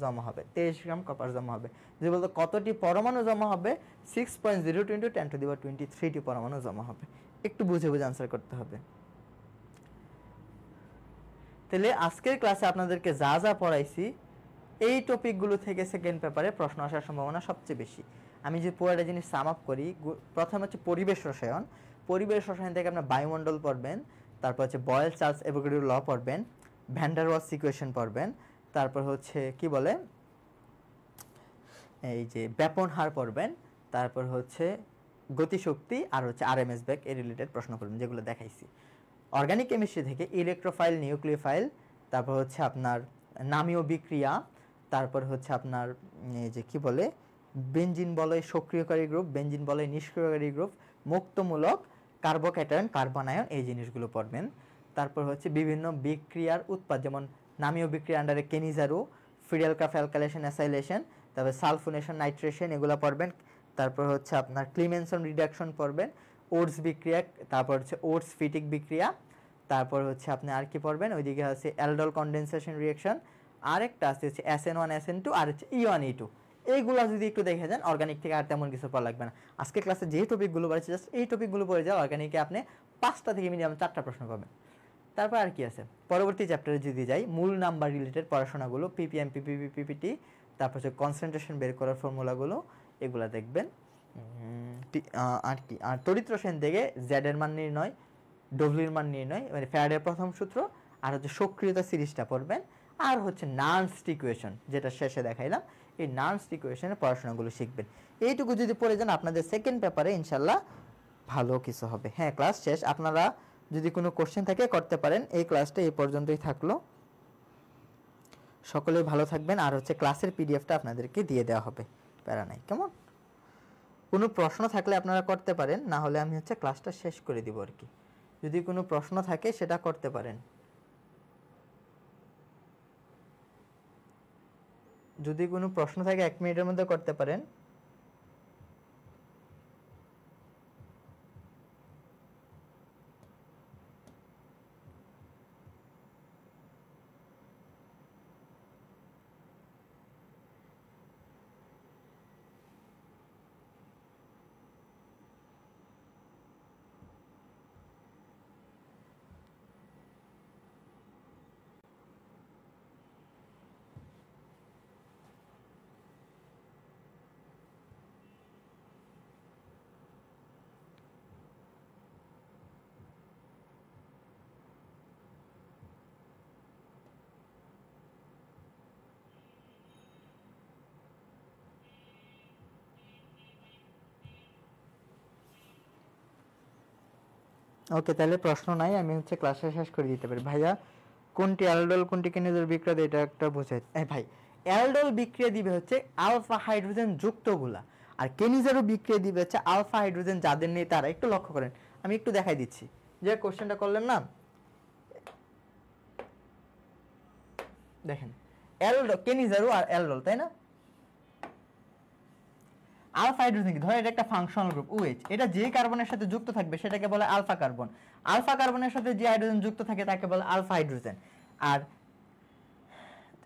জমা হবে। 23 গ্রাম কপার জমা হবে। যদি বলতো কতটি পরমাণু জমা হবে, 6.02 × 10⁻23 টি পরমাণু জমা হবে। একটু বুঝে বুঝে আনসার করতে হবে। তাহলে আজকের ক্লাসে আপনাদেরকে যা যা পড়াইছি এই টপিকগুলো থেকে সেকেন্ড পেপারে প্রশ্ন আসার সম্ভাবনা সবচেয়ে বেশি। আমি যে পুরোটা জিনিস সাম আপ করি, প্রথম হচ্ছে পরিবেশ রসায়ন। পরিবেশ রসায়ন থেকে আপনার বায়ুমণ্ডল পড়বেন, তারপর হচ্ছে বয়েল চার্লস অ্যাভোগাড্রো ল পড়বেন, ভ্যান ডার ওয়ালস ইকুয়েশন পড়বেন, তারপর হচ্ছে কি বলে এই যে ব্যাপন হার পড়বেন, তারপর হচ্ছে গতিশক্তি আর হচ্ছে আরএমএস বেগ এর রিলেটেড প্রশ্ন পড়বেন, যেগুলো দেখাইছি। অর্গানিক কেমিস্ট্রি থেকে ইলেকট্রোফাইল, নিউক্লিওফাইল, তারপর হচ্ছে আপনার নামীয় বিক্রিয়া, তারপর হচ্ছে আপনার এই যে কি বলে বেনজিন বলয় সক্রিয়কারী গ্রুপ, বেনজিন বলয় নিষ্ক্রিয়কারী গ্রুপ, মুক্তমূলক, কার্বোক্যাটায়ন, কার্বন আয়ন, এই জিনিসগুলো পড়বেন। তারপর হচ্ছে বিভিন্ন বিক্রিয়ার উৎপাদ, যেমন নামীয় বিক্রিয়া আন্ডারে কেনিজারো, ফিডেলক্রাফ অ্যালকাইলেশন অ্যাসাইলেশন, তারপর সালফোনেশন, নাইট্রেশন, এগুলো পড়বেন। তারপর হচ্ছে আপনার ক্লিমেনসন রিডাকশন পড়বেন। ওটস বিক্রিয়া, তারপর হচ্ছে ওটস ফিটিক বিক্রিয়া, তারপর হচ্ছে আপনি আর কি পড়বেন, ওইদিকে আছে অ্যালডোল কনডেনসেশন রিঅ্যাকশন, আরেকটা আছে হচ্ছে SN1 SN2 আর হচ্ছে E1 E2। এইগুলো যদি একটু দেখে যান, অর্গানিক থেকে আর তেমন কিছু পড়া লাগবে না। আজকে ক্লাসে যে টপিকগুলো পড়েছে জাস্ট এই টপিকগুলো পড়ে যাও, অর্গানিকে আপনি 5টা থেকে মিনিমাম 4টা প্রশ্ন পাবেন। তারপর আর কি আছে, পরবর্তী চ্যাপ্টারে যদি যাই, মূল নাম্বার রিলেটেড পড়াশোনাগুলো, PPM PPP PPT, তারপর হচ্ছে কনসেন্ট্রেশন বের করার ফর্মুলাগুলো, এগুলো দেখবেন। আর কি, আর তড়িৎ রসায়ন থেকে জেড এর মান নির্ণয়, ডব্লিউর মান নির্ণয়, মানে ফ্যারাডের প্রথম সূত্র, আর হচ্ছে সক্রিয়তা সিরিজটা পড়বেন, আর হচ্ছে নার্নস্ট ইকুয়েশন যেটা শেষে দেখাইলাম, এই নার্নস্ট ইকুয়েশনের পড়াশোনাগুলো শিখবেন। এইটুকু যদি পড়ে যান আপনাদের সেকেন্ড পেপারে ইনশাল্লাহ ভালো কিছু হবে। হ্যাঁ, ক্লাস শেষ। আপনারা যদি কোনো কোশ্চেন থাকে করতে পারেন। এই ক্লাসটা এই পর্যন্তই থাকলো। সকলেই ভালো থাকবেন। আর হচ্ছে ক্লাসের পিডিএফটা আপনাদেরকে দিয়ে দেওয়া হবে, প্যারা নাই। কেমন? কোনো প্রশ্ন থাকলে আপনারা করতে পারেন, না হলে আমি হচ্ছে ক্লাসটা শেষ করে দিব আর কি। যদি কোনো প্রশ্ন থাকে সেটা করতে পারেন, যদি কোনো প্রশ্ন থাকে 1 মিনিটের মধ্যে করতে পারেন। ওকে, তাহলে প্রশ্ন নাই, আমি হচ্ছে ক্লাসটা শেষ করে দিতে পারি। ভাইয়া কোনটি অ্যালডোল কোনটি কেনিজের বিক্রিয়া দেয়, এটা একটা বোঝাই। ভাই অ্যালডোল বিক্রিয়া দিবে হচ্ছে আলফা হাইড্রোজেন যুক্তগুলা, আর কেনিজেরও বিক্রিয়া দিবে হচ্ছে আলফা হাইড্রোজেন যাদের নেই তারা। একটু লক্ষ্য করেন, আমি একটু দেখাই দিচ্ছি। যে কোশ্চেনটা করলেন না, দেখেন অ্যালডোল, কেনিজারও আর অ্যালডোল, তাই না? আলফা হাইড্রোজেন কি ধরে, এটা একটা ফাংশনাল গ্রুপ OH, এটা যে কার্বনের সাথে যুক্ত থাকবে সেটাকে বলে আলফা কার্বন। আলফা কার্বনের সাথে যে হাইড্রোজেন যুক্ত থাকে তাকে বলে আলফা হাইড্রোজেন। আর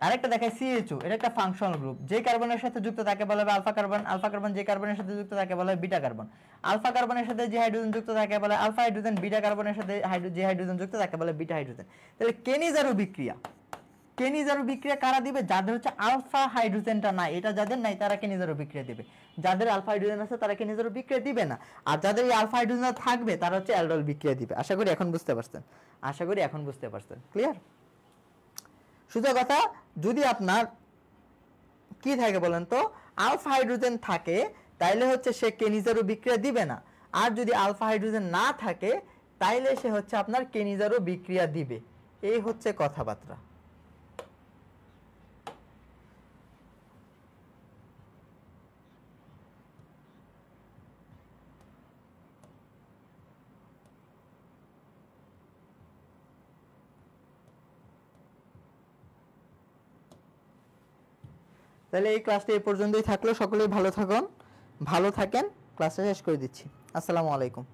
আরেকটা দেখায় CHO, এটা একটা ফাংশনাল গ্রুপ, যে কার্বনের সাথে যুক্ত তাকে বলা হবে আলফা কার্বন। আলফা কার্বন যে কার্বনের সাথে যুক্ত তাকে বলা হয় বিটা কার্বন। আলফা কার্বনের সাথে যে হাইড্রোজেন যুক্ত তাকে বলা হয় আলফা হাইড্রোজেন। বিটা কার্বনের সাথে যে হাইড্রোজেন যুক্ত তাকে বলা হয় বিটা হাইড্রোজেন। তাহলে কেনিজারও বিক্রিয়া, কেনিজারও বিক্রিয়া কারা দিবে? যাদের হচ্ছে আলফা হাইড্রোজেনটা নাই, এটা যাদের নাই তারা কেনিজারও বিক্রিয়া দিবে। যাদের আলফা হাইড্রোজেন আছে তারা কেনিজারও বিক্রিয়া দিবে না। আর যাদের এই আলফা হাইড্রোজেন থাকবে তারা হচ্ছে অ্যালডোল বিক্রিয়া দিবে। আশা করি এখন বুঝতে পারছেন, আশা করি এখন বুঝতে পারছেন। ক্লিয়ার? সোজা কথা, যদি আপনার কি থাকে বলেন তো, আলফা হাইড্রোজেন থাকে, তাইলে হচ্ছে সে কেনিজারও বিক্রিয়া দিবে না। আর যদি আলফা হাইড্রোজেন না থাকে তাইলে সে হচ্ছে আপনার কেনিজারও বিক্রিয়া দিবে। এই হচ্ছে কথাবার্তা। তাহলে এই ক্লাসটা এই পর্যন্তই থাকলো। সকলেই ভালো থাকুন, ভালো থাকেন। ক্লাসটা শেষ করে দিচ্ছি। আসসালামু আলাইকুম।